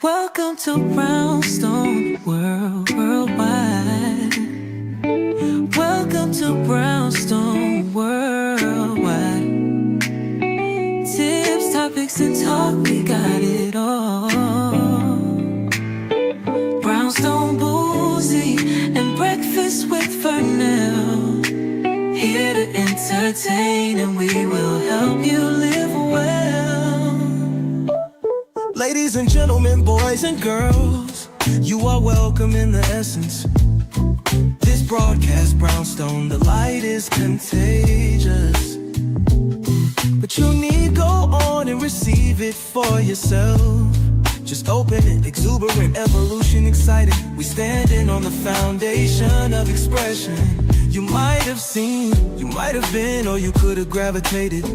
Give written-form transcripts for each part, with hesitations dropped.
Welcome to Brownstone Worldwide. Welcome to Brownstone Worldwide. Tips, topics, and talk, we got it all. Brownstone Boozy and Breakfast with Fernell. Here to entertain, and we will help you live well. Ladies and gentlemen, boys and girls, you are welcome in the essence. This broadcast, Brownstone, the light is contagious. But you need go on and receive it for yourself. Just open it, exuberant, evolution, excited. We standing on the foundation of expression. You might have seen, you might have been, or you could have gravitated.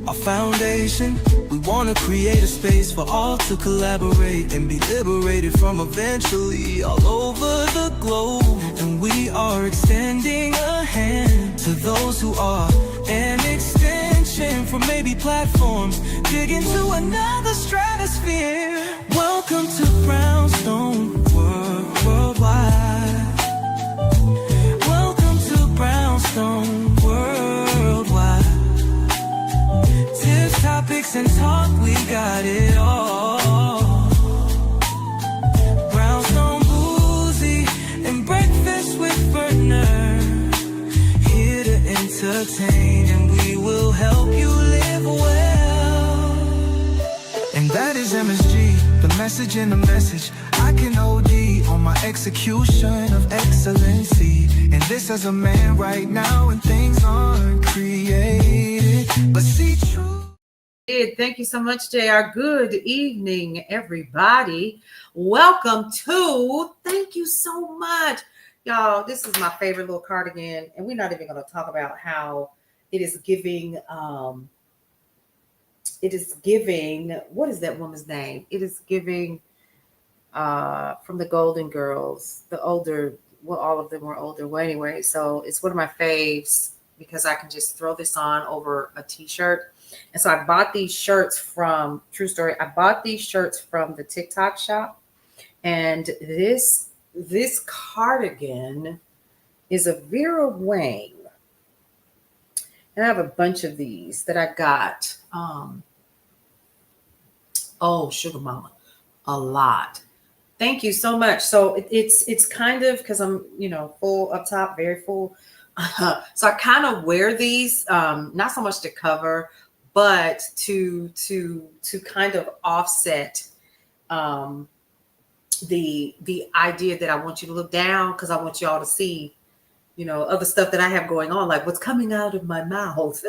Our foundation, we want to create a space for all to collaborate and be liberated from eventually all over the globe. And we are extending a hand to those who are an extension from maybe platforms, dig into another stratosphere. Welcome to Brownstone Worldwide. Welcome to Brownstone Worldwide. Tips, topics, and talk, we got it all. Brownstone Boozy and Breakfast with Fernell. Here to entertain, and we will help you live well. And that is MSG, the message in the message. I can OD on my execution of excellency. And this as a man right now, when things aren't created, but see true. Thank you so much, JR. Good evening, everybody. Welcome to, thank you so much. Y'all, this is my favorite little cardigan, and we're not even going to talk about how it is giving, what is that woman's name? It is giving from the Golden Girls, the older, well, all of them were older. Well, anyway, so it's one of my faves because I can just throw this on over a t-shirt. And so I bought these shirts from, true story, I bought these shirts from the TikTok shop. And this cardigan is a Vera Wang. And I have a bunch of these that I got. Sugar mama, a lot. Thank you so much. So it's kind of, because I'm, full up top, very full. So I kind of wear these, not so much to cover, but to kind of offset the idea that I want you to look down, because I want y'all to see, other stuff that I have going on, like what's coming out of my mouth,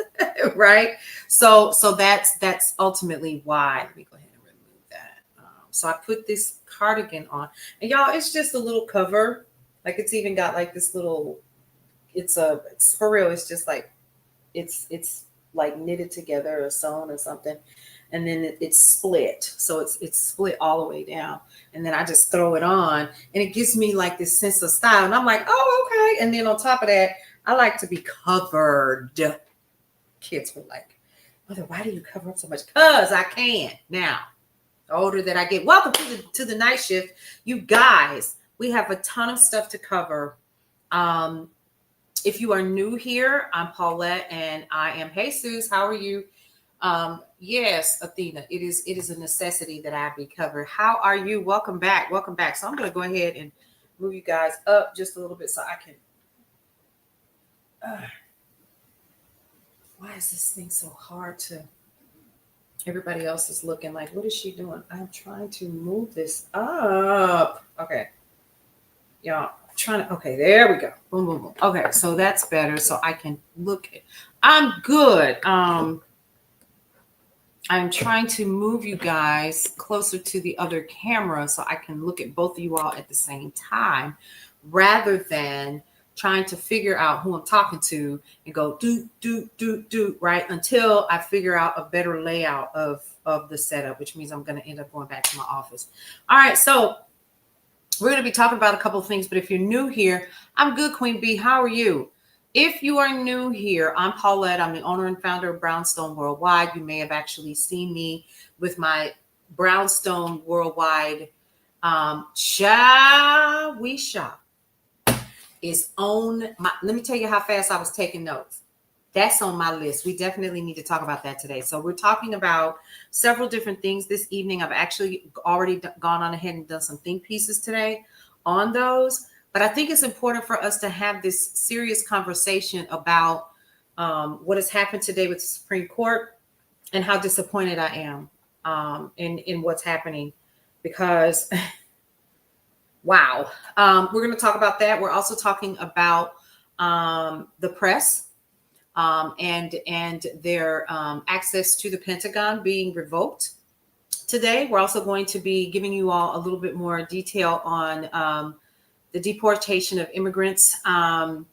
right? So that's ultimately why. Let me go ahead and remove that. So I put this cardigan on, and y'all, it's just a little cover. Like it's even got like this little. It's for real. It's just like it's like knitted together or sewn or something, and then it's split. So it's split all the way down, and then I just throw it on, and it gives me like this sense of style. And I'm like, oh, okay. And then on top of that, I like to be covered. Kids were like, Mother, why do you cover up so much? Because I can now. The older that I get. Welcome to the night shift, you guys. We have a ton of stuff to cover. If you are new here, I'm Paulette, and I am Jesus. How are you? Yes, Athena. It is a necessity that I be covered. How are you? Welcome back. Welcome back. So I'm going to go ahead and move you guys up just a little bit so I can. Why is this thing so hard to? Everybody else is looking like, what is she doing? I'm trying to move this up. Okay, y'all. Okay, there we go. Boom, boom, boom. Okay, so that's better. So I can look at. I'm good. I'm trying to move you guys closer to the other camera so I can look at both of you all at the same time, rather than trying to figure out who I'm talking to and go do, right, until I figure out a better layout of the setup, which means I'm going to end up going back to my office. All right, so we're going to be talking about a couple of things, but if you're new here, I'm good, Queen B. How are you? If you are new here, I'm Paulette. I'm the owner and founder of Brownstone Worldwide. You may have actually seen me with my Brownstone Worldwide Shall we shop is on my, let me tell you how fast I was taking notes. That's on my list. We definitely need to talk about that today. So we're talking about several different things this evening. I've actually already gone on ahead and done some think pieces today on those. But I think it's important for us to have this serious conversation about what has happened today with the Supreme Court and how disappointed I am in what's happening, because wow. We're going to talk about that. We're also talking about the press and their access to the Pentagon being revoked today. We're also going to be giving you all a little bit more detail on the deportation of immigrants to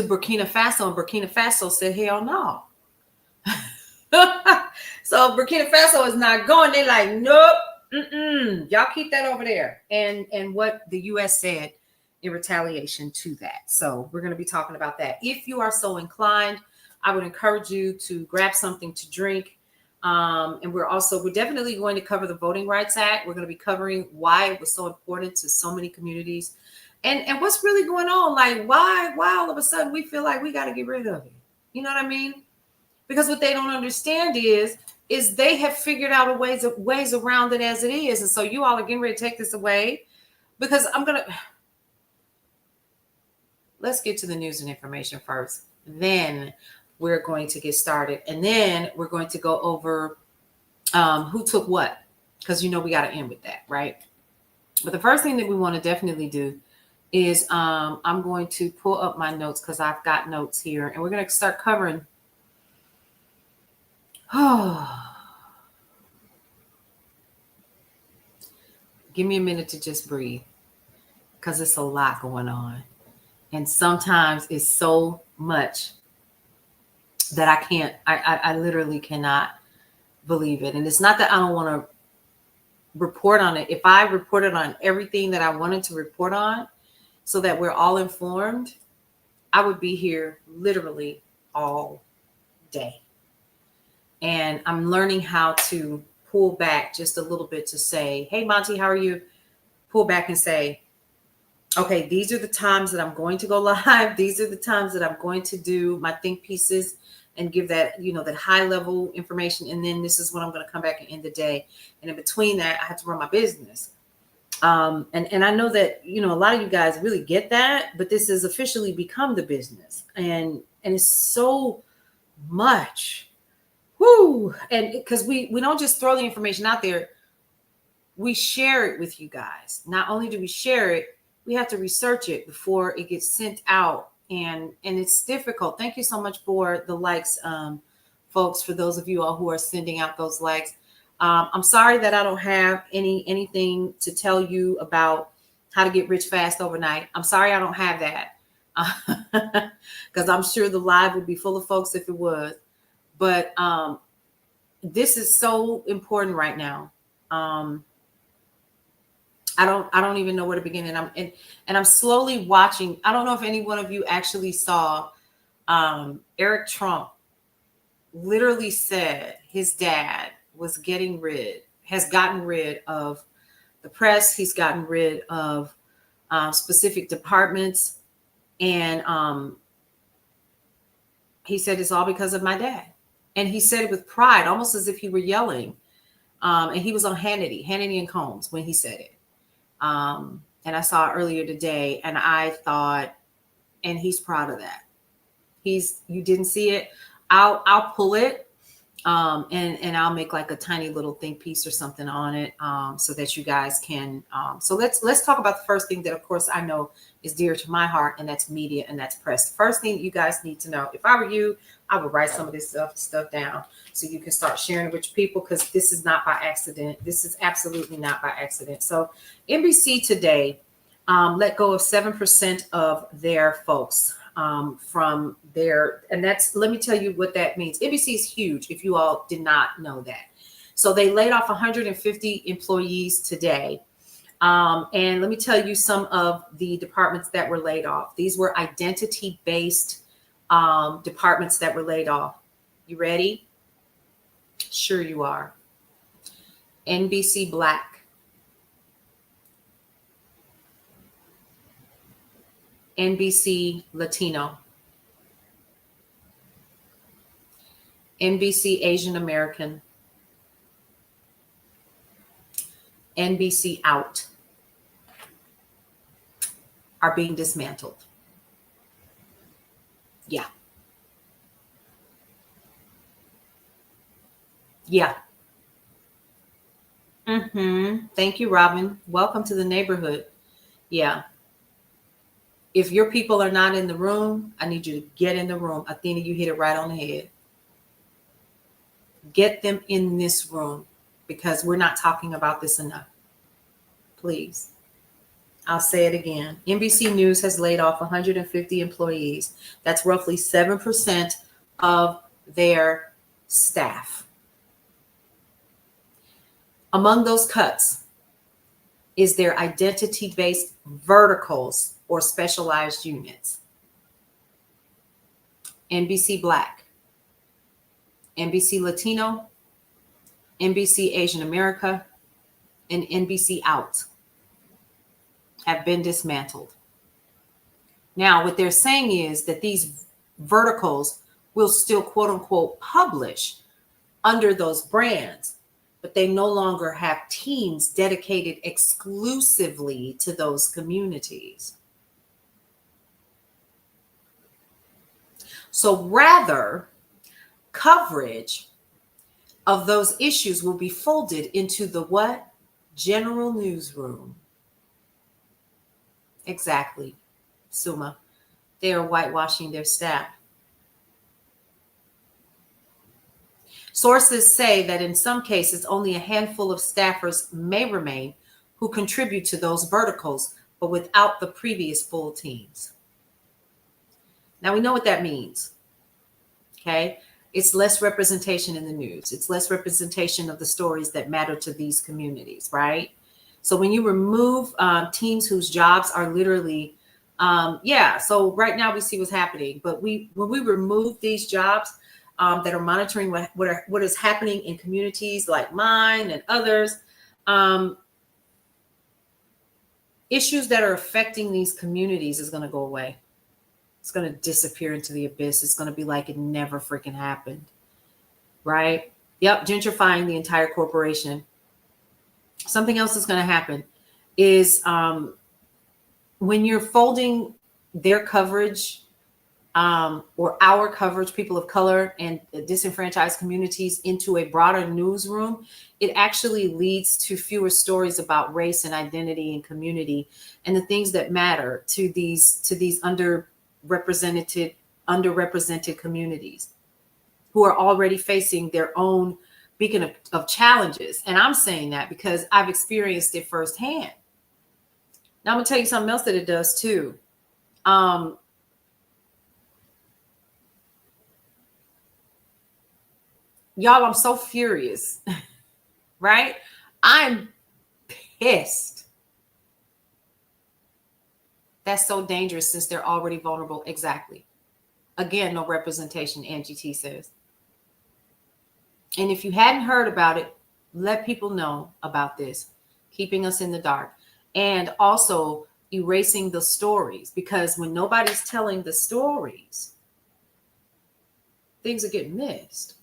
Burkina Faso. And Burkina Faso said, hell no. So Burkina Faso is not going. They're like, nope. Y'all keep that over there. And what the U.S. said in retaliation to that. So we're going to be talking about that. If you are so inclined, I would encourage you to grab something to drink. And we're definitely going to cover the Voting Rights Act. We're going to be covering why it was so important to so many communities and what's really going on. Like why all of a sudden we feel like we got to get rid of it. You know what I mean? Because what they don't understand is they have figured out ways around it as it is. And so you all are getting ready to take this away, because let's get to the news and information first. Then we're going to get started. And then we're going to go over who took what, because we got to end with that, right? But the first thing that we want to definitely do is I'm going to pull up my notes, because I've got notes here, and we're going to start covering. Give me a minute to just breathe, because it's a lot going on. And sometimes it's so much that I literally cannot believe it. And it's not that I don't want to report on it. If I reported on everything that I wanted to report on so that we're all informed, I would be here literally all day. And I'm learning how to pull back just a little bit to say, hey, Monty, how are you? Pull back and say, okay, these are the times that I'm going to go live. These are the times that I'm going to do my think pieces and give that, that high level information. And then this is when I'm going to come back and end the day. And in between that, I have to run my business. And I know that, a lot of you guys really get that, but this has officially become the business. And it's so much. Woo! And because we don't just throw the information out there, we share it with you guys. Not only do we share it, we have to research it before it gets sent out. And it's difficult. Thank you so much for the likes, folks, for those of you all who are sending out those likes. I'm sorry that I don't have anything to tell you about how to get rich fast overnight. I'm sorry I don't have that, because I'm sure the live would be full of folks if it was. But this is so important right now. I don't even know where to begin. And I'm slowly watching. I don't know if any one of you actually saw Eric Trump literally said his dad has gotten rid of the press. He's gotten rid of specific departments. And he said, it's all because of my dad. And he said it with pride, almost as if he were yelling. And he was on Hannity and Combs when he said it. And I saw it earlier today, and I thought, and he's proud of that. You didn't see it. I'll pull it. And I'll make like a tiny little think piece or something on it, so that you guys can. So let's talk about the first thing that, of course, I know is dear to my heart, and that's media and that's press. The first thing that you guys need to know, if I were you, I would write some of this stuff down so you can start sharing it with people, because this is not by accident. This is absolutely not by accident. So NBC today let go of 7% of their folks. From there. And let me tell you what that means. NBC is huge, if you all did not know that. So they laid off 150 employees today. And let me tell you some of the departments that were laid off. These were identity-based departments that were laid off. You ready? Sure you are. NBC Black, NBC Latino, NBC Asian American, NBC Out are being dismantled. Yeah. Yeah. Thank you, Robin. Welcome to the neighborhood. Yeah. If your people are not in the room, I need you to get in the room. Athena, you hit it right on the head. Get them in this room because we're not talking about this enough. Please. I'll say it again. NBC News has laid off 150 employees. That's roughly 7% of their staff. Among those cuts is their identity-based verticals or specialized units. NBC Black, NBC Latino, NBC Asian America, and NBC Out have been dismantled. Now, what they're saying is that these verticals will still, quote unquote, publish under those brands, but they no longer have teams dedicated exclusively to those communities. So rather, coverage of those issues will be folded into the what? General newsroom. Exactly, Suma. They are whitewashing their staff. Sources say that in some cases, only a handful of staffers may remain who contribute to those verticals, but without the previous full teams. Now we know what that means, okay? It's less representation in the news. It's less representation of the stories that matter to these communities, right? So when you remove teams whose jobs are literally, so right now we see what's happening, but when we remove these jobs that are monitoring what is happening in communities like mine and others, issues that are affecting these communities is going to go away. It's going to disappear into the abyss. It's going to be like it never freaking happened, right? Yep, gentrifying the entire corporation. Something else that's going to happen is when you're folding their coverage or our coverage, people of color and disenfranchised communities, into a broader newsroom, it actually leads to fewer stories about race and identity and community and the things that matter to these underrepresented communities who are already facing their own beacon of challenges. And I'm saying that because I've experienced it firsthand. Now I'm gonna tell you something else that it does too. Y'all, I'm so furious, right? I'm pissed. That's so dangerous since they're already vulnerable. Exactly. Again, no representation, Angie T says. And if you hadn't heard about it, let people know about this, keeping us in the dark. And also erasing the stories, because when nobody's telling the stories, things are getting missed.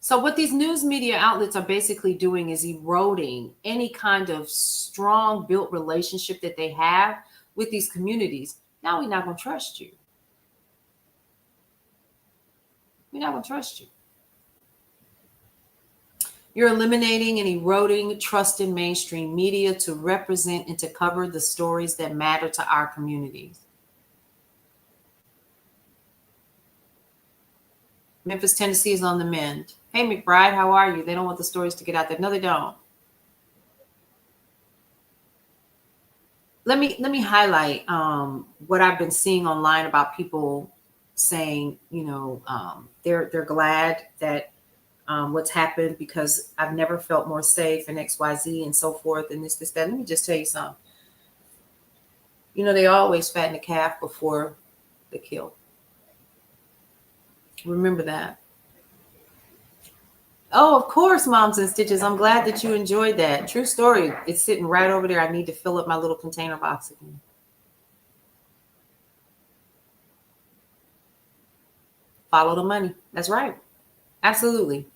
So what these news media outlets are basically doing is eroding any kind of strong built relationship that they have with these communities. Now we're not going to trust you. We're not going to trust you. You're eliminating and eroding trust in mainstream media to represent and to cover the stories that matter to our communities. Memphis, Tennessee is on the mend. Hey, McBride, how are you? They don't want the stories to get out there. No, they don't. Let me highlight what I've been seeing online about people saying, they're glad that what's happened because I've never felt more safe and XYZ and so forth and this, that. Let me just tell you something. They always fatten the calf before the kill. Remember that. Oh, of course, Moms and Stitches. I'm glad that you enjoyed that. True story. It's sitting right over there. I need to fill up my little container box again. Follow the money. That's right. Absolutely.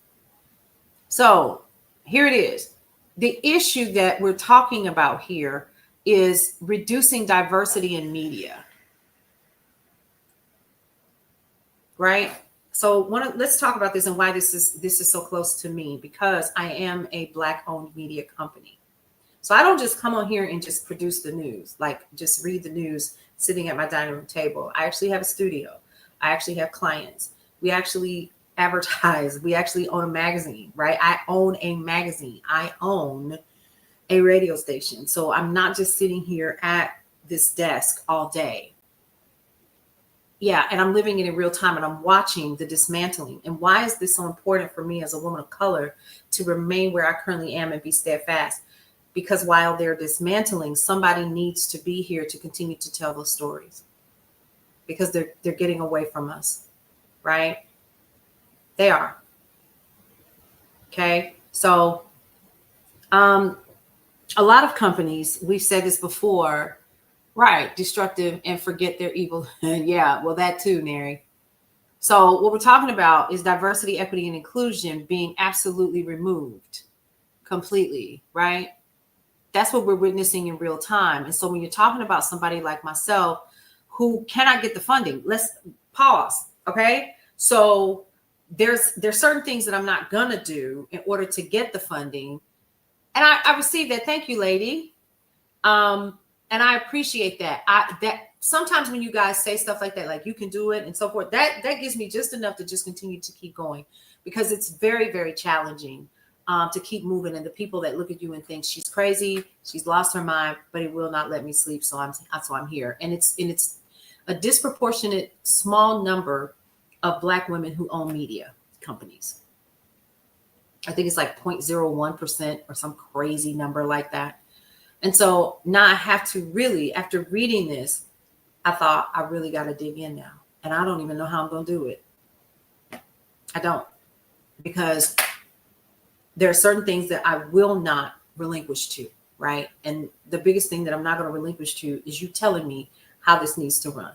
So here it is. The issue that we're talking about here is reducing diversity in media, right? So let's talk about this and why this is so close to me, because I am a Black-owned media company. So I don't just come on here and just produce the news, like just read the news sitting at my dining room table. I actually have a studio. I actually have clients. We actually advertise. We actually own a magazine, right? I own a magazine. I own a radio station. So I'm not just sitting here at this desk all day. Yeah, and I'm living it in real time and I'm watching the dismantling. And why is this so important for me as a woman of color to remain where I currently am and be steadfast? Because while they're dismantling, somebody needs to be here to continue to tell those stories, because they're getting away from us, right? They are. Okay. So a lot of companies, we've said this before, right? Destructive and forget their evil. Yeah, well, that too, Neri. So what we're talking about is diversity, equity, and inclusion being absolutely removed completely, right? That's what we're witnessing in real time. And so when you're talking about somebody like myself who cannot get the funding, let's pause. Okay. So there's certain things that I'm not gonna do in order to get the funding. And I received that. Thank you, lady. And I appreciate that. That sometimes when you guys say stuff like that, like you can do it and so forth, that gives me just enough to just continue to keep going, because it's very, very challenging to keep moving. And the people that look at you and think she's crazy, she's lost her mind, but it will not let me sleep. So I'm here. And it's a disproportionate small number of Black women who own media companies. I think it's like 0.01% or some crazy number like that. And so now I have to really, after reading this, I thought I really got to dig in now. And I don't even know how I'm going to do it. I don't, because there are certain things that I will not relinquish to, right? And the biggest thing that I'm not going to relinquish to is you telling me how this needs to run.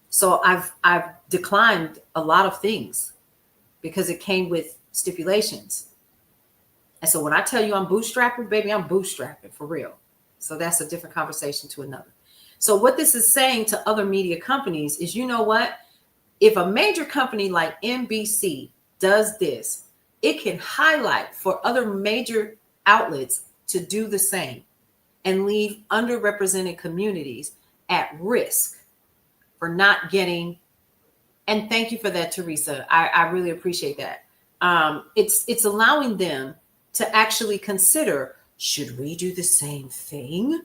So I've declined a lot of things because it came with stipulations. And so when I tell you I'm bootstrapping, baby, I'm bootstrapping for real. So that's a different conversation to another. So what this is saying to other media companies is, you know what? If a major company like NBC does this, it can highlight for other major outlets to do the same and leave underrepresented communities at risk for not getting. And thank you for that, Teresa. I really appreciate that. It's allowing them to actually consider, should we do the same thing?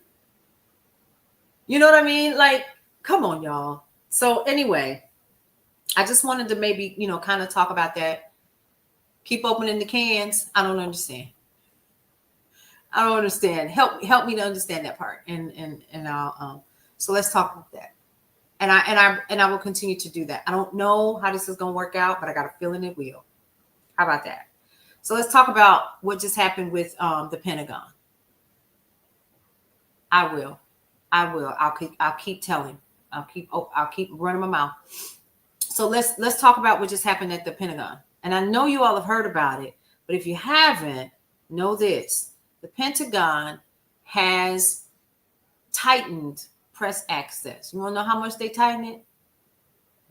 You know what I mean? Like, come on, y'all. So anyway, I just wanted to maybe, kind of talk about that. Keep opening the cans. I don't understand. Help me to understand that part. And I'll so let's talk about that. And I will continue to do that. I don't know how this is going to work out, but I got a feeling it will. How about that? So let's talk about what just happened with the Pentagon. I will. I'll keep telling. I'll keep running my mouth. So let's talk about what just happened at the Pentagon. And I know you all have heard about it, but if you haven't, know this: the Pentagon has tightened press access. You want to know how much they tightened it?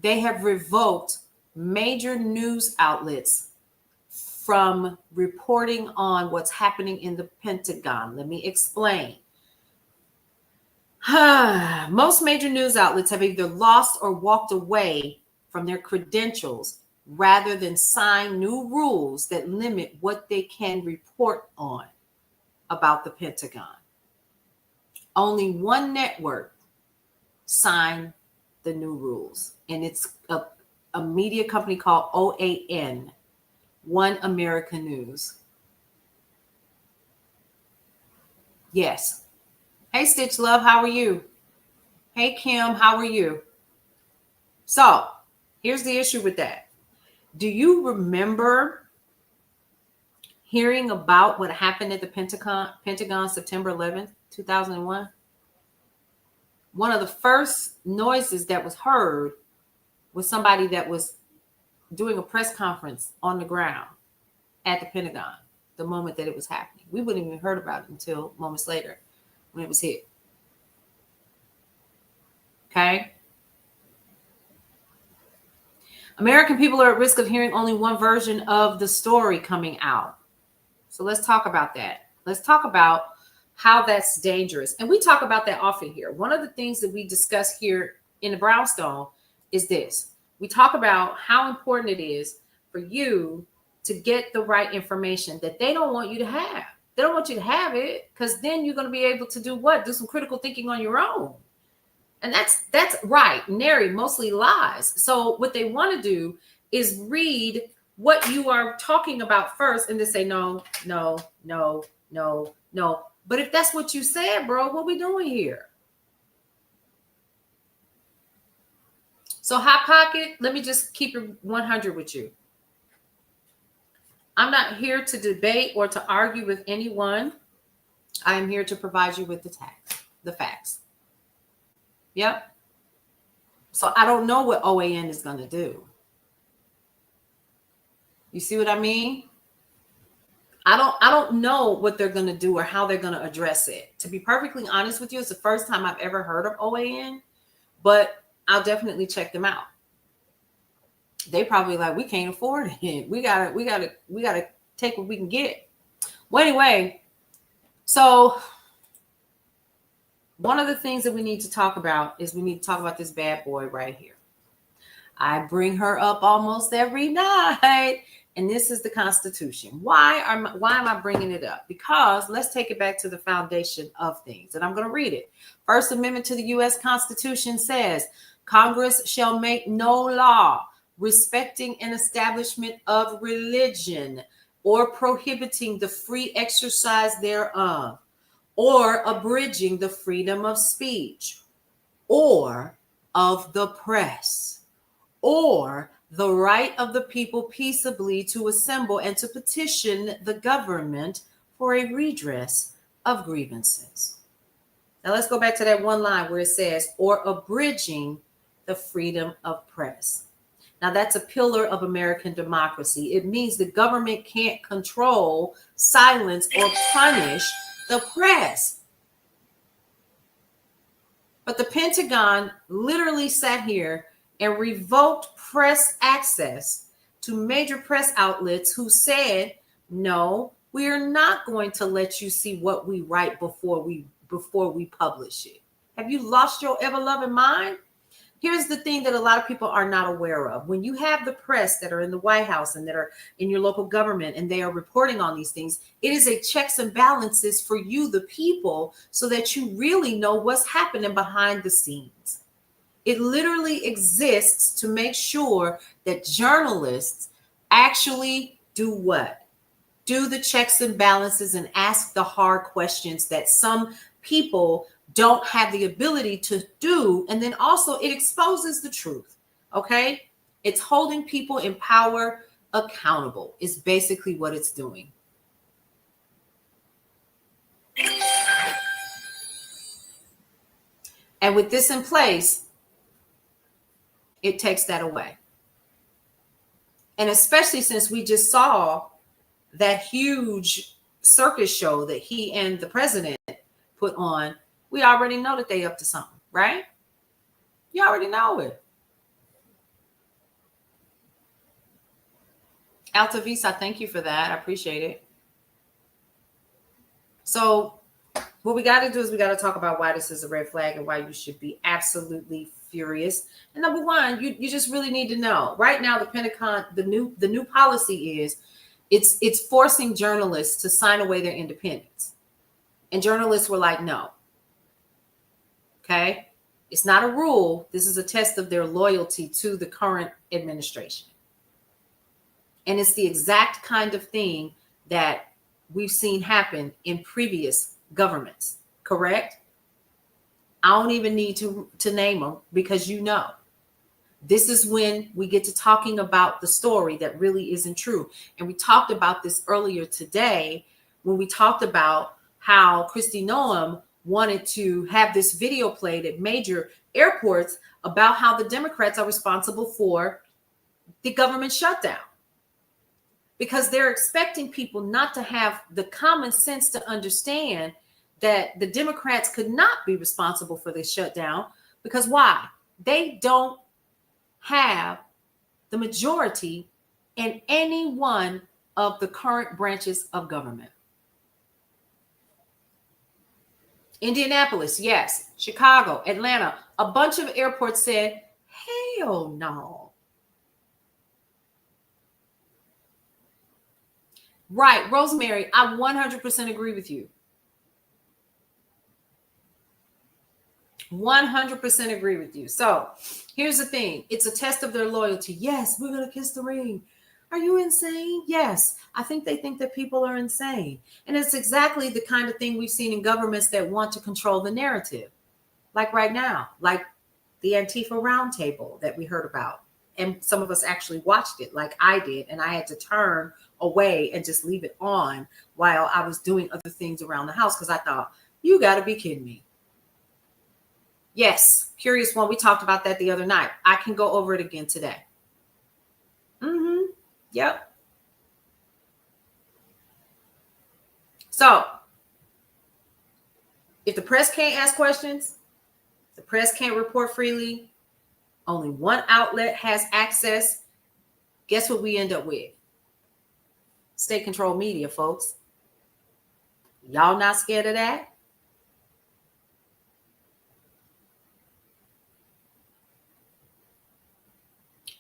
They have revoked major news outlets from reporting on what's happening in the Pentagon. Let me explain. Most major news outlets have either lost or walked away from their credentials rather than sign new rules that limit what they can report on about the Pentagon. Only one network signed the new rules, and it's a media company called OAN, One America News. Yes. Hey, Stitch Love, how are you? Hey, Kim, how are you? So here's the issue with that. Do you remember hearing about what happened at the Pentagon September 11th, 2001? One of the first noises that was heard was somebody that was doing a press conference on the ground at the Pentagon the moment that it was happening. We wouldn't even heard about it until moments later when it was hit. Okay? American people are at risk of hearing only one version of the story coming out. So let's talk about that. Let's talk about how that's dangerous. And we talk about that often here. One of the things that we discuss here in the Brownstone is this. We talk about how important it is for you to get the right information that they don't want you to have. They don't want you to have it because then you're going to be able to do what? Do some critical thinking on your own. And that's right. Nary mostly lies. So what they want to do is read what you are talking about first and then say, no, no, no, no, no. But if that's what you said, bro, what we doing here? So Hot Pocket, let me just keep it 100 with you. I'm not here to debate or to argue with anyone. I am here to provide you with the facts. Yep. So I don't know what OAN is going to do. You see what I mean? I don't know what they're going to do or how they're going to address it. To be perfectly honest with you, it's the first time I've ever heard of OAN, but I'll definitely check them out. They probably like, we can't afford it. We gotta take what we can get. Well, anyway, so one of the things that we need to talk about is we need to talk about this bad boy right here. I bring her up almost every night, and this is the Constitution. Why am I bringing it up? Because let's take it back to the foundation of things, and I'm going to read it. First Amendment to the U.S. Constitution says, Congress shall make no law respecting an establishment of religion or prohibiting the free exercise thereof, or abridging the freedom of speech, or of the press, or the right of the people peaceably to assemble and to petition the government for a redress of grievances. Now let's go back to that one line where it says, or abridging the freedom of press. Now that's a pillar of American democracy. It means the government can't control, silence, or punish the press. But the Pentagon literally sat here and revoked press access to major press outlets who said, no, we are not going to let you see what we write before we publish it. Have you lost your ever-loving mind? Here's the thing that a lot of people are not aware of. When you have the press that are in the White House and that are in your local government and they are reporting on these things, it is a checks and balances for you, the people, so that you really know what's happening behind the scenes. It literally exists to make sure that journalists actually do what? Do the checks and balances and ask the hard questions that some people don't have the ability to do. And then also it exposes the truth. Okay. It's holding people in power accountable is basically what it's doing. And with this in place, it takes that away. And especially since we just saw that huge circus show that he and the president put on, we already know that they up to something, right? You already know it. Alta Visa, thank you for that. I appreciate it. So what we got to do is we got to talk about why this is a red flag and why you should be absolutely furious. And number one, you just really need to know. Right now, the Pentagon, the new policy is it's forcing journalists to sign away their independence. And journalists were like, no. Okay? It's not a rule. This is a test of their loyalty to the current administration. And it's the exact kind of thing that we've seen happen in previous governments, correct? I don't even need to name them because you know. This is when we get to talking about the story that really isn't true. And we talked about this earlier today when we talked about how Kristi Noem wanted to have this video played at major airports about how the Democrats are responsible for the government shutdown. Because they're expecting people not to have the common sense to understand that the Democrats could not be responsible for the shutdown. Because why? They don't have the majority in any one of the current branches of government. Indianapolis, yes. Chicago, Atlanta, a bunch of airports said, hell no. Right, Rosemary, I 100% agree with you. 100% agree with you. So here's the thing. It's a test of their loyalty. Yes, we're going to kiss the ring. Are you insane? Yes. I think they think that people are insane. And it's exactly the kind of thing we've seen in governments that want to control the narrative. Like right now, like the Antifa roundtable that we heard about. And some of us actually watched it like I did. And I had to turn away and just leave it on while I was doing other things around the house because I thought, you got to be kidding me. Yes, Curious One, we talked about that the other night. I can go over it again today. Yep. So, if the press can't ask questions, the press can't report freely, only one outlet has access, guess what we end up with? State-controlled media, folks. Y'all not scared of that?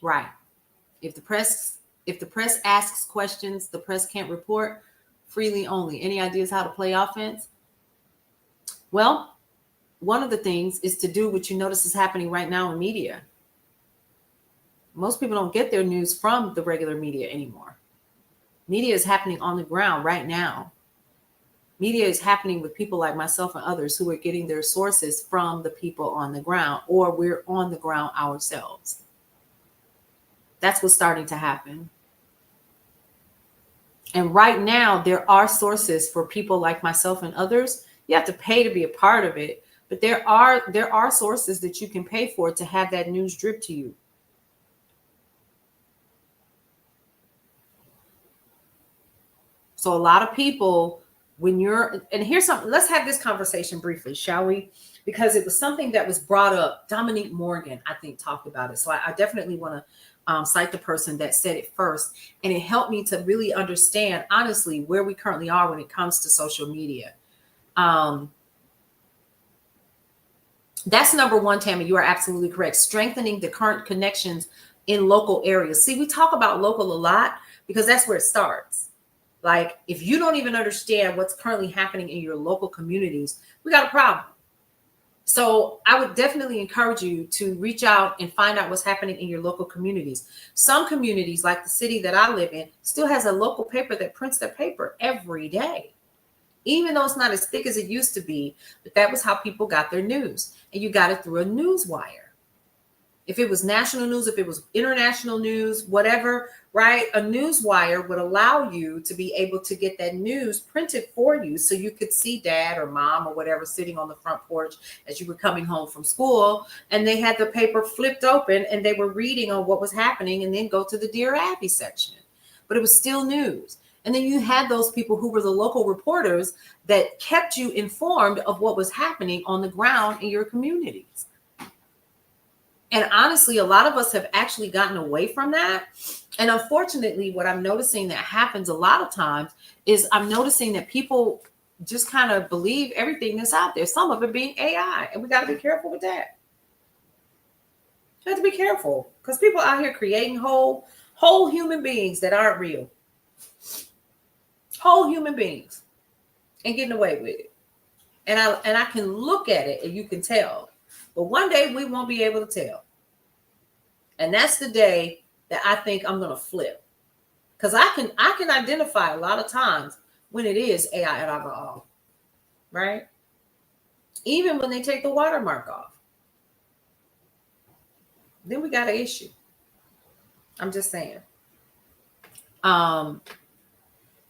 Right. If the press asks questions, the press can't report freely only. Any ideas how to play offense? Well, one of the things is to do what you notice is happening right now in media. Most people don't get their news from the regular media anymore. Media is happening on the ground right now. Media is happening with people like myself and others who are getting their sources from the people on the ground, or we're on the ground ourselves. That's what's starting to happen. And right now, there are sources for people like myself and others. You have to pay to be a part of it, but there are sources that you can pay for to have that news drip to you. So a lot of people, and here's something, let's have this conversation briefly, shall we? Because it was something that was brought up. Dominique Morgan, I think, talked about it. So I definitely want to cite the person that said it first. And it helped me to really understand, honestly, where we currently are when it comes to social media. That's number one, Tammy. You are absolutely correct. Strengthening the current connections in local areas. See, we talk about local a lot because that's where it starts. Like, if you don't even understand what's currently happening in your local communities, we got a problem. So I would definitely encourage you to reach out and find out what's happening in your local communities. Some communities, like the city that I live in, still has a local paper that prints their paper every day. Even though it's not as thick as it used to be, but that was how people got their news. And you got it through a news wire. If it was national news, if it was international news, whatever, right? A news wire would allow you to be able to get that news printed for you so you could see dad or mom or whatever sitting on the front porch as you were coming home from school. And they had the paper flipped open and they were reading on what was happening and then go to the Dear Abby section. But it was still news. And then you had those people who were the local reporters that kept you informed of what was happening on the ground in your communities. And honestly, a lot of us have actually gotten away from that. And unfortunately, what I'm noticing that happens a lot of times is I'm noticing that people just kind of believe everything that's out there, some of it being AI. And we got to be careful with that. You have to be careful because people out here creating whole human beings that aren't real. Whole human beings and getting away with it. And I can look at it and you can tell. But one day we won't be able to tell. And that's the day that I think I'm going to flip. Because I can identify a lot of times when it is AI and alcohol. Right? Even when they take the watermark off. then we got an issue. I'm just saying.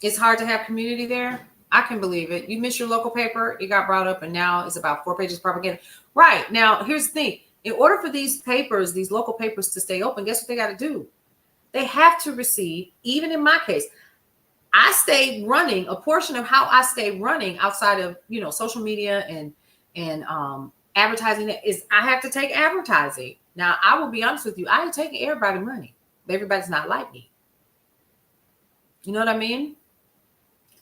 It's hard to have community there. I can believe it. You miss your local paper, it got brought up, and now it's about 4 pages propaganda. Right. Now, here's the thing. In order for these papers, these local papers to stay open, guess what they got to do? They have to receive, even in my case, I stayed running. A portion of how I stayed running outside of, social media and advertising is I have to take advertising. Now, I will be honest with you. I ain't taking everybody money. Everybody's not like me. You know what I mean?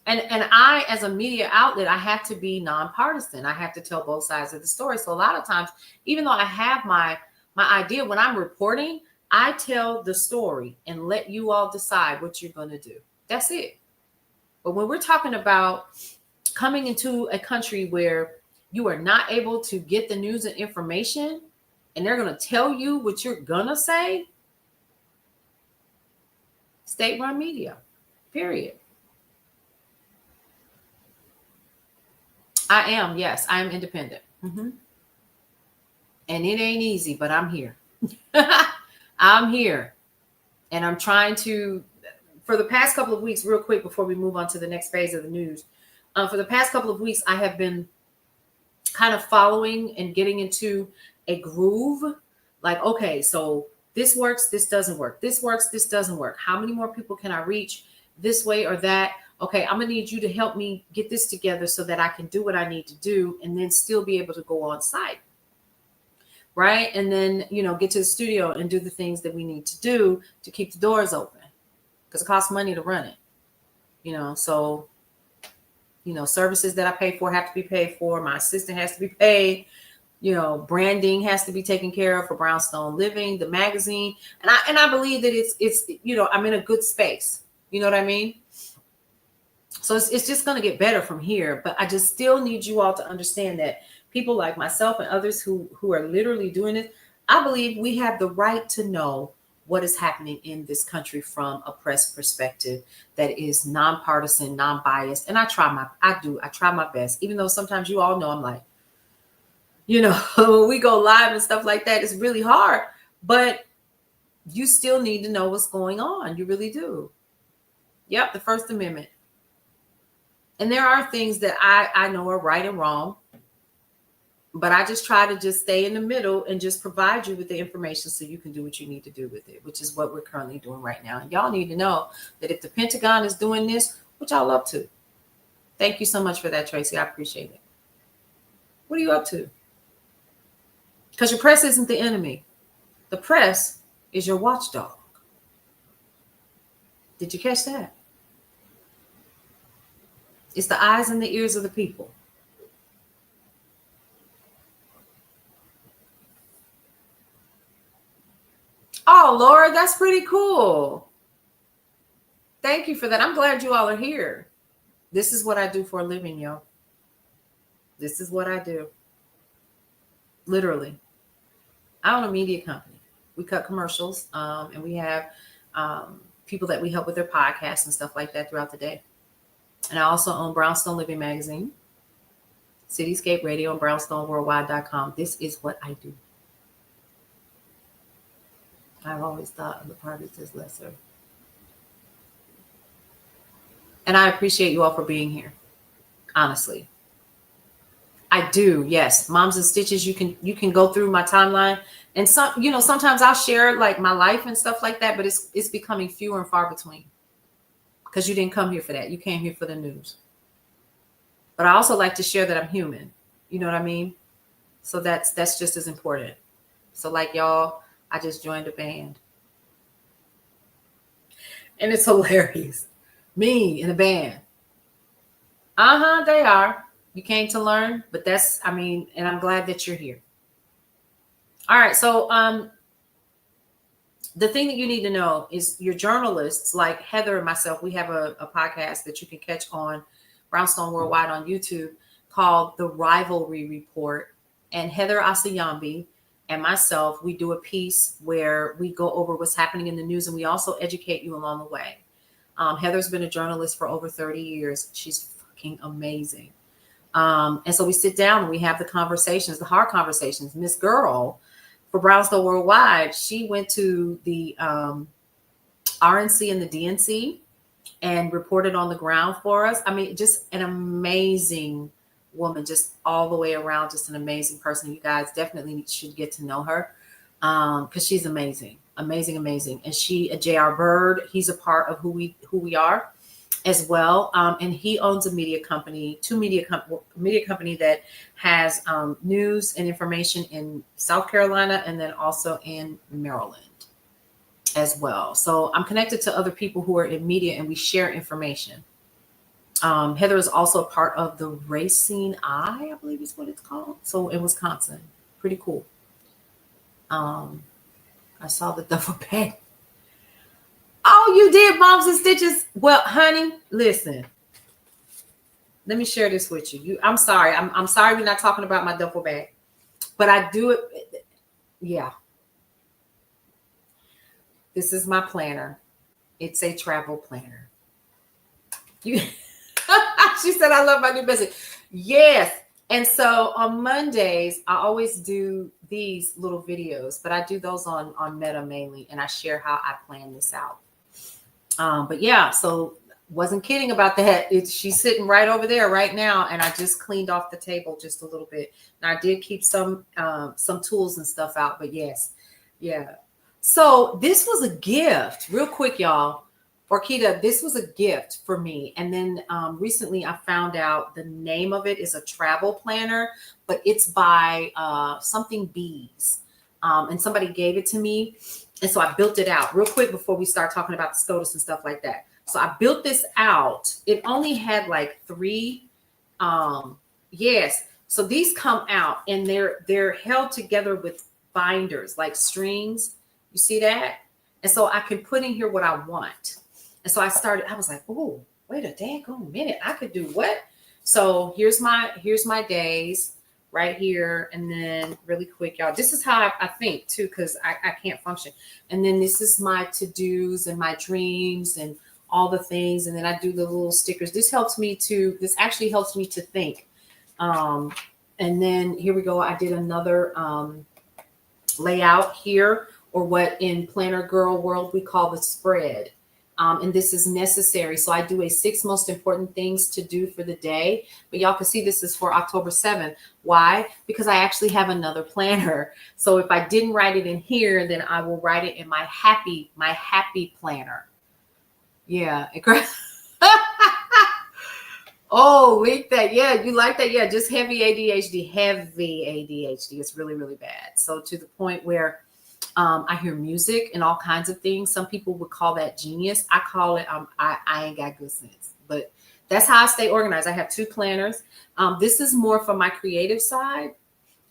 And I, as a media outlet, I have to be nonpartisan. I have to tell both sides of the story. So a lot of times, even though I have my idea, when I'm reporting, I tell the story and let you all decide what you're going to do. That's it. But when we're talking about coming into a country where you are not able to get the news and information, and they're going to tell you what you're going to say, state-run media, period. I am independent. Mm-hmm. And it ain't easy, but I'm here. I'm here. And I'm trying to, for the past couple of weeks, real quick, before we move on to the next phase of the news, for the past couple of weeks, I have been kind of following and getting into a groove. Like, okay, so this works, this doesn't work. This works, this doesn't work. How many more people can I reach this way or that? Okay, I'm going to need you to help me get this together so that I can do what I need to do and then still be able to go on site. Right? And then, get to the studio and do the things that we need to do to keep the doors open, because it costs money to run it. So, services that I pay for have to be paid for. My assistant has to be paid. Branding has to be taken care of for Brownstone Living, the magazine. And I believe that it's I'm in a good space. You know what I mean? So it's just going to get better from here. But I just still need you all to understand that people like myself and others who are literally doing it, I believe we have the right to know what is happening in this country from a press perspective that is nonpartisan, non-biased. And I try my best, even though sometimes you all know I'm like, we go live and stuff like that. It's really hard, but you still need to know what's going on. You really do. Yep. The First Amendment. And there are things that I know are right and wrong, but I just try to just stay in the middle and just provide you with the information so you can do what you need to do with it, which is what we're currently doing right now. And y'all need to know that if the Pentagon is doing this, what y'all up to? Thank you so much for that, Tracy. I appreciate it. What are you up to? Because your press isn't the enemy. The press is your watchdog. Did you catch that? It's the eyes and the ears of the people. Oh, Laura, that's pretty cool. Thank you for that. I'm glad you all are here. This is what I do for a living, yo. This is what I do. Literally. I own a media company. We cut commercials, and we have people that we help with their podcasts and stuff like that throughout the day. And I also own Brownstone Living Magazine, Cityscape Radio, and brownstoneworldwide.com. This is what I do. I've always thought of the parties as lesser. And I appreciate you all for being here. Honestly. I do. Yes. Moms and Stitches. You can go through my timeline, and sometimes I'll share like my life and stuff like that, but it's becoming fewer and far between. Because you didn't come here for that. You came here for the news. But I also like to share that I'm human. You know what I mean? So that's just as important. So like y'all, I just joined a band. And it's hilarious. Me in a band. They are. You came to learn, but and I'm glad that you're here. All right. So the thing that you need to know is your journalists like Heather and myself, we have a podcast that you can catch on Brownstone Worldwide on YouTube called The Rivalry Report. And Heather Asayambi and myself, we do a piece where we go over what's happening in the news, and we also educate you along the way. Heather's been a journalist for over 30 years. She's fucking amazing. And so we sit down and we have the conversations, the hard conversations. Miss Girl, for Brownstone Worldwide, she went to the RNC and the DNC and reported on the ground for us. I mean, just an amazing woman, just all the way around, just an amazing person. You guys definitely should get to know her because she's amazing, amazing, amazing. And J.R. Bird, he's a part of who we are as well. And he owns a media company, media company that has news and information in South Carolina and then also in Maryland as well. So I'm connected to other people who are in media and we share information. Heather is also a part of the Racing Eye, I believe is what it's called. So in Wisconsin, pretty cool. I saw the duffel bag. Oh, you did Bumps and Stitches. Well, honey, listen. Let me share this with you. I'm sorry. I'm sorry we're not talking about my duffel bag, but I do it. Yeah. This is my planner. It's a travel planner. She said, I love my new business. Yes. And so on Mondays, I always do these little videos, but I do those on Meta mainly, and I share how I plan this out. But yeah, so wasn't kidding about that. She's sitting right over there right now, and I just cleaned off the table just a little bit. And I did keep some tools and stuff out, but yes, yeah. So this was a gift, real quick, y'all. Orkita, this was a gift for me. And then recently I found out the name of it is a travel planner, but it's by something Bees. And somebody gave it to me. And so I built it out real quick before we start talking about the SCOTUS and stuff like that. So I built this out. It only had like 3. Yes. So these come out and they're held together with binders, like strings. You see that? And so I can put in here what I want. And so I was like, oh, wait a daggone minute. I could do what? So here's my days right here. And then really quick, y'all, this is how I think too, because I can't function. And then this is my to-dos and my dreams and all the things. And then I do the little stickers. This actually helps me to think. And then here we go. I did another layout here, or what in Planner Girl world we call the spread. And this is necessary. So I do a 6 most important things to do for the day. But y'all can see this is for October 7th. Why? Because I actually have another planner. So if I didn't write it in here, then I will write it in my happy planner. Yeah. Oh, like that. Yeah, you like that? Yeah, just heavy ADHD. It's really, really bad. So to the point where I hear music and all kinds of things. Some people would call that genius. I call it, I ain't got good sense. But that's how I stay organized. I have 2 planners. This is more for my creative side.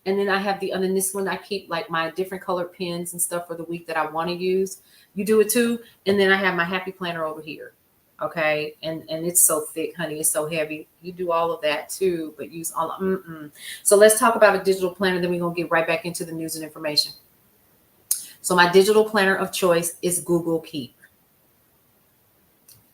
And then I have and then this one, I keep like my different colored pens and stuff for the week that I want to use. You do it too. And then I have my happy planner over here. Okay. And it's so thick, honey. It's so heavy. You do all of that too, but use all of, So let's talk about a digital planner. Then we're going to get right back into the news and information. So my digital planner of choice is Google Keep.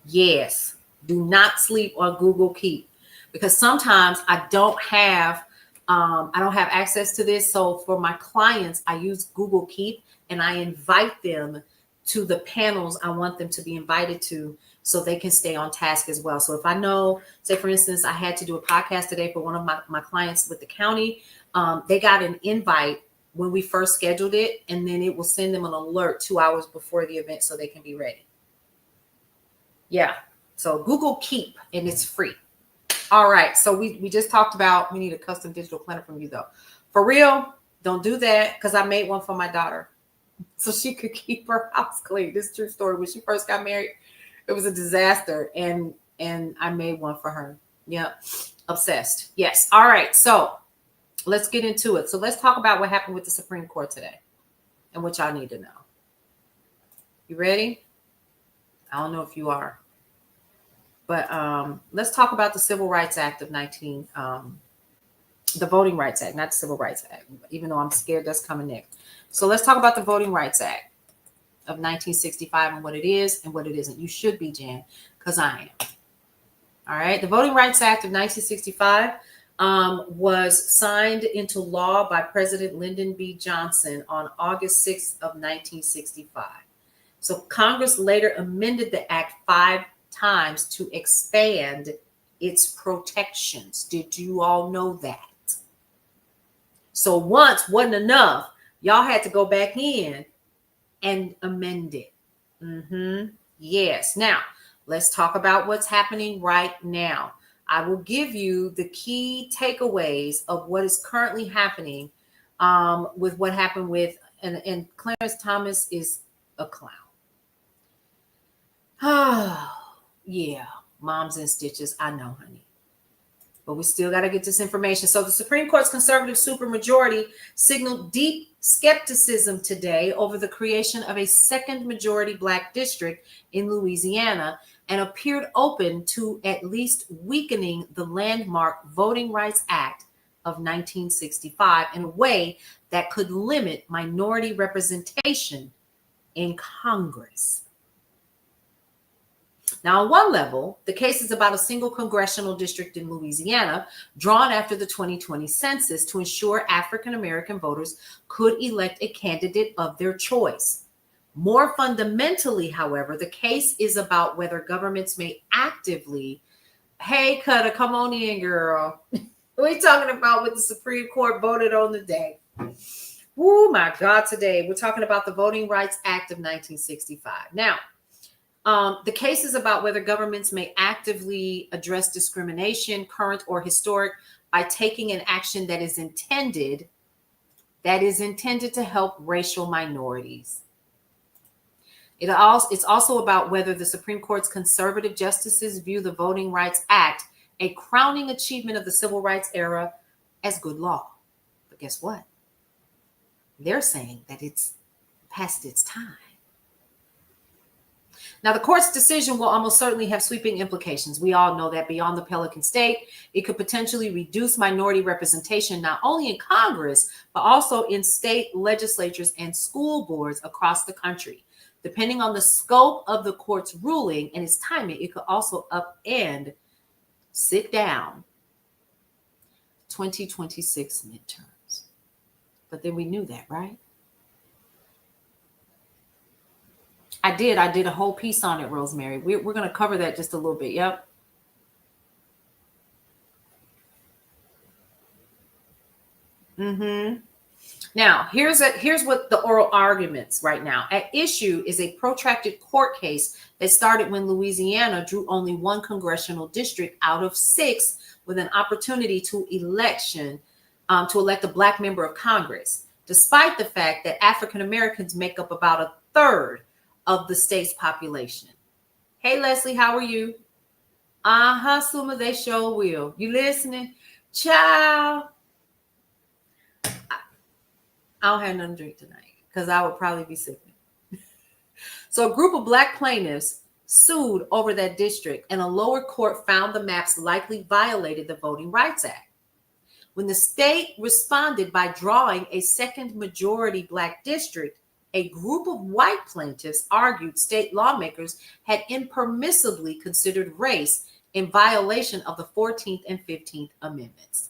Yes, do not sleep on Google Keep, because sometimes I don't have access to this. So for my clients, I use Google Keep and I invite them to the panels I want them to be invited to, so they can stay on task as well. So if I know, say for instance, I had to do a podcast today for one of my clients with the county, they got an invite when we first scheduled it, and then it will send them an alert 2 hours before the event so they can be ready. Yeah. So Google Keep, and it's free. All right. So we just talked about, we need a custom digital planner from you though. For real, don't do that, because I made one for my daughter so she could keep her house clean. This is a true story. When she first got married, it was a disaster, and I made one for her. Yep. Obsessed. Yes. All right. So let's get into it. So let's talk about what happened with the Supreme Court today and what y'all need to know. You ready? I don't know if you are. But let's talk about the Civil Rights Act of the Voting Rights Act, not the Civil Rights Act, even though I'm scared that's coming next. So let's talk about the Voting Rights Act of 1965 and what it is and what it isn't. You should be, Jan, because I am. All right. The Voting Rights Act of 1965 was signed into law by President Lyndon B. Johnson on August 6th of 1965. So Congress later amended the act 5 times to expand its protections. Did you all know that? So once wasn't enough. Y'all had to go back in and amend it. Yes. Now, let's talk about what's happening right now. I will give you the key takeaways of what is currently happening with what happened with, and Clarence Thomas is a clown. Yeah, mom's in stitches. I know, honey. But we still got to get this information. So the Supreme Court's conservative supermajority signaled deep skepticism today over the creation of a second majority Black district in Louisiana and appeared open to at least weakening the landmark Voting Rights Act of 1965 in a way that could limit minority representation in Congress. Now, on one level, the case is about a single congressional district in Louisiana drawn after the 2020 census to ensure African American voters could elect a candidate of their choice. More fundamentally, however, the case is about whether governments may actively, hey, Cutter, come on in, girl. We're talking about what the Supreme Court voted on today. Oh, my God, today we're talking about the Voting Rights Act of 1965. Now, the case is about whether governments may actively address discrimination, current or historic, by taking an action that is intended to help racial minorities. It's also about whether the Supreme Court's conservative justices view the Voting Rights Act, a crowning achievement of the civil rights era, as good law. But guess what? They're saying that it's past its time. Now, the court's decision will almost certainly have sweeping implications. We all know that beyond the Pelican State, it could potentially reduce minority representation, not only in Congress, but also in state legislatures and school boards across the country. Depending on the scope of the court's ruling and its timing, it could also upend, sit down, 2026 midterms. But then we knew that, right? I did a whole piece on it, Rosemary. We're going to cover that just a little bit. Yep. Now, here's what the oral arguments right now. At issue is a protracted court case that started when Louisiana drew only one congressional district out of 6 with an opportunity to elect a Black member of Congress, despite the fact that African Americans make up about 1/3 of the state's population. Hey, Leslie, how are you? Suma, they sure will. You listening? Child. I don't have nothing to drink tonight because I would probably be sick. So a group of Black plaintiffs sued over that district, and a lower court found the maps likely violated the Voting Rights Act. When the state responded by drawing a second majority Black district, a group of white plaintiffs argued state lawmakers had impermissibly considered race in violation of the 14th and 15th Amendments.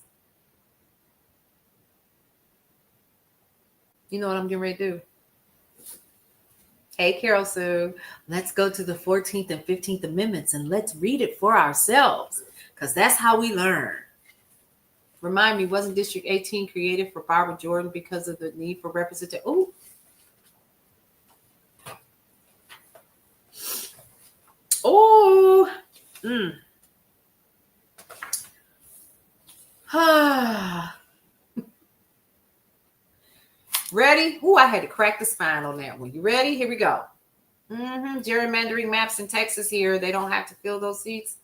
You know what I'm getting ready to do? Hey, Carol Sue, let's go to the 14th and 15th Amendments and let's read it for ourselves, because that's how we learn. Remind me, wasn't District 18 created for Barbara Jordan because of the need for representation? Ready? I had to crack the spine on that one. You ready? Here we go. Gerrymandering maps in Texas here. They don't have to fill those seats.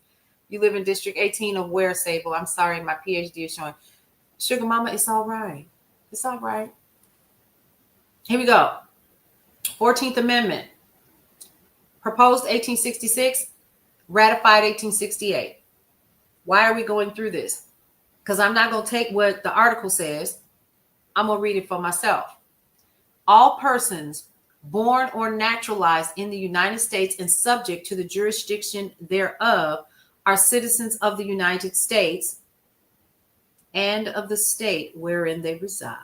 You live in District 18 of where, Sable? I'm sorry, my PhD is showing. Sugar Mama, it's all right. It's all right. Here we go. 14th Amendment. Proposed 1866, ratified 1868. Why are we going through this? Because I'm not going to take what the article says. I'm going to read it for myself. All persons born or naturalized in the United States and subject to the jurisdiction thereof are citizens of the United States and of the state wherein they reside.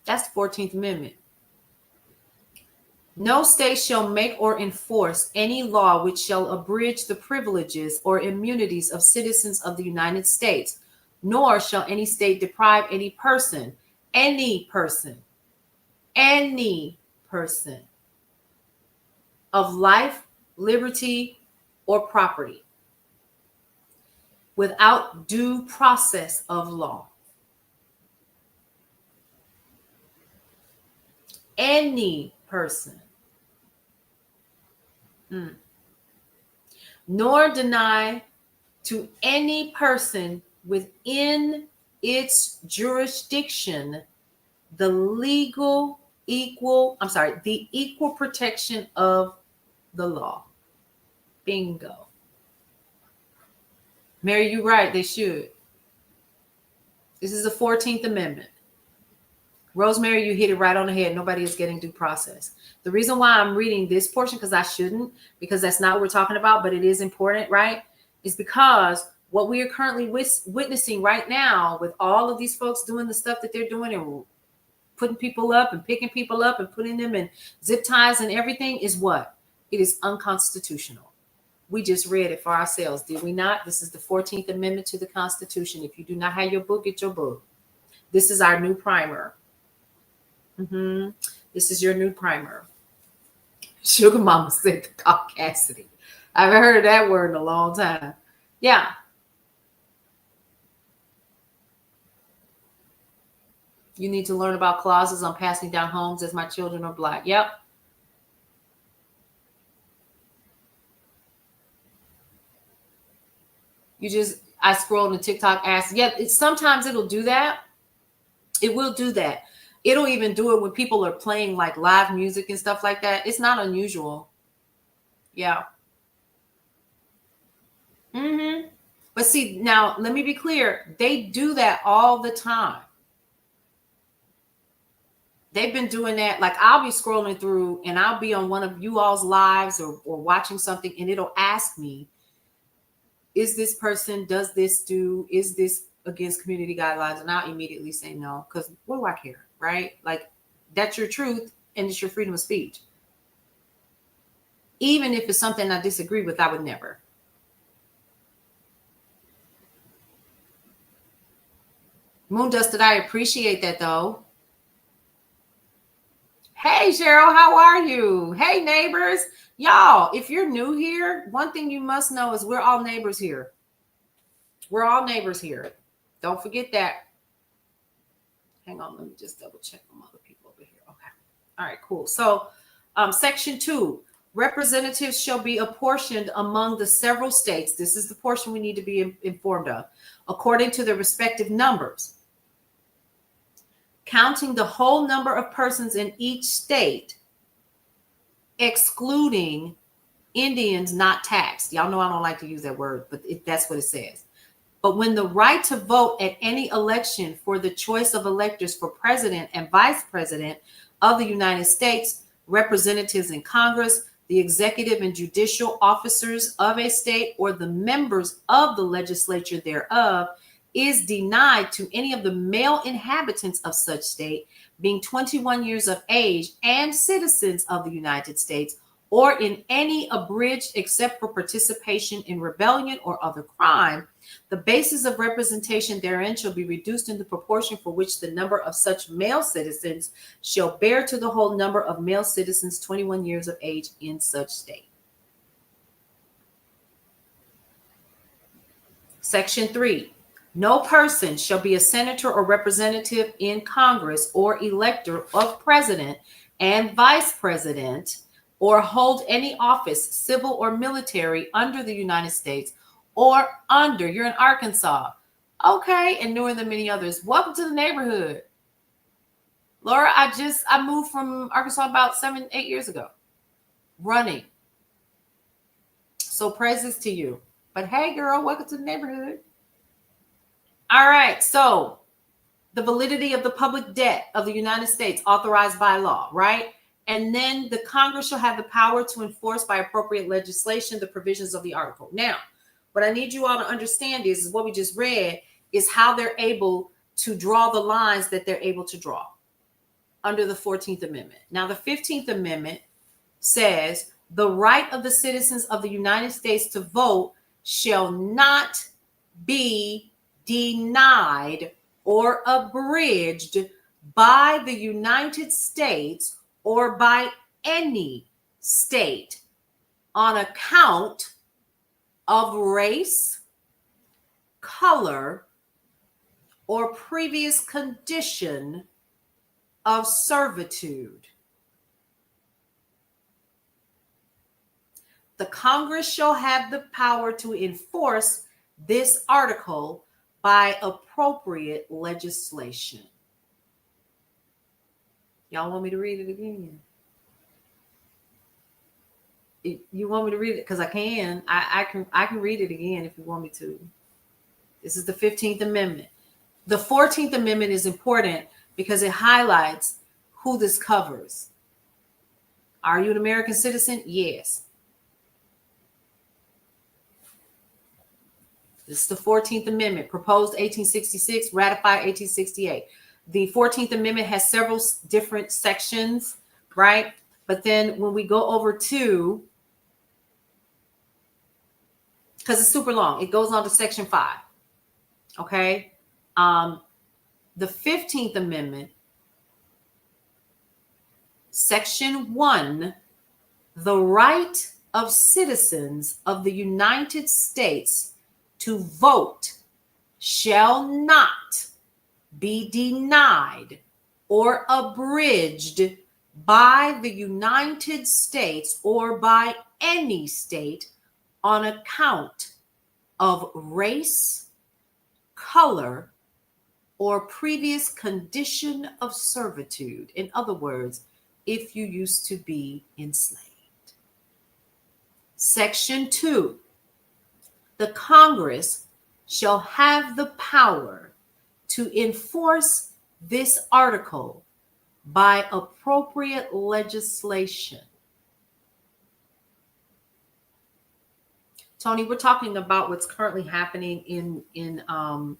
That's the 14th Amendment. No state shall make or enforce any law which shall abridge the privileges or immunities of citizens of the United States, nor shall any state deprive any person, of life, liberty, or property without due process of law. Any person. Nor deny to any person within its jurisdiction the equal protection of the law. Bingo. Mary, you're right, they should. This is the 14th Amendment. Rosemary, you hit it right on the head. Nobody is getting due process. The reason why I'm reading this portion, because I shouldn't, because that's not what we're talking about, but it is important, right? Is because what we are currently witnessing right now with all of these folks doing the stuff that they're doing and putting people up and picking people up and putting them in zip ties and everything is what? It is unconstitutional. We just read it for ourselves, did we not? This is the 14th Amendment to the Constitution. If you do not have your book, get your book. This is our new primer. This is your new primer. Sugar Mama said the caucasity. I've heard that word in a long time. Yeah. You need to learn about clauses on passing down homes as my children are Black. Yep. I scrolled in TikTok, asked, sometimes it'll do that. It will do that. It'll even do it when people are playing like live music and stuff like that. It's not unusual. Yeah. But see, now let me be clear. They do that all the time. They've been doing that. Like I'll be scrolling through and I'll be on one of you all's lives or watching something and it'll ask me, is this person, is this against community guidelines? And I'll immediately say no, because what do I care, right? Like that's your truth and it's your freedom of speech. Even if it's something I disagree with, I would never. Moon Dusted, I appreciate that though. Hey, Cheryl, how are you? Hey, neighbors. Y'all, if you're new here, one thing you must know is we're all neighbors here. We're all neighbors here. Don't forget that. Hang on, let me just double check on other people over here. Okay. All right, cool. So section 2, representatives shall be apportioned among the several states. This is the portion we need to be informed of, according to their respective numbers. Counting the whole number of persons in each state, excluding Indians not taxed. Y'all know I don't like to use that word, but that's what it says. But when the right to vote at any election for the choice of electors for president and vice president of the United States, representatives in Congress, the executive and judicial officers of a state, or the members of the legislature thereof, is denied to any of the male inhabitants of such state, being 21 years of age and citizens of the United States, or in any abridged except for participation in rebellion or other crime, the basis of representation therein shall be reduced in the proportion for which the number of such male citizens shall bear to the whole number of male citizens 21 years of age in such state. Section 3. No person shall be a senator or representative in Congress or elector of president and vice president or hold any office, civil or military, under the United States or under, you're in Arkansas. Okay, and knowing the many others. Welcome to the neighborhood. Laura, I moved from Arkansas about 7-8 years ago, running. So praises to you. But hey, girl, welcome to the neighborhood. All right, so the validity of the public debt of the United States authorized by law, right? And then the Congress shall have the power to enforce by appropriate legislation the provisions of the article. Now, what I need you all to understand is what we just read is how they're able to draw the lines that they're able to draw under the 14th Amendment. Now, the 15th Amendment says the right of the citizens of the United States to vote shall not be denied or abridged by the United States or by any state on account of race, color, or previous condition of servitude. The Congress shall have the power to enforce this article by appropriate legislation. Y'all want me to read it again? You want me to read it? Because I can. I can read it again if you want me to. This is the 15th Amendment. The 14th Amendment is important because it highlights who this covers. Are you an American citizen? Yes. This is the 14th Amendment, proposed 1866, ratified 1868. The 14th Amendment has several different sections, right? But then when we go over to, because it's super long, it goes on to Section 5, okay? The 15th Amendment, Section 1, the right of citizens of the United States to vote shall not be denied or abridged by the United States or by any state on account of race, color, or previous condition of servitude. In other words, if you used to be enslaved. Section 2, the Congress shall have the power to enforce this article by appropriate legislation. Tony, we're talking about what's currently happening in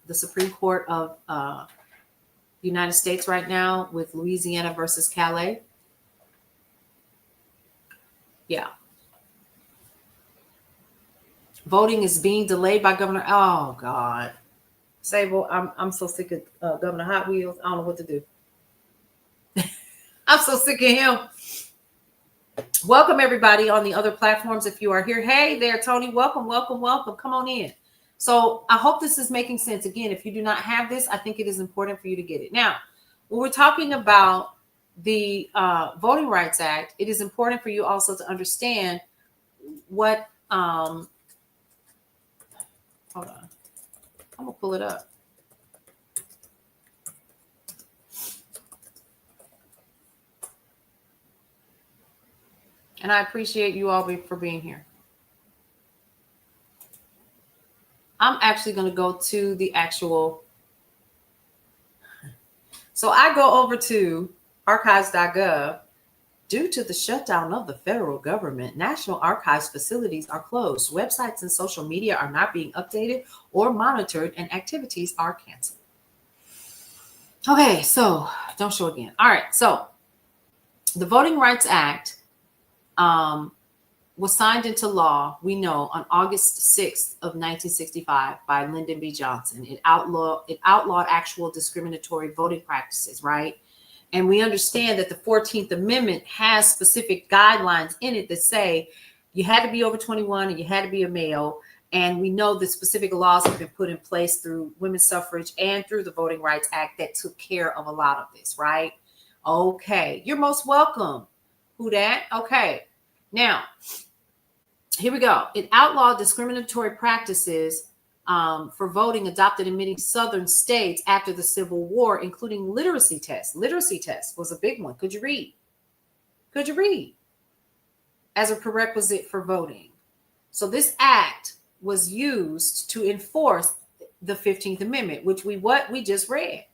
the Supreme Court of the United States right now with Louisiana versus Calais. Yeah. Voting is being delayed by Governor. Oh God, Sable, I'm so sick of Governor Hot Wheels. I don't know what to do. I'm so sick of him. Welcome everybody on the other platforms. If you are here, hey there, Tony. Welcome, welcome, welcome. Come on in. So I hope this is making sense. Again, if you do not have this, I think it is important for you to get it. Now, when we're talking about the Voting Rights Act, it is important for you also to understand what. Hold on. I'm going to pull it up. And I appreciate you all for being here. I'm actually going to go to the actual. So I go over to archives.gov. Due to the shutdown of the federal government, National Archives facilities are closed. Websites and social media are not being updated or monitored, and activities are canceled. Okay, so don't show again. All right, so the Voting Rights Act was signed into law, we know, on August 6th of 1965 by Lyndon B. Johnson. It outlawed actual discriminatory voting practices, right? And we understand that the 14th Amendment has specific guidelines in it that say you had to be over 21 and you had to be a male. And we know that specific laws have been put in place through women's suffrage and through the Voting Rights Act that took care of a lot of this, right? Okay, you're most welcome. Who dat? Okay, now, here we go. It outlawed discriminatory practices for voting adopted in many southern states after the Civil War, including literacy tests. Literacy tests was a big one. Could you read? Could you read? As a prerequisite for voting. So this act was used to enforce the 15th Amendment, which we just read.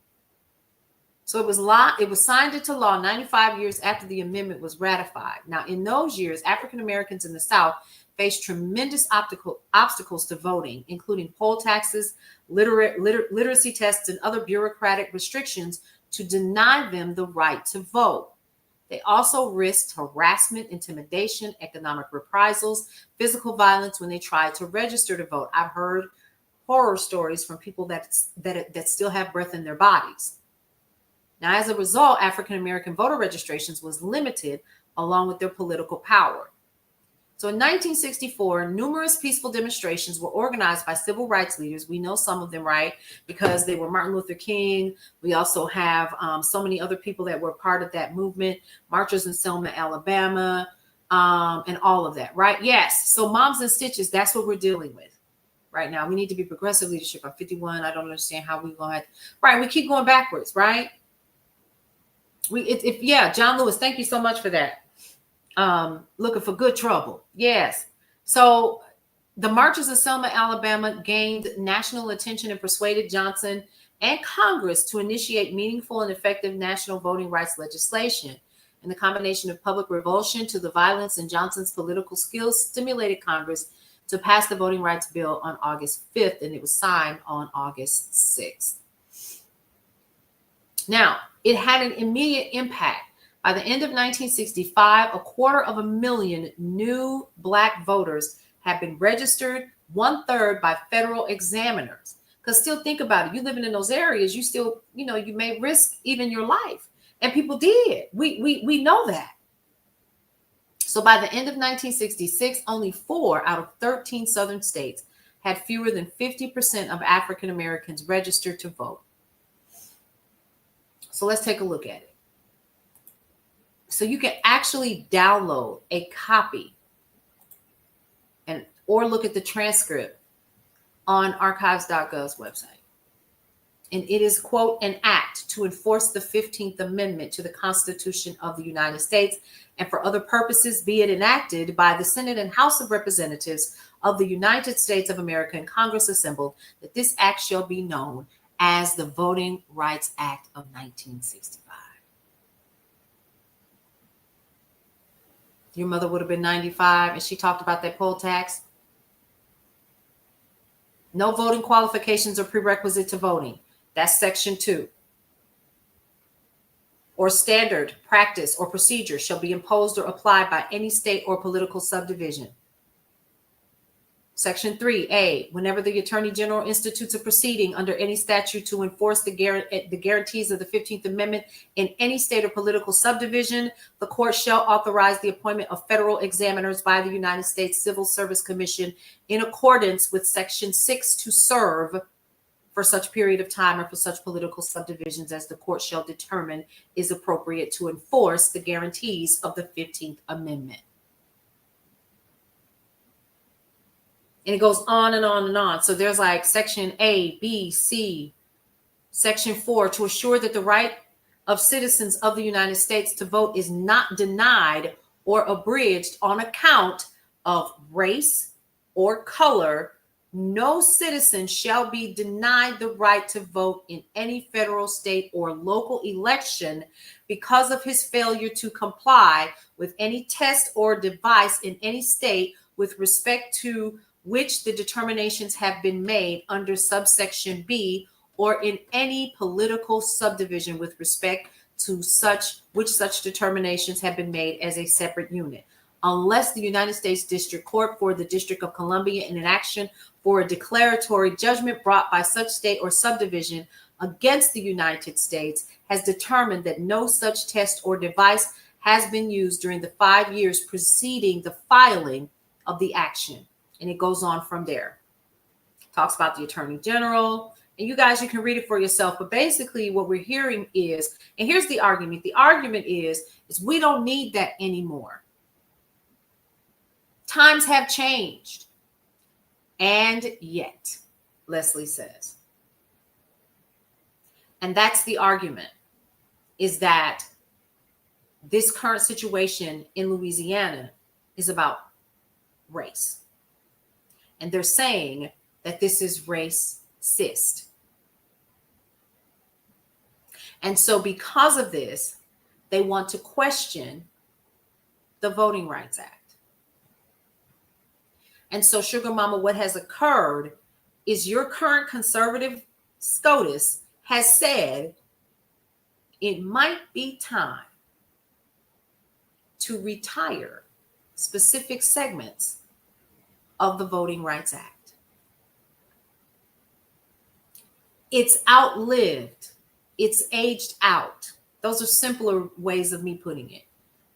So it was signed into law 95 years after the amendment was ratified. Now, in those years, African Americans in the South faced tremendous obstacles to voting, including poll taxes, literacy tests, and other bureaucratic restrictions to deny them the right to vote. They also risked harassment, intimidation, economic reprisals, physical violence when they tried to register to vote. I've heard horror stories from people that still have breath in their bodies. Now, as a result, African American voter registrations was limited along with their political power. So in 1964, numerous peaceful demonstrations were organized by civil rights leaders. We know some of them, right? Because they were Martin Luther King. We also have so many other people that were part of that movement, marchers in Selma, Alabama, and all of that, right? Yes. So moms and stitches, that's what we're dealing with right now. We need to be progressive leadership. I'm 51. I don't understand how we're going to, right? We keep going backwards, right? John Lewis, thank you so much for that. Looking for good trouble. Yes. So the marches in Selma, Alabama gained national attention and persuaded Johnson and Congress to initiate meaningful and effective national voting rights legislation. And the combination of public revulsion to the violence and Johnson's political skills stimulated Congress to pass the voting rights bill on August 5th, and it was signed on August 6th. Now, it had an immediate impact. By the end of 1965, 250,000 new Black voters had been registered, 1/3 by federal examiners. Because still think about it, you living in those areas, you still, you may risk even your life. And people did. We know that. So by the end of 1966, only 4 out of 13 Southern states had fewer than 50% of African Americans registered to vote. So let's take a look at it. So you can actually download a copy or look at the transcript on archives.gov's website. And it is, quote, an act to enforce the 15th Amendment to the Constitution of the United States and for other purposes be it enacted by the Senate and House of Representatives of the United States of America and Congress assembled, that this act shall be known as the Voting Rights Act of 1965. Your mother would have been 95 and she talked about that poll tax. No voting qualifications or prerequisite to voting. That's section 2. Or standard practice or procedure shall be imposed or applied by any state or political subdivision. Section 3A, whenever the Attorney General institutes a proceeding under any statute to enforce the guarantees of the 15th Amendment in any state or political subdivision, the court shall authorize the appointment of federal examiners by the United States Civil Service Commission in accordance with Section 6 to serve for such period of time or for such political subdivisions as the court shall determine is appropriate to enforce the guarantees of the 15th Amendment. And it goes on and on and on. So there's like section A, B, C, section 4, to assure that the right of citizens of the United States to vote is not denied or abridged on account of race or color. No citizen shall be denied the right to vote in any federal, state, or local election because of his failure to comply with any test or device in any state with respect to which the determinations have been made under subsection B, or in any political subdivision with respect to such determinations have been made as a separate unit, unless the United States District Court for the District of Columbia in an action for a declaratory judgment brought by such state or subdivision against the United States has determined that no such test or device has been used during the 5 years preceding the filing of the action. And it goes on from there. Talks about the Attorney General. And you guys, you can read it for yourself. But basically what we're hearing is, and here's the argument. The argument is we don't need that anymore. Times have changed. And yet, Leslie says. And that's the argument, is that this current situation in Louisiana is about race. And they're saying that this is racist. And so because of this, they want to question the Voting Rights Act. And so, Sugar Mama, what has occurred is your current conservative SCOTUS has said it might be time to retire specific segments of the Voting Rights Act. It's outlived, it's aged out. Those are simpler ways of me putting it.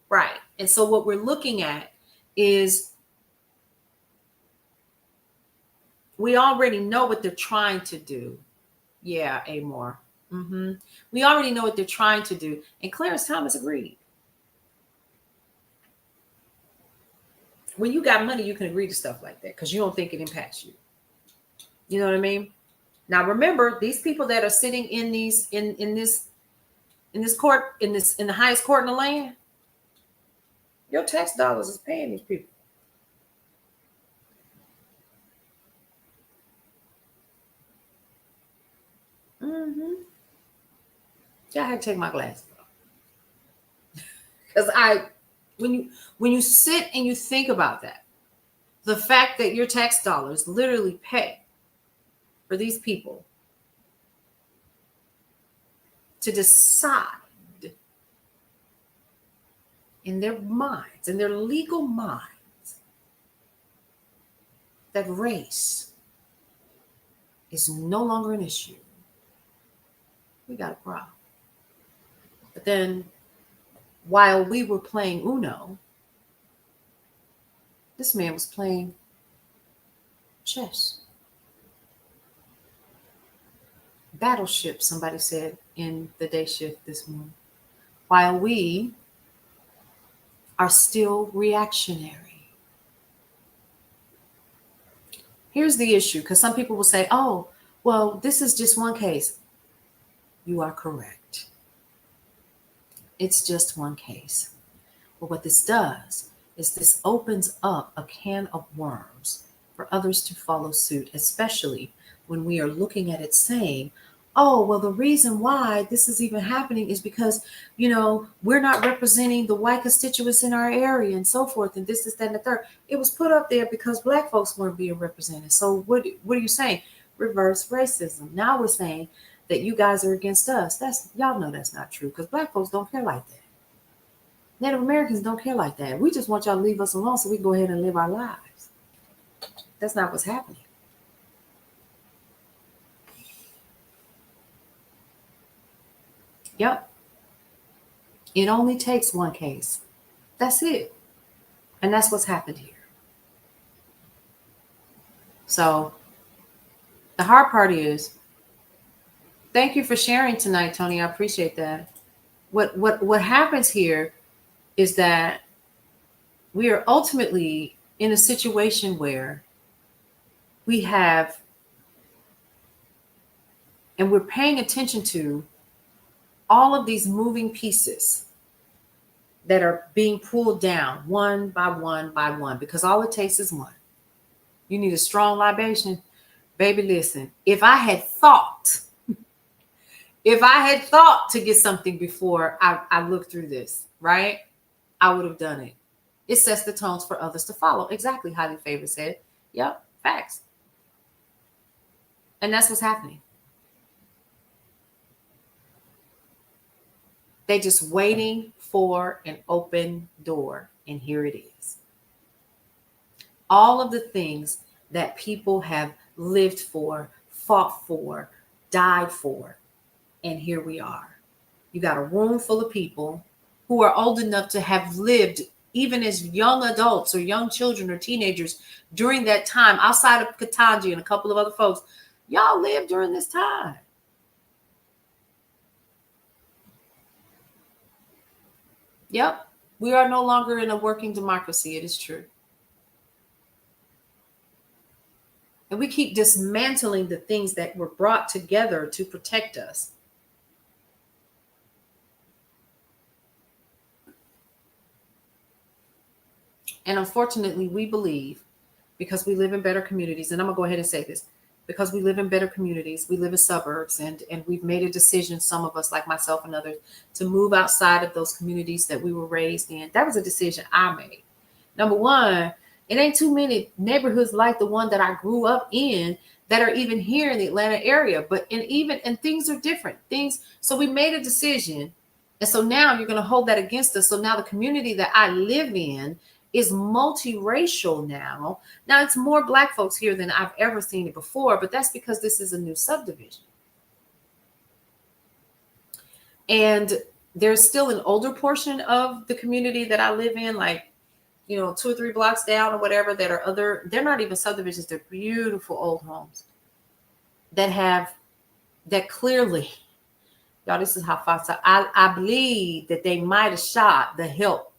Right. And so what we're looking at is we already know what they're trying to do. Yeah, Amor. We already know what they're trying to do. And Clarence Thomas agreed. When you got money, you can agree to stuff like that because you don't think it impacts you. You know what I mean? Now remember, these people that are sitting in these in this court, in the highest court in the land, your tax dollars is paying these people. Yeah, I had to take my glasses off. Because when you sit and you think about that, the fact that your tax dollars literally pay for these people to decide in their minds, in their legal minds, that race is no longer an issue, we got a problem. But then while we were playing Uno, this man was playing chess. Battleship, somebody said in the day shift this morning. While we are still reactionary. Here's the issue, because some people will say, oh, well, this is just one case. You are correct. It's just one case. But what this does is this opens up a can of worms for others to follow suit, especially when we are looking at it saying, oh, well, the reason why this is even happening is because, we're not representing the white constituents in our area and so forth, and this, that, and the third. It was put up there because Black folks weren't being represented. So what are you saying? Reverse racism. Now we're saying that you guys are against us. Y'all know that's not true, because Black folks don't care like that. Native Americans don't care like that. We just want y'all to leave us alone so we can go ahead and live our lives. That's not what's happening. Yep. It only takes one case. That's it. And that's what's happened here. So the hard part is, thank you for sharing tonight, Tony. I appreciate that. What happens here is that we are ultimately in a situation where we have, and we're paying attention to all of these moving pieces that are being pulled down one by one by one, because all it takes is one. You need a strong libation. Baby, listen, if I had thought to get something before I looked through this, right, I would have done it. It sets the tones for others to follow. Exactly, Highly Favored said. Yep, facts. And that's what's happening. They're just waiting for an open door, and here it is. All of the things that people have lived for, fought for, died for, and here we are. You got a room full of people who are old enough to have lived even as young adults or young children or teenagers during that time, outside of Ketanji and a couple of other folks. Y'all lived during this time. Yep, we are no longer in a working democracy. It is true. And we keep dismantling the things that were brought together to protect us. And unfortunately, we believe, because we live in better communities, and I'm going to go ahead and say this, because we live in better communities. We live in suburbs, and we've made a decision, some of us, like myself and others, to move outside of those communities that we were raised in. That was a decision I made. Number one, it ain't too many neighborhoods like the one that I grew up in that are even here in the Atlanta area. But and things are different. So we made a decision. And so now you're going to hold that against us. So now the community that I live in is multiracial now. Now it's more Black folks here than I've ever seen it before, but that's because this is a new subdivision. And there's still an older portion of the community that I live in, like, 2 or 3 blocks down or whatever, they're not even subdivisions. They're beautiful old homes that clearly, y'all, this is how fast I believe that they might have shot the help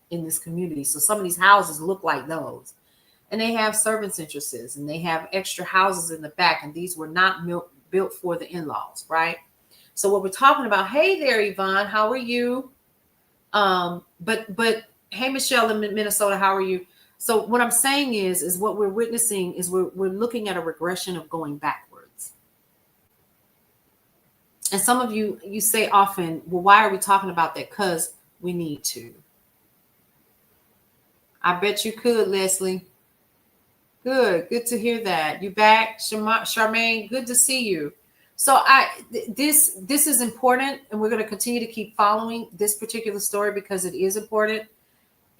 in this community. So some of these houses look like those, and they have servants' entrances, and they have extra houses in the back. And these were not built for the in-laws, right? So what we're talking about, hey there, Yvonne, how are you? But hey, Michelle in Minnesota, how are you? So what I'm saying is what we're witnessing is we're looking at a regression of going backwards. And some of you say often, well, why are we talking about that? Because we need to. I bet you could, Leslie. Good to hear that. You back, Charmaine? Good to see you. So this is important, and we're going to continue to keep following this particular story because it is important.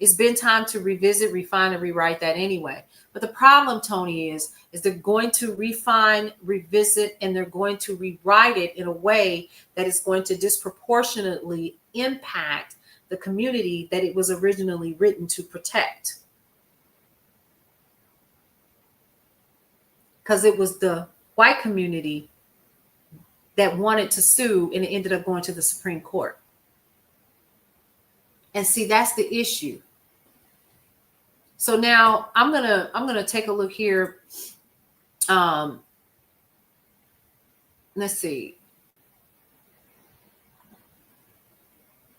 It's been time to revisit, refine, and rewrite that anyway. But the problem, Tony, is they're going to refine, revisit, and they're going to rewrite it in a way that is going to disproportionately impact the community that it was originally written to protect. Because it was the white community that wanted to sue, and it ended up going to the Supreme Court. And see, that's the issue. So now I'm gonna take a look here. Let's see.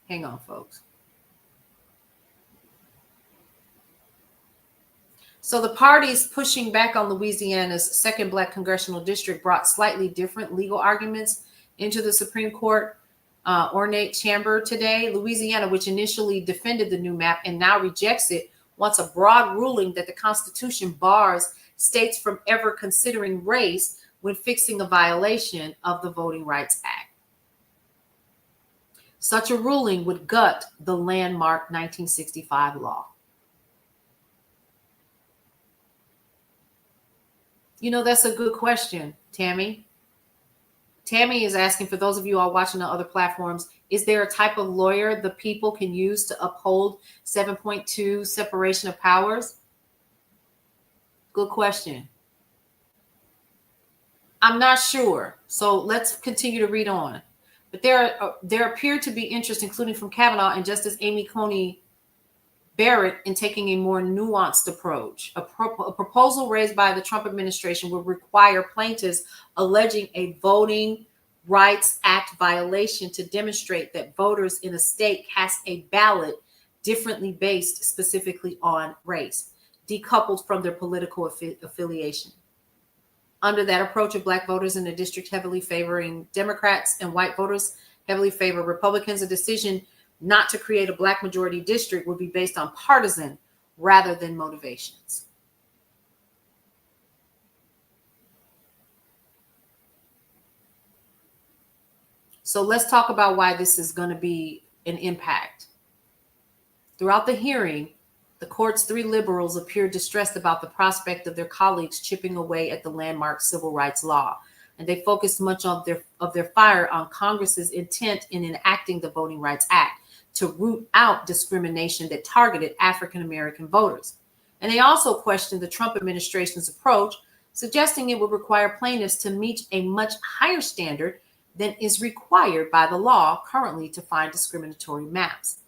Hang on, folks. So the parties pushing back on Louisiana's second Black congressional district brought slightly different legal arguments into the Supreme Court ornate chamber today. Louisiana, which initially defended the new map and now rejects it, wants a broad ruling that the Constitution bars states from ever considering race when fixing a violation of the Voting Rights Act. Such a ruling would gut the landmark 1965 law. That's a good question, Tammy. Tammy is asking, for those of you all watching on other platforms, is there a type of lawyer the people can use to uphold 7.2 separation of powers? Good question. I'm not sure. So let's continue to read on. But there appear to be interest, including from Kavanaugh and Justice Amy Coney Barrett, in taking a more nuanced approach. A proposal raised by the Trump administration would require plaintiffs alleging a Voting Rights Act violation to demonstrate that voters in a state cast a ballot differently based specifically on race, decoupled from their political affiliation. Under that approach, of Black voters in a district heavily favoring Democrats and white voters heavily favor Republicans, a decision not to create a Black majority district would be based on partisan rather than motivations. So let's talk about why this is going to be an impact. Throughout the hearing, the court's 3 liberals appeared distressed about the prospect of their colleagues chipping away at the landmark civil rights law, and they focused much of their fire on Congress's intent in enacting the Voting Rights Act to root out discrimination that targeted African American voters. And they also questioned the Trump administration's approach, suggesting it would require plaintiffs to meet a much higher standard than is required by the law currently to find discriminatory maps.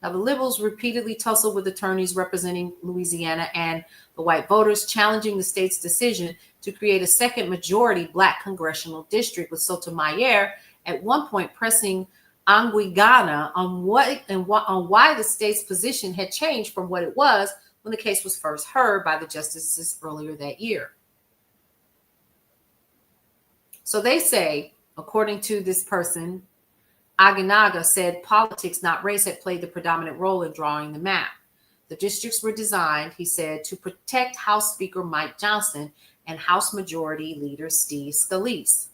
Now, the liberals repeatedly tussled with attorneys representing Louisiana and the white voters, challenging the state's decision to create a second majority Black congressional district, with Sotomayor at one point pressing Anguigana on why the state's position had changed from what it was when the case was first heard by the justices earlier that year. So they say, according to this person, Aginaga said politics, not race, had played the predominant role in drawing the map. The districts were designed, he said, to protect House Speaker Mike Johnson and House Majority Leader Steve Scalise.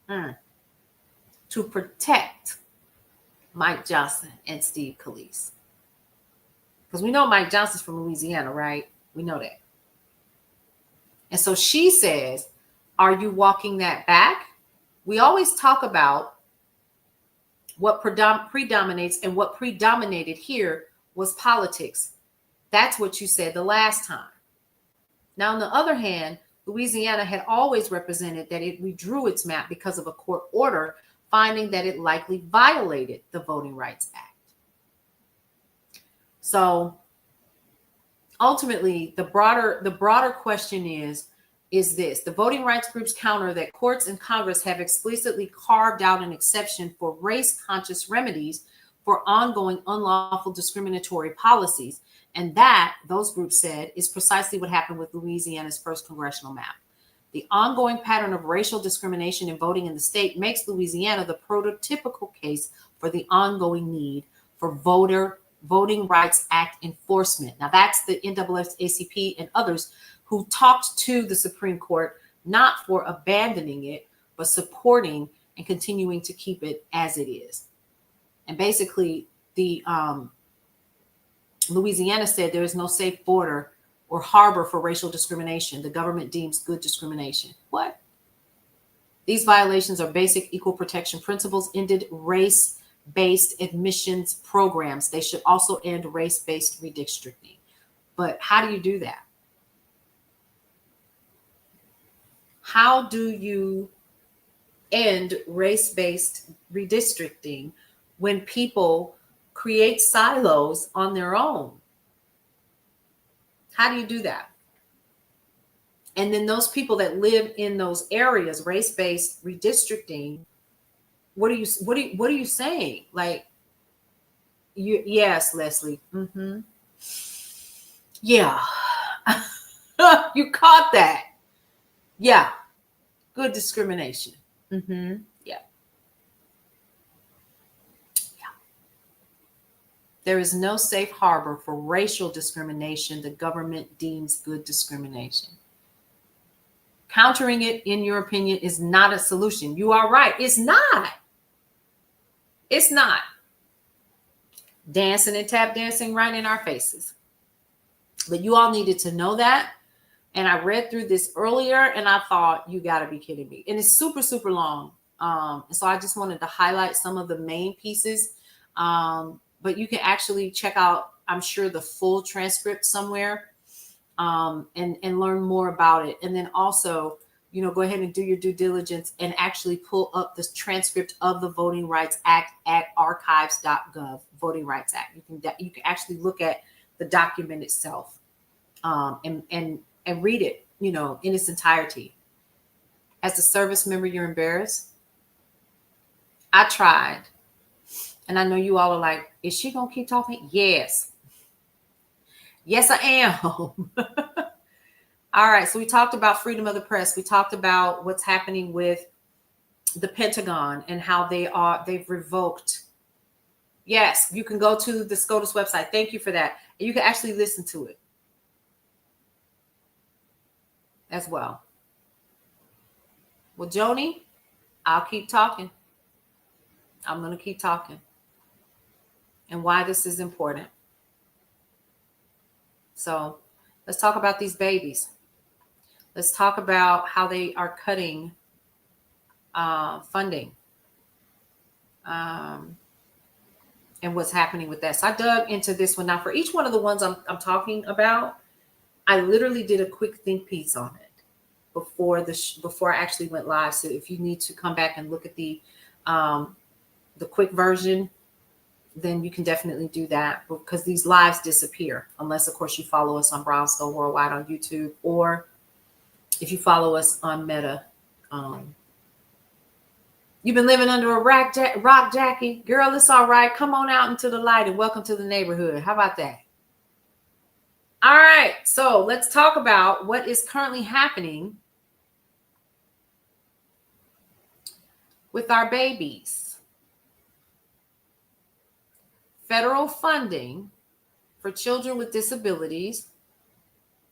To protect Mike Johnson and Steve Scalise. Because we know Mike Johnson's from Louisiana, right? We know that. And so she says, are you walking that back? We always talk about what predominates, and what predominated here was politics. That's what you said the last time. Now, on the other hand, Louisiana had always represented that it redrew its map because of a court order finding that it likely violated the Voting Rights Act. So ultimately, the broader question is this: the voting rights groups counter that courts and Congress have explicitly carved out an exception for race-conscious remedies for ongoing unlawful discriminatory policies. And that, those groups said, is precisely what happened with Louisiana's first congressional map. The ongoing pattern of racial discrimination in voting in the state makes Louisiana the prototypical case for the ongoing need for Voting Rights Act enforcement. Now, that's the NAACP and others who talked to the Supreme Court, not for abandoning it, but supporting and continuing to keep it as it is. And basically, the Louisiana said there is no safe border or harbor for racial discrimination. The government deems good discrimination. What? These violations are basic equal protection principles, ended race-based admissions programs. They should also end race-based redistricting. But how do you do that? How do you end race-based redistricting when people create silos on their own? How do you do that? And then those people that live in those areas, race-based redistricting, what are you saying? Like, yes, Leslie. Yeah. You caught that. Yeah. Good discrimination. Yeah. There is no safe harbor for racial discrimination. The government deems good discrimination. Countering it, in your opinion, is not a solution. You are right. It's not. It's not. Dancing and tap dancing right in our faces. But you all needed to know that. And I read through this earlier and I thought, you got to be kidding me. And it's super, super long. And so I just wanted to highlight some of the main pieces. But you can actually check out, I'm sure, the full transcript somewhere and learn more about it. And then also, go ahead and do your due diligence and actually pull up the transcript of the Voting Rights Act at archives.gov, Voting Rights Act. You can actually look at the document itself and read it, in its entirety. As a service member, you're embarrassed. I tried. And I know you all are like, is she going to keep talking? Yes. Yes, I am. All right. So we talked about freedom of the press. We talked about what's happening with the Pentagon and how they've revoked. Yes, you can go to the SCOTUS website. Thank you for that. And you can actually listen to it as well. Well, Joni, I'll keep talking. I'm going to keep talking. And why this is important. So let's talk about these babies. Let's talk about how they are cutting funding and what's happening with that. So I dug into this one. Now, for each one of the ones I'm talking about, I literally did a quick think piece on it before I actually went live. So if you need to come back and look at the quick version, then you can definitely do that, because these lives disappear unless, of course, you follow us on Brownstone Worldwide on YouTube, or if you follow us on Meta. You've been living under a rock, Jackie? Girl, it's all right. Come on out into the light and welcome to the neighborhood. How about that? All right. So let's talk about what is currently happening with our babies. Federal funding for children with disabilities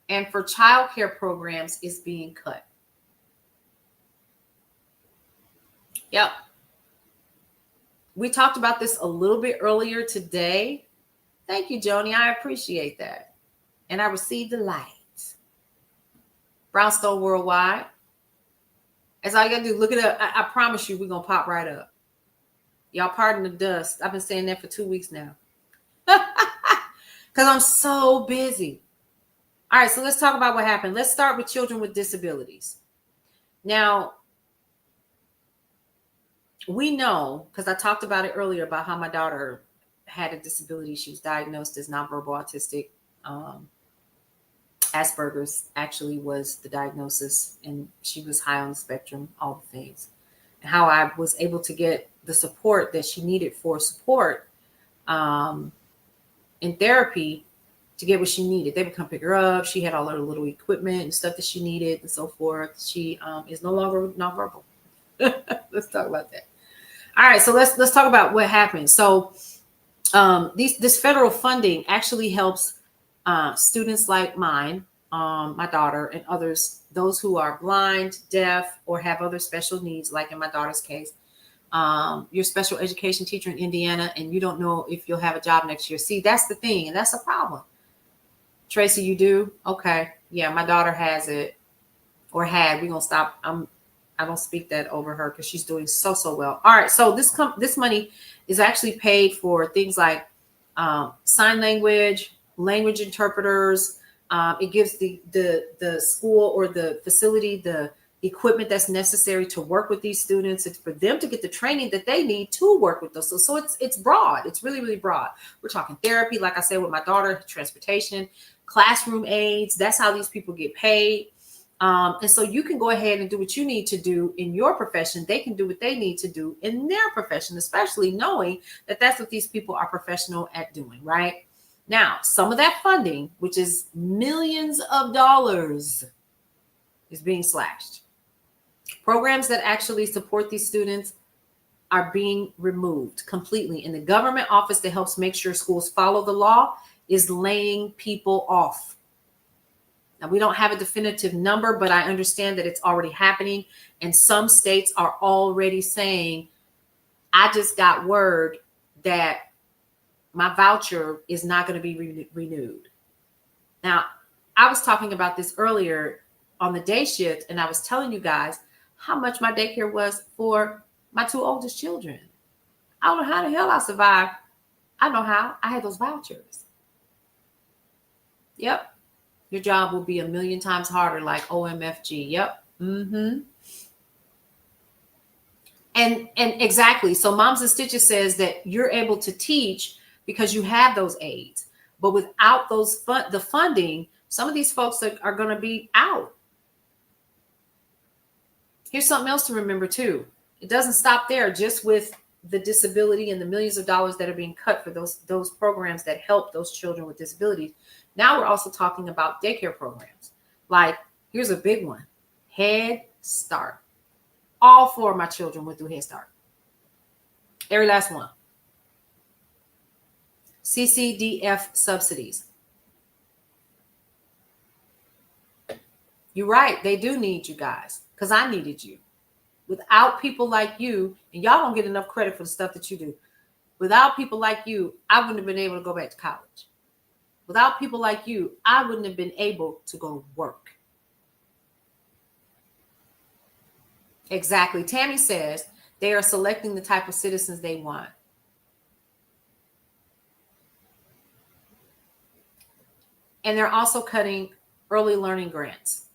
and for child care programs is being cut. Yep. We talked about this a little bit earlier today. Thank you, Joni. I appreciate that. And I received the light. Brownstone Worldwide. That's all you gotta do. Look it up. I promise you, we're gonna pop right up. Y'all pardon the dust. I've been saying that for 2 weeks now. Because I'm so busy. All right, so let's talk about what happened. Let's start with children with disabilities. Now, we know, because I talked about it earlier, about how my daughter had a disability. She was diagnosed as nonverbal autistic. Asperger's actually was the diagnosis, and she was high on the spectrum, all the things. And how I was able to get the support that she needed for support in therapy to get what she needed. They would come pick her up. She had all her little equipment and stuff that she needed and so forth. She is no longer nonverbal. Let's talk about that. All right, so let's talk about what happened. So this federal funding actually helps students like mine, my daughter, and others, those who are blind, deaf, or have other special needs, like in my daughter's case. You're a special education teacher in Indiana, and you don't know if you'll have a job next year. See, that's the thing, and that's a problem. Tracy, you do? Okay. Yeah, my daughter has it, or had. We're going to stop. I don't speak that over her because she's doing so well. All right, so this money is actually paid for things like sign language, language interpreters. It gives the school or the facility the equipment that's necessary to work with these students. It's for them to get the training that they need to work with those. So it's broad. It's really broad. We're talking therapy, like I said, with my daughter, transportation, classroom aides. That's how these people get paid. And so you can go ahead and do what you need to do in your profession. They can do what they need to do in their profession, especially knowing that that's what these people are professional at doing, right? Now, some of that funding, which is millions of dollars, is being slashed. Programs that actually support these students are being removed completely. And the government office that helps make sure schools follow the law is laying people off. Now, we don't have a definitive number, but I understand that it's already happening. And some states are already saying, I just got word that my voucher is not going to be renewed. Now, I was talking about this earlier on the day shift, and I was telling you guys how much my daycare was for my 2 oldest children. I don't know how the hell I survived. I know how. I had those vouchers. Yep. Your job will be a million times harder, like OMFG. Yep. Mm-hmm. And exactly. So Moms and Stitches says that you're able to teach because you have those aids. But without the funding, some of these folks are going to be out. Here's something else to remember too. It doesn't stop there just with the disability and the millions of dollars that are being cut for those programs that help those children with disabilities. Now we're also talking about daycare programs. Like, here's a big one, Head Start. All 4 of my children went through Head Start. Every last one. CCDF subsidies. You're right. They do need you guys, because I needed you. Without people like you, and y'all don't get enough credit for the stuff that you do. Without people like you, I wouldn't have been able to go back to college. Without people like you, I wouldn't have been able to go work. Exactly. Tammy says they are selecting the type of citizens they want. And they're also cutting early learning grants.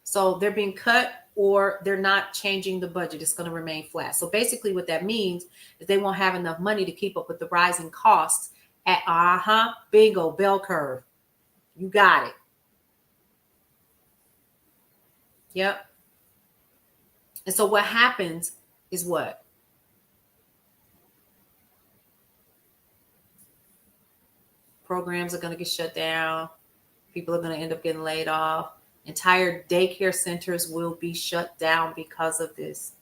So they're being cut, or they're not changing the budget. It's going to remain flat. So basically what that means is they won't have enough money to keep up with the rising costs at bingo, bell curve. You got it. Yep. And so what happens is what? Programs are going to get shut down. People are going to end up getting laid off. Entire daycare centers will be shut down because of this.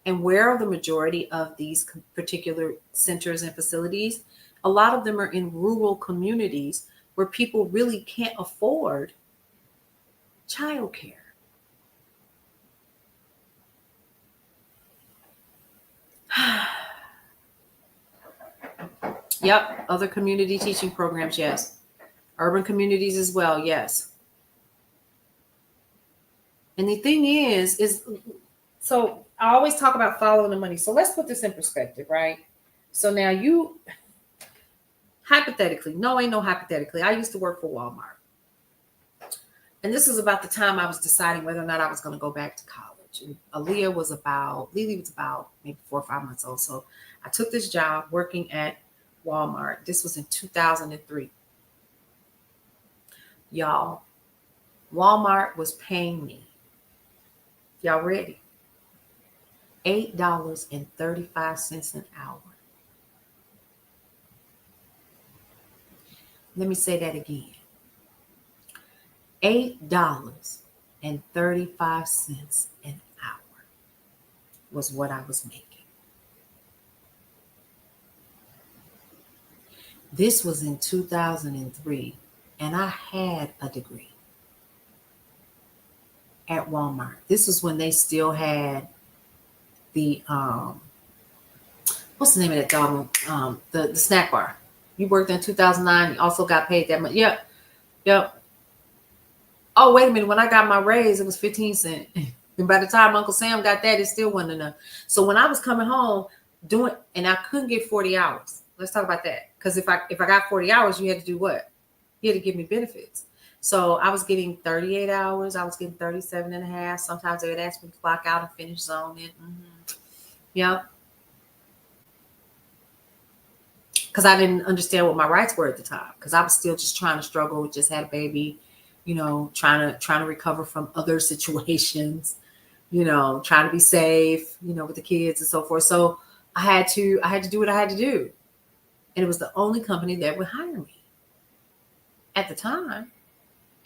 And where are the majority of these particular centers and facilities? A lot of them are in rural communities where people really can't afford childcare. Yep, other community teaching programs, yes. Urban communities as well, yes. And the thing is so I always talk about following the money. So let's put this in perspective, right? So now you, hypothetically, no, ain't no hypothetically, I used to work for Walmart. And this is about the time I was deciding whether or not I was going to go back to college. And Lily was about maybe 4 or 5 months old. So I took this job working at Walmart. This was in 2003. Y'all, Walmart was paying me, y'all ready? $8.35 an hour. Let me say that again. $8.35 an hour was what I was making. This was in 2003, and I had a degree at Walmart. This was when they still had the what's the name of that dog? The snack bar. You worked in 2009. You also got paid that much. Yep. Oh, wait a minute. When I got my raise, it was 15 cents. And by the time Uncle Sam got that, it still wasn't enough. So when I was coming home and I couldn't get 40 hours. Let's talk about that. Because if I got 40 hours, you had to do what? You had to give me benefits. So I was getting 38 hours. I was getting 37 and a half. Sometimes they would ask me to clock out and finish zoning. Yep. Because I didn't understand what my rights were at the time. Because I was still just trying to struggle. Just had a baby, trying to recover from other situations, trying to be safe, with the kids and so forth. So I had to do what I had to do. And it was the only company that would hire me at the time.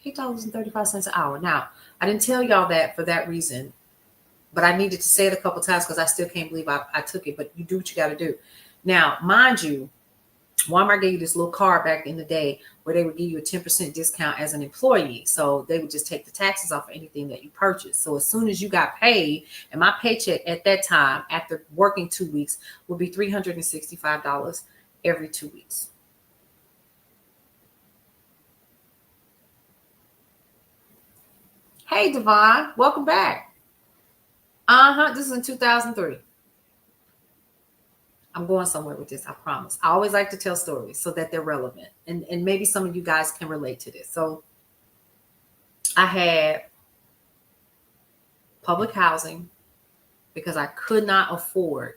$8.35 an hour. Now, I didn't tell y'all that for that reason, but I needed to say it a couple times because I still can't believe I took it. But you do what you got to do. Now, mind you, Walmart gave you this little card back in the day where they would give you a 10% discount as an employee. So they would just take the taxes off of anything that you purchased. So as soon as you got paid, and my paycheck at that time, after working 2 weeks, would be $365 every 2 weeks. Hey, Devon, welcome back. This is in 2003. I'm going somewhere with this, I promise. I always like to tell stories so that they're relevant. And maybe some of you guys can relate to this. So I had public housing because I could not afford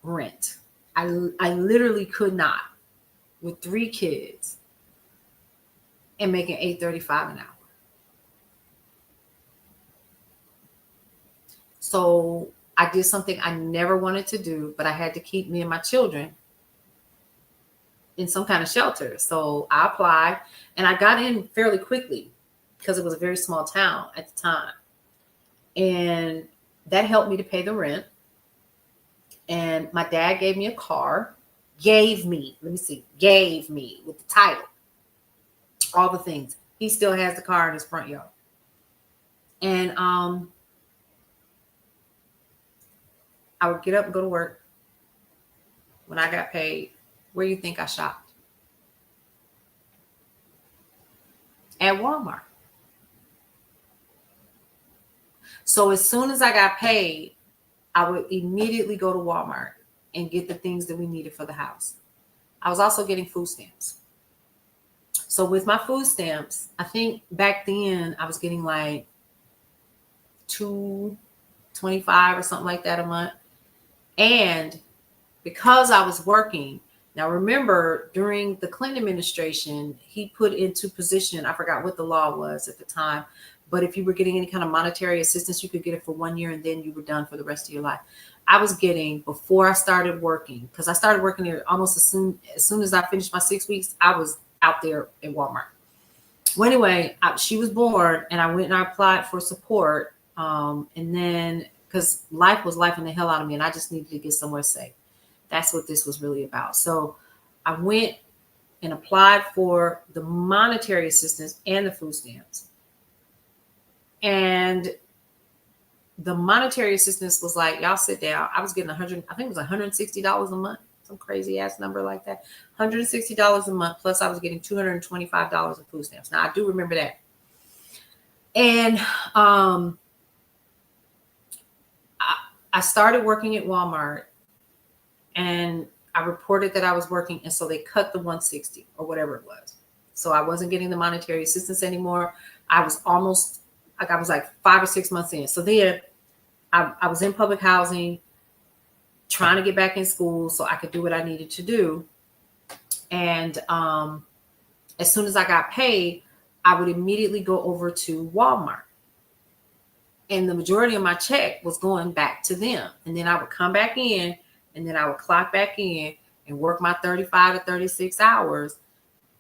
rent. I literally could not, with 3 kids and making $8.35 an hour. So I did something I never wanted to do, but I had to keep me and my children in some kind of shelter. So I applied and I got in fairly quickly because it was a very small town at the time. And that helped me to pay the rent. And my dad gave me a car, gave me with the title, all the things. He still has the car in his front yard. And I would get up and go to work. When I got paid, where do you think I shopped? At Walmart. So as soon as I got paid, I would immediately go to Walmart and get the things that we needed for the house. I was also getting food stamps. So with my food stamps, I think back then I was getting like $2.25 or something like that a month. And because I was working, now remember during the Clinton administration, he put into position, I forgot what the law was at the time, but if you were getting any kind of monetary assistance, you could get it for 1 year and then you were done for the rest of your life. I was getting, before I started working, because I started working there almost as soon as I finished my 6 weeks, I was out there in Walmart. Well, anyway, she was born, and I went and I applied for support. And then, because life was life and the hell out of me, and I just needed to get somewhere safe. That's what this was really about. So I went and applied for the monetary assistance and the food stamps. And the monetary assistance was like, y'all sit down. I was getting I think it was $160 a month, some crazy ass number like that. $160 a month, plus I was getting $225 in food stamps. Now I do remember that. And I started working at Walmart, and I reported that I was working, and so they cut the 160 or whatever it was. So I wasn't getting the monetary assistance anymore. I was almost like, I was like 5 or 6 months in. So then I was in public housing, trying to get back in school so I could do what I needed to do. And as soon as I got paid, I would immediately go over to Walmart. And the majority of my check was going back to them. And then I would come back in, and then I would clock back in and work my 35 to 36 hours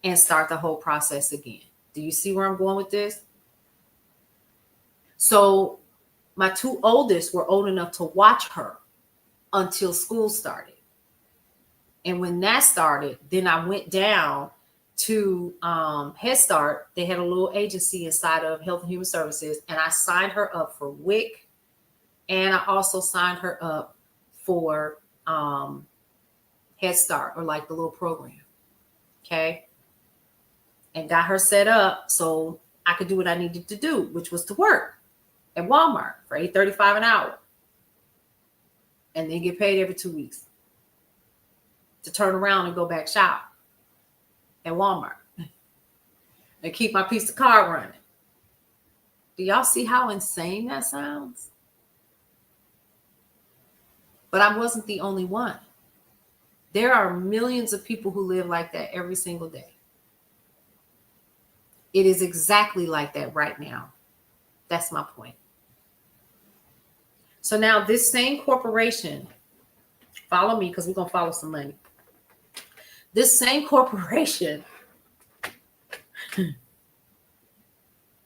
and start the whole process again. Do you see where I'm going with this? So my two oldest were old enough to watch her until school started. And when that started, then I went down to Head Start. They had a little agency inside of Health and Human Services, and I signed her up for WIC, and I also signed her up for Head Start, or like the little program. Okay. And got her set up so I could do what I needed to do, which was to work at Walmart for $8.35 an hour, and then get paid every 2 weeks to turn around and go back shop at Walmart and keep my piece of card running. Do y'all see how insane that sounds? But I wasn't the only one. There are millions of people who live like that every single day. It is exactly like that right now. That's my point. So now this same corporation, follow me because we're going to follow some money. This same corporation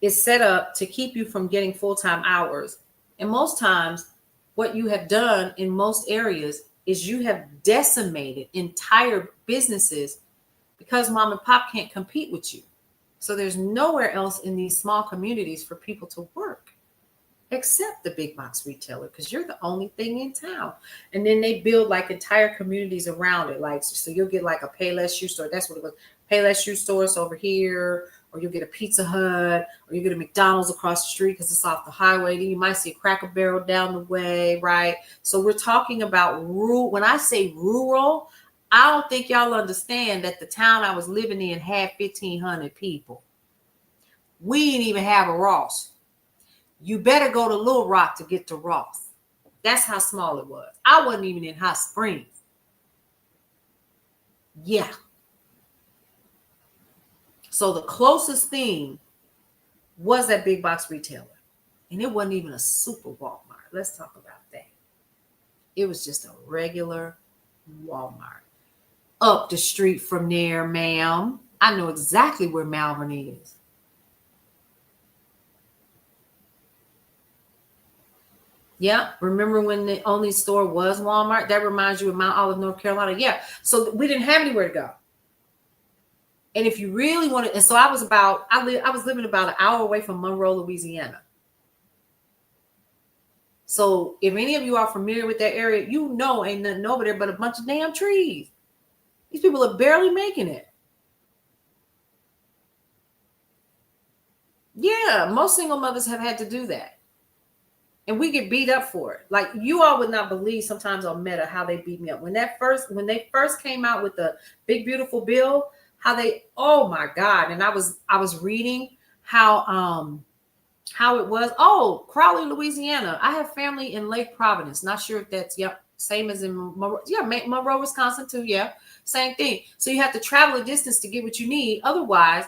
is set up to keep you from getting full-time hours. And most times, what you have done in most areas is you have decimated entire businesses because mom and pop can't compete with you. So there's nowhere else in these small communities for people to work except the big box retailer, because you're the only thing in town. And then they build like entire communities around it. Like, so you'll get like a Payless shoe store. That's what it was. Payless shoe stores over here, or you'll get a Pizza Hut, or you get a McDonald's across the street because it's off the highway. Then you might see a Cracker Barrel down the way, right? So we're talking about rural. When I say rural, I don't think y'all understand that the town I was living in had 1,500 people. We didn't even have a Ross. You better go to Little Rock to get to Ross. That's how small it was. I wasn't even in Hot Springs. Yeah. So the closest thing was that big box retailer. And it wasn't even a super Walmart. Let's talk about that. It was just a regular Walmart. Up the street from there, ma'am. I know exactly where Malvern is. Yeah, remember when the only store was Walmart? That reminds you of Mount Olive, North Carolina. Yeah, so we didn't have anywhere to go. And if you really wanted, and so I was living about an hour away from Monroe, Louisiana. So if any of you are familiar with that area, you know ain't nothing over there but a bunch of damn trees. These people are barely making it. Yeah, most single mothers have had to do that. And we get beat up for it. Like, you all would not believe sometimes on Meta how they beat me up. When they first came out with the big beautiful bill, oh my God. And I was reading how it was. Oh, Crowley, Louisiana. I have family in Lake Providence. Not sure if that's same as in Monroe. Yeah, Monroe, Wisconsin too. Yeah, same thing. So you have to travel a distance to get what you need. Otherwise,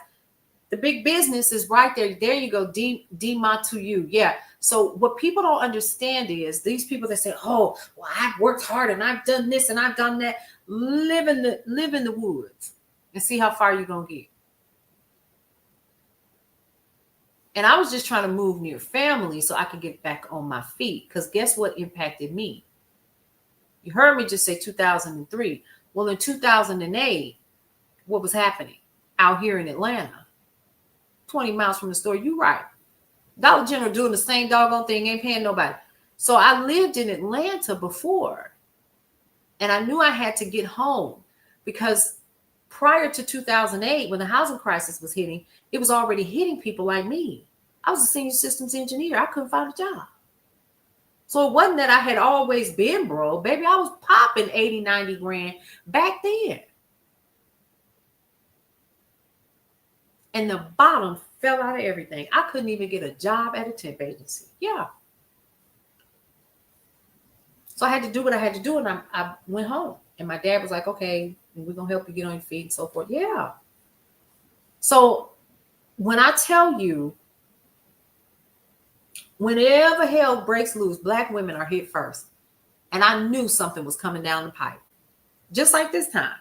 the big business is right there. There you go. D-ma to you. Yeah. So what people don't understand is these people that say, oh, well, I've worked hard and I've done this and I've done that. Live in the woods and see how far you're going to get. And I was just trying to move near family so I could get back on my feet. Because guess what impacted me? You heard me just say 2003. Well, in 2008, what was happening out here in Atlanta? 20 miles from the store. You right. Dollar General doing the same doggone thing, ain't paying nobody. So I lived in Atlanta before, and I knew I had to get home because prior to 2008, when the housing crisis was hitting, it was already hitting people like me. I was a senior systems engineer. I couldn't find a job. So it wasn't that I had always been broke. Baby, I was popping 80, 90 grand back then. And the bottom fell out of everything. I couldn't even get a job at a temp agency. Yeah. So I had to do what I had to do, and I went home. And my dad was like, okay, we're going to help you get on your feet and so forth. Yeah. So when I tell you, whenever hell breaks loose, Black women are hit first. And I knew something was coming down the pipe. Just like this time.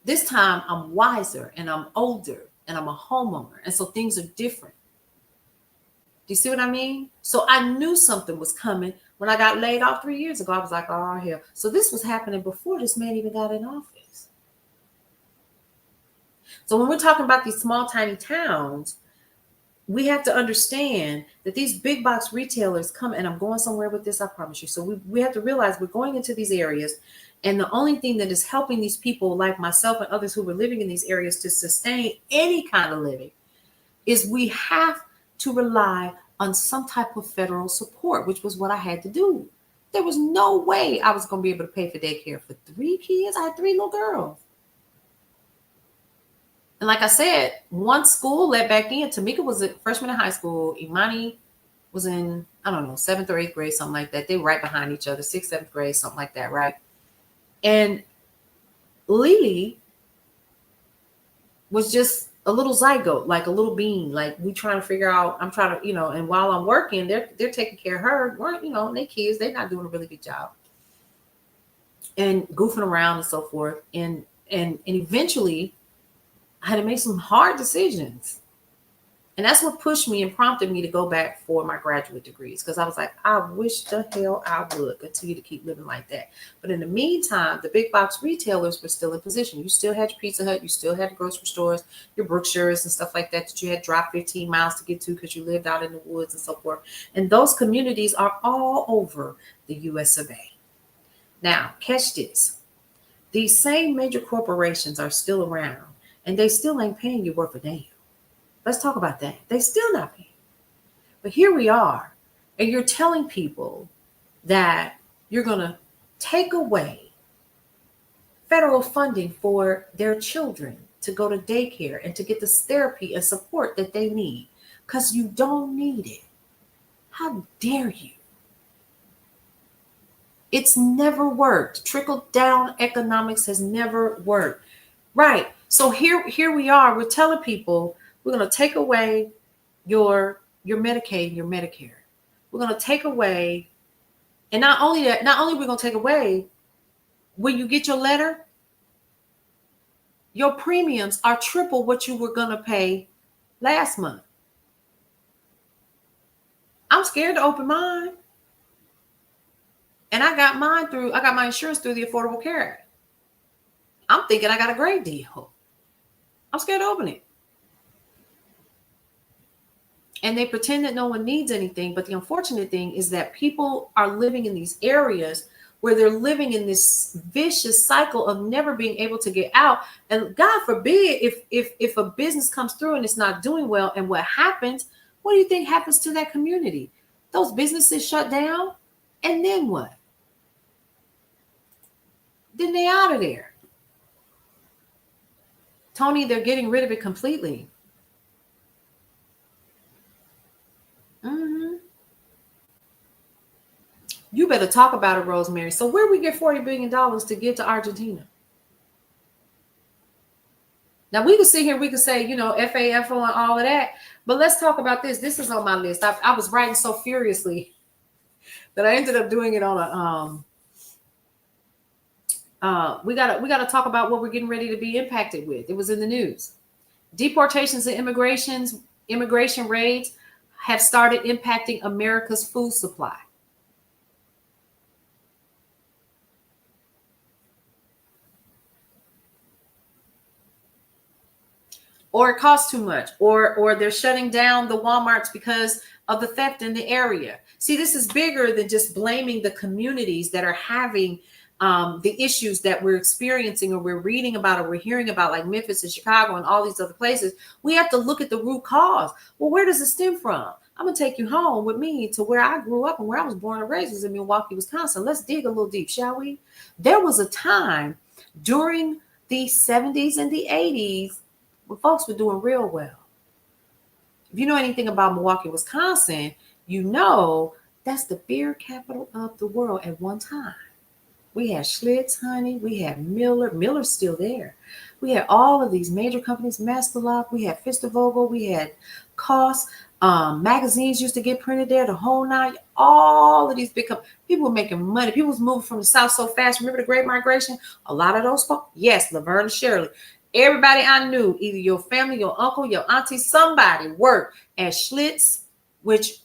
This time I'm wiser and I'm older and I'm a homeowner. And so things are different. Do you see what I mean? So I knew something was coming. When I got laid off 3 years ago, I was like, oh, hell. So this was happening before this man even got in office. So when we're talking about these small, tiny towns, we have to understand that these big box retailers come, and I'm going somewhere with this, I promise you. So we have to realize we're going into these areas, and the only thing that is helping these people like myself and others who were living in these areas to sustain any kind of living is we have to rely on some type of federal support, which was what I had to do. There was no way I was going to be able to pay for daycare for 3 kids. I had 3 little girls. And like I said, one school let back in. Tamika was a freshman in high school. Imani was in, I don't know, 7th or 8th grade, something like that. They were right behind each other, 6th, 7th grade, something like that, right? And Lily was just a little zygote, like a little bean. Like we trying to figure out, I'm trying to, and while I'm working, they're taking care of her. We're, they kids, they're not doing a really good job. And goofing around and so forth. And eventually I had to make some hard decisions. And that's what pushed me and prompted me to go back for my graduate degrees. Because I was like, I wish the hell I would continue to keep living like that. But in the meantime, the big box retailers were still in position. You still had your Pizza Hut. You still had the grocery stores, your Brookshires and stuff like that you had dropped 15 miles to get to because you lived out in the woods and so forth. And those communities are all over the US of A. Now, catch this. These same major corporations are still around. And they still ain't paying you worth a damn. Let's talk about that. They still not paying. But here we are. And you're telling people that you're going to take away federal funding for their children to go to daycare and to get this therapy and support that they need because you don't need it. How dare you? It's never worked. Trickle down economics has never worked. Right. So here we are. We're telling people we're going to take away your Medicaid, your Medicare. We're going to take away, and not only we're going to take away, when you get your letter, your premiums are triple what you were going to pay last month. I'm scared to open mine. And I got my insurance through the Affordable Care Act. I'm thinking I got a great deal. I'm scared to open it. And they pretend that no one needs anything. But the unfortunate thing is that people are living in these areas where they're living in this vicious cycle of never being able to get out. And God forbid if a business comes through and it's not doing well, and what happens, what do you think happens to that community? Those businesses shut down, and then what? Then they out of there. Tony, they're getting rid of it completely. You better talk about it, Rosemary. So where we get $40 billion to give to Argentina? Now we can sit here, we can say, FAFO and all of that, but let's talk about this. This is on my list. I was writing so furiously that I ended up doing it on a we gotta talk about what we're getting ready to be impacted with. It was in the news. Deportations and immigration raids have started impacting America's food supply. Or it costs too much, or they're shutting down the Walmarts because of the theft in the area. See, this is bigger than just blaming the communities that are having the issues that we're experiencing, or we're reading about, or we're hearing about, like Memphis and Chicago and all these other places. We have to look at the root cause. Well, where does it stem from? I'm gonna take you home with me to where I grew up and where I was born and raised, was in Milwaukee, Wisconsin. Let's dig a little deep, shall we? There was a time during the 70s and the 80s when folks were doing real well. If you know anything about Milwaukee, Wisconsin, you know that's the beer capital of the world at one time. We had Schlitz, honey. We had Miller. Miller's still there. We had all of these major companies, Master Lock. We had Fistervogel. We had Koss. Magazines used to get printed there, the whole nine. All of these big companies. People were making money. People was moving from the South so fast. Remember the Great Migration? A lot of those folks. Yes, Laverne and Shirley. Everybody I knew, either your family, your uncle, your auntie, somebody worked at Schlitz, which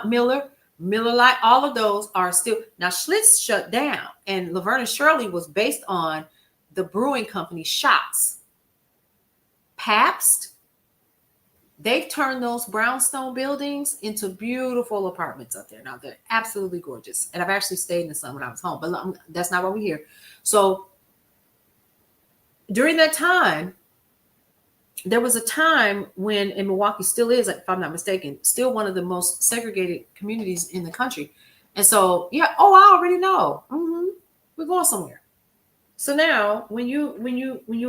Miller Light, all of those are still. Now Schlitz shut down, and Laverne and Shirley was based on the brewing company Schatz. Pabst, they've turned those brownstone buildings into beautiful apartments up there. Now they're absolutely gorgeous, and I've actually stayed in the sun when I was home, but that's not why we're here. So during that time, there was a time when, in Milwaukee still is, if I'm not mistaken, still one of the most segregated communities in the country. And so, yeah, I already know. We're going somewhere. So now, when you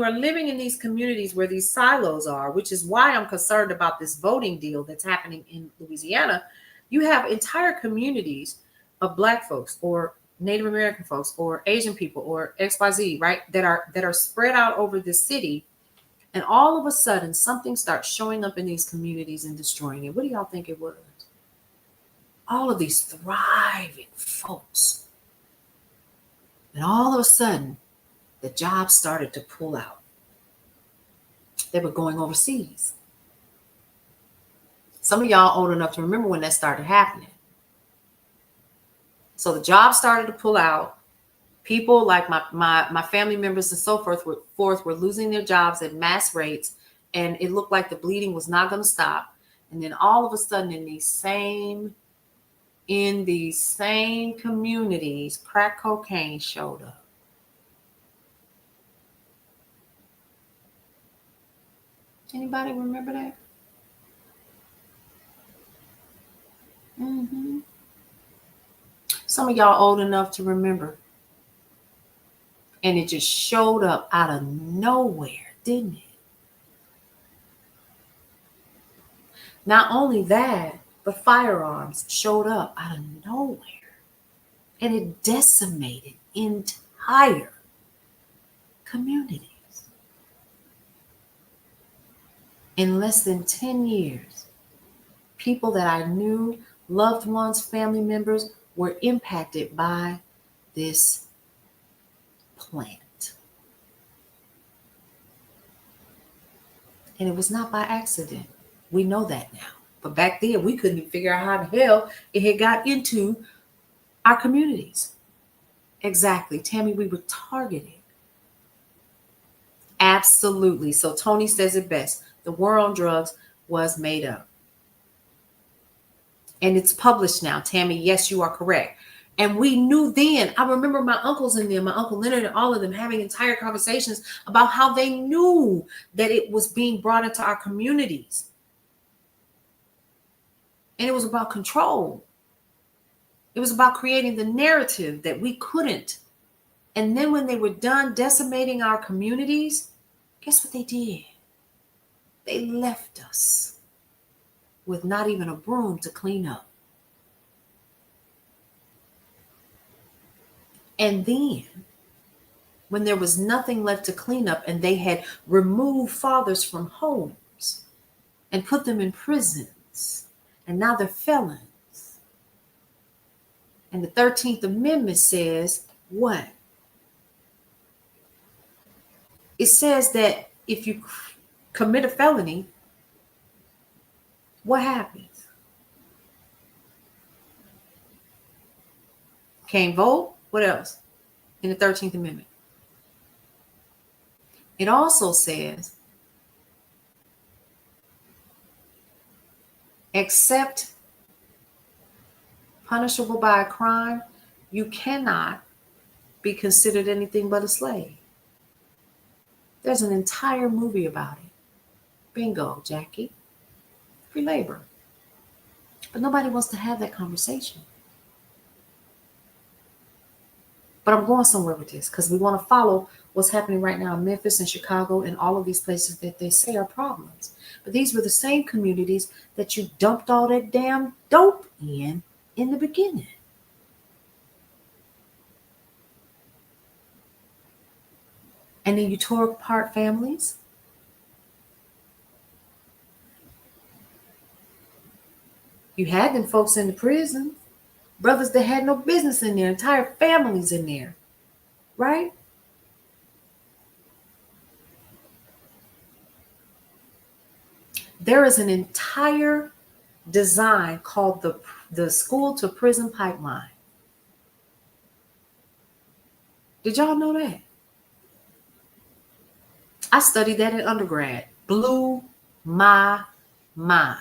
are living in these communities where these silos are, which is why I'm concerned about this voting deal that's happening in Louisiana, you have entire communities of Black folks or Native American folks or Asian people or XYZ, right, that are spread out over this city. And all of a sudden, something starts showing up in these communities and destroying it. What do y'all think it was? All of these thriving folks. And all of a sudden, the jobs started to pull out. They were going overseas. Some of y'all old enough to remember when that started happening. So the jobs started to pull out. People like my family members and so forth were losing their jobs at mass rates, and it looked like the bleeding was not going to stop. And then all of a sudden, in these same communities, crack cocaine showed up. Anybody remember that? Some of y'all old enough to remember. And it just showed up out of nowhere, didn't it? Not only that, but firearms showed up out of nowhere. And it decimated entire communities. In less than 10 years, people that I knew, loved ones, family members, were impacted by this plant. And it was not by accident. We know that now. But back then, we couldn't even figure out how the hell it had got into our communities. Exactly. Tammy, we were targeted. Absolutely. So Tony says it best. The war on drugs was made up. And it's published now. Tammy, yes, you are correct. And we knew then, I remember my uncles and them, my Uncle Leonard and all of them having entire conversations about how they knew that it was being brought into our communities. And it was about control. It was about creating the narrative that we couldn't. And then when they were done decimating our communities, guess what they did? They left us with not even a broom to clean up. And then, when there was nothing left to clean up and they had removed fathers from homes and put them in prisons, and now they're felons. And the 13th Amendment says what? It says that if you commit a felony, what happens? Can't vote. What else? In the 13th Amendment. It also says, except punishable by a crime, you cannot be considered anything but a slave. There's an entire movie about it. Bingo, Jackie. Free labor. But nobody wants to have that conversation. But I'm going somewhere with this because we want to follow what's happening right now in Memphis and Chicago and all of these places that they say are problems. But these were the same communities that you dumped all that damn dope in the beginning. And then you tore apart families. You had them folks in the prison, brothers that had no business in there, entire families in there, right? There is an entire design called the school to prison pipeline. Did y'all know that? I studied that in undergrad. Blew my mind.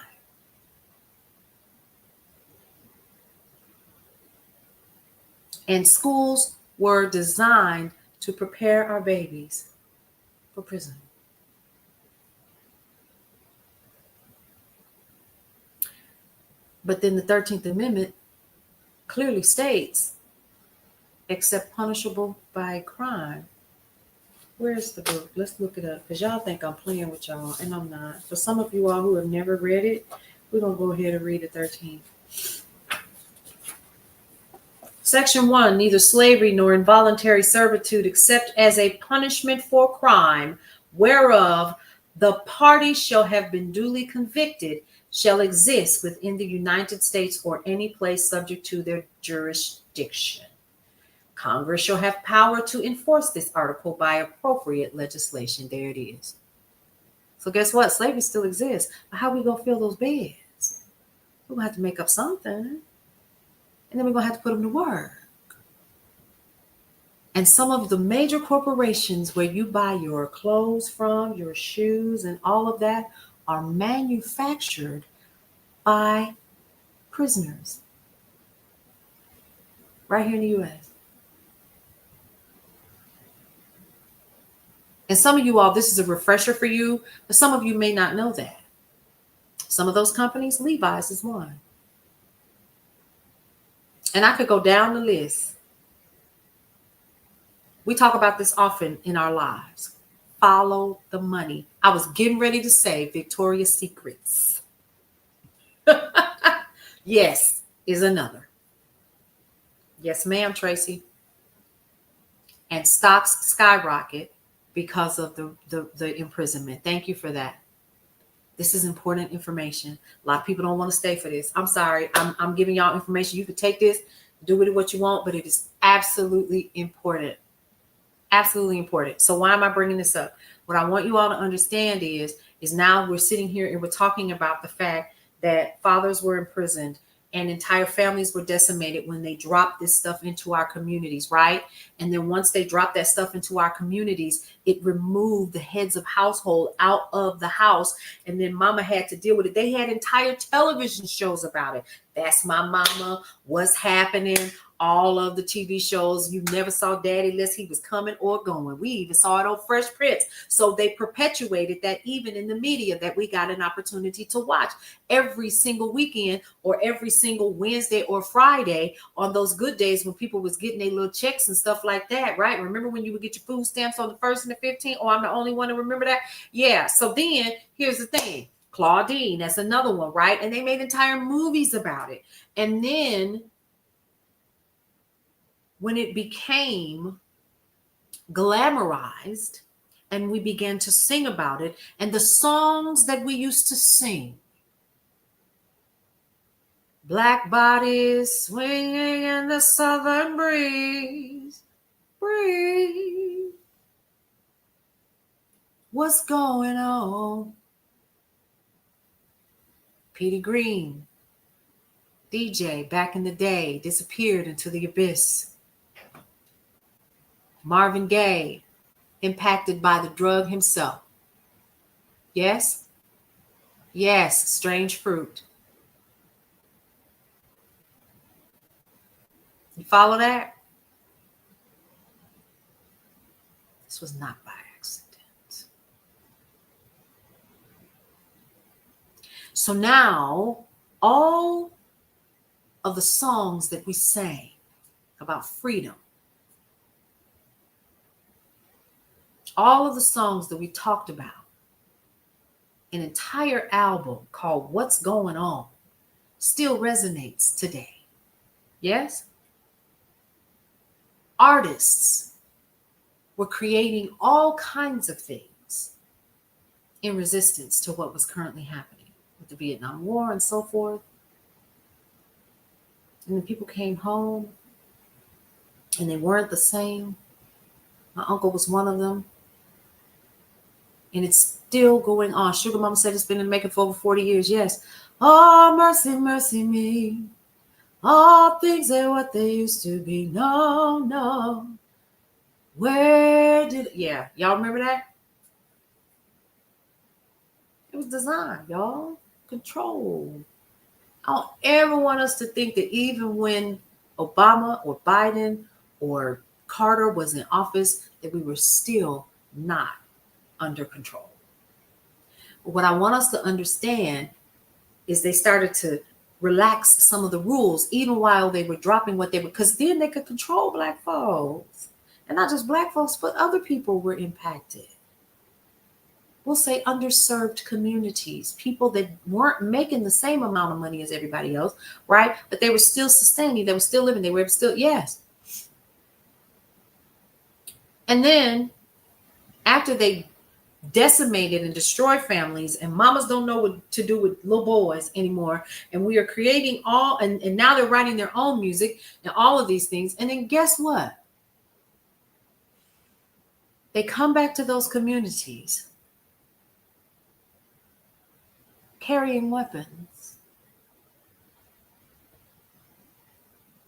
And schools were designed to prepare our babies for prison. But then the 13th Amendment clearly states, except punishable by a crime. Where's the book? Let's look it up because y'all think I'm playing with y'all, and I'm not. For some of you all who have never read it, we're going to go ahead and read the 13th. Section 1, neither slavery nor involuntary servitude except as a punishment for crime, whereof the party shall have been duly convicted, shall exist within the United States or any place subject to their jurisdiction. Congress shall have power to enforce this article by appropriate legislation. There it is. So guess what? Slavery still exists. But how are we going to fill those beds? We're going to have to make up something. And then we're going to have to put them to work. And some of the major corporations where you buy your clothes from, your shoes, and all of that are manufactured by prisoners. Right here in the U.S. And some of you all, this is a refresher for you, but some of you may not know that. Some of those companies, Levi's is one. And I could go down the list. We talk about this often in our lives. Follow the money. I was getting ready to say Victoria's Secrets. Yes, is another. Yes, ma'am, Tracy. And stocks skyrocket because of the imprisonment. Thank you for that. This is important information. A lot of people don't want to stay for this. I'm sorry. I'm giving y'all information. You can take this, do with it what you want, but it is absolutely important. Absolutely important. So why am I bringing this up? What I want you all to understand is now we're sitting here and we're talking about the fact that fathers were imprisoned and entire families were decimated when they dropped this stuff into our communities, right? And then once they dropped that stuff into our communities, it removed the heads of household out of the house. And then mama had to deal with it. They had entire television shows about it. That's My Mama, What's Happening, all of the TV shows. You never saw Daddy unless he was coming or going. We even saw it on Fresh Prince. So they perpetuated that even in the media that we got an opportunity to watch every single weekend or every single Wednesday or Friday on those good days when people was getting their little checks and stuff like that, right? Remember when you would get your food stamps on the 1st and the 15th? Oh, I'm the only one to remember that? Yeah. So then here's the thing. Claudine, that's another one, right? And they made entire movies about it. And then when it became glamorized and we began to sing about it, and the songs that we used to sing, black bodies swinging in the southern breeze, breeze. What's going on? Petey Green, DJ back in the day, disappeared into the abyss. Marvin Gaye, impacted by the drug himself. Yes? Yes, strange fruit. You follow that? This was not by accident. So now, all of the songs that we sang about freedom, all of the songs that we talked about, an entire album called What's Going On, still resonates today. Yes? Artists were creating all kinds of things in resistance to what was currently happening with the Vietnam War and so forth. And then people came home and they weren't the same. My uncle was one of them. And it's still going on. Sugar Mama said it's been in the making for over 40 years. Yes. Oh, mercy, mercy me. All things ain't what they used to be. No, no. Where did... Yeah. Y'all remember that? It was designed, y'all. Control. I don't ever want us to think that even when Obama or Biden or Carter was in office, that we were still not under control. But what I want us to understand is they started to relax some of the rules, even while they were dropping what they were, because then they could control Black folks. And not just Black folks, but other people were impacted. We'll say underserved communities, people that weren't making the same amount of money as everybody else, right? But they were still sustaining, they were still living, they were still, yes. And then after they decimated and destroyed families, and mamas don't know what to do with little boys anymore, and we are creating all, and now they're writing their own music and all of these things. And then guess what? They come back to those communities carrying weapons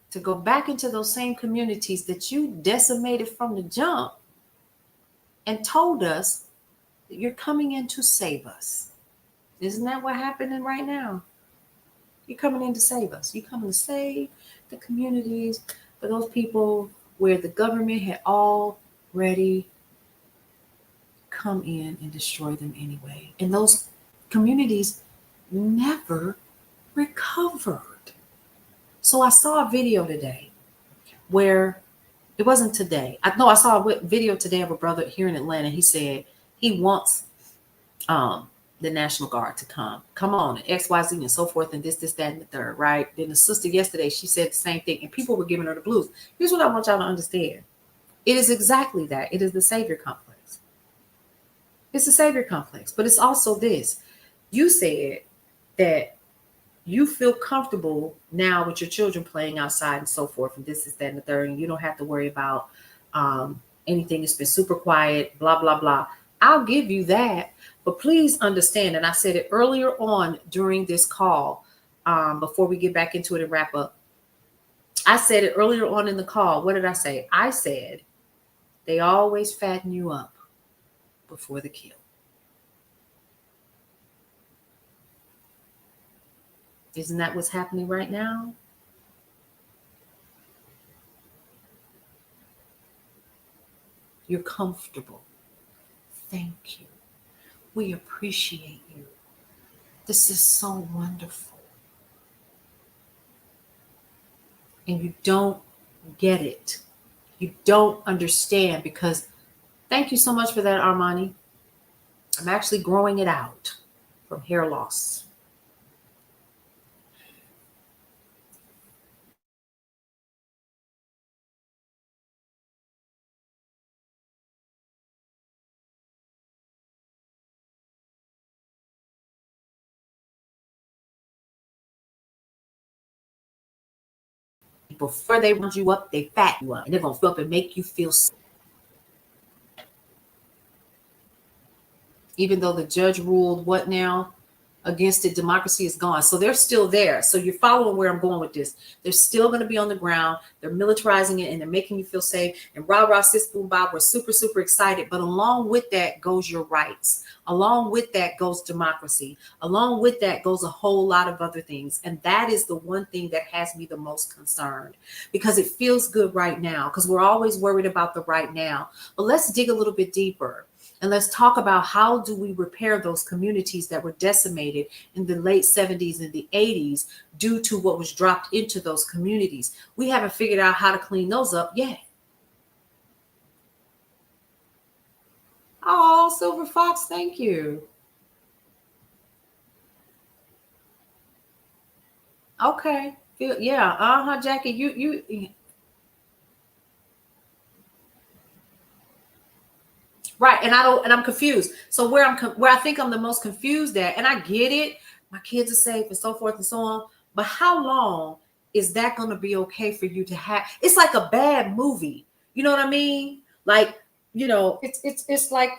to go back into those same communities that you decimated from the jump and told us that you're coming in to save us. Isn't that what happening right now? You're coming in to save us. You're coming to save the communities for those people where the government had already come in and destroy them anyway. And those communities never recovered. So I saw a video today where, it wasn't today. I saw a video today of a brother here in Atlanta. He said he wants the National Guard to come on, and XYZ and so forth, and this, that, and the third, right? Then the sister yesterday, she said the same thing, and people were giving her the blues. Here's what I want y'all to understand. It is exactly that. It is the savior complex. It's a savior complex, but it's also this. You said that you feel comfortable now with your children playing outside and so forth, and this, that, and the third, and you don't have to worry about anything. It's been super quiet, blah, blah, blah. I'll give you that, but please understand, and I said it earlier on during this call, before we get back into it and wrap up. I said it earlier on in the call. What did I say? I said, they always fatten you up before the kill. Isn't that what's happening right now? You're comfortable. Thank you. We appreciate you. This is so wonderful. And you don't get it. You don't understand, because thank you so much for that, Armani. I'm actually growing it out from hair loss. Before they round you up, they fatten you up, and they're going to fill up and make you feel sick. Even though the judge ruled what now against it, democracy is gone. So they're still there. So you're following where I'm going with this. They're still going to be on the ground. They're militarizing it and they're making you feel safe. And rah, rah, sis, boom, bob, we're super, super excited. But along with that goes your rights. Along with that goes democracy. Along with that goes a whole lot of other things. And that is the one thing that has me the most concerned, because it feels good right now, because we're always worried about the right now. But let's dig a little bit deeper. And let's talk about how do we repair those communities that were decimated in the late 70s and the 80s due to what was dropped into those communities. We haven't figured out how to clean those up yet. Oh, Silver Fox, thank you. Okay. Yeah, Jackie, you right, and I'm confused. So where I think I'm the most confused at, and I get it, my kids are safe and so forth and so on, but how long is that going to be okay for you to have? It's like a bad movie. You know what I mean? Like, it's like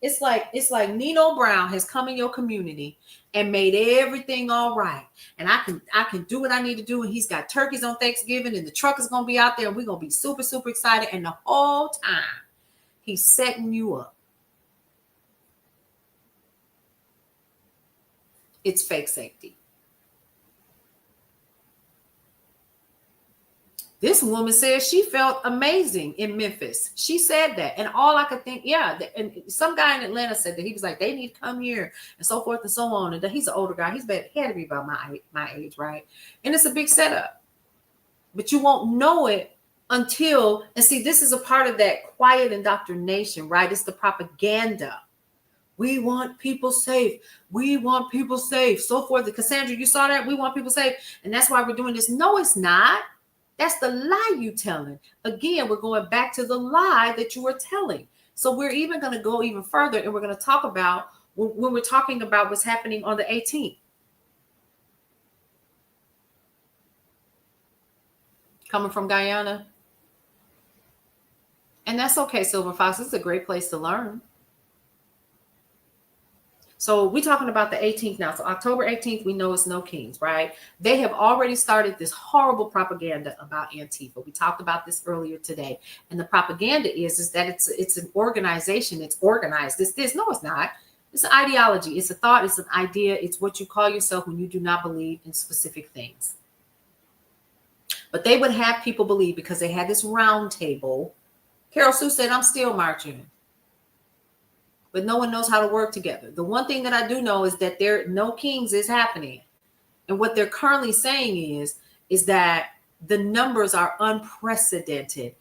it's like Nino Brown has come in your community and made everything all right. And I can do what I need to do. And he's got turkeys on Thanksgiving and the truck is gonna be out there and we're gonna be super, super excited. And the whole time he's setting you up. It's fake safety. This woman says she felt amazing in Memphis. She said that. And all I could think, yeah. And some guy in Atlanta said that he was like, they need to come here and so forth and so on. And he's an older guy. He had to be about my age, right? And it's a big setup. But you won't know it until, and see, this is a part of that quiet indoctrination, right? It's the propaganda. We want people safe. We want people safe. So forth. Cassandra, you saw that? We want people safe. And that's why we're doing this. No, it's not. That's the lie you telling. Again, we're going back to the lie that you were telling. So we're even going to go even further, and we're going to talk about when we're talking about what's happening on the 18th. Coming from Guyana. And that's okay, Silver Fox. It's a great place to learn. So we're talking about the 18th now. So October 18th, we know it's no kings, right? They have already started this horrible propaganda about Antifa. We talked about this earlier today. And the propaganda is that it's an organization. It's organized. No, it's not. It's an ideology. It's a thought. It's an idea. It's what you call yourself when you do not believe in specific things. But they would have people believe, because they had this round table. Carol Sue said, I'm still marching. But no one knows how to work together. The one thing that I do know is that no kings is happening. And what they're currently saying is that the numbers are unprecedented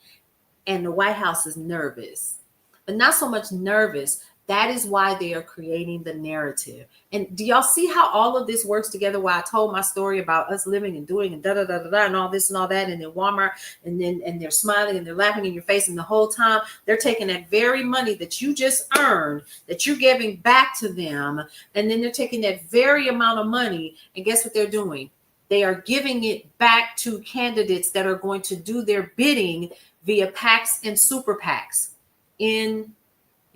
and the White House is nervous, but not so much nervous. That is why they are creating the narrative. And do y'all see how all of this works together? Why I told my story about us living and doing and da da da da da and all this and all that, and then Walmart, and they're smiling and they're laughing in your face, and the whole time they're taking that very money that you just earned, that you're giving back to them, and then they're taking that very amount of money, and guess what they're doing? They are giving it back to candidates that are going to do their bidding via PACs and super PACs in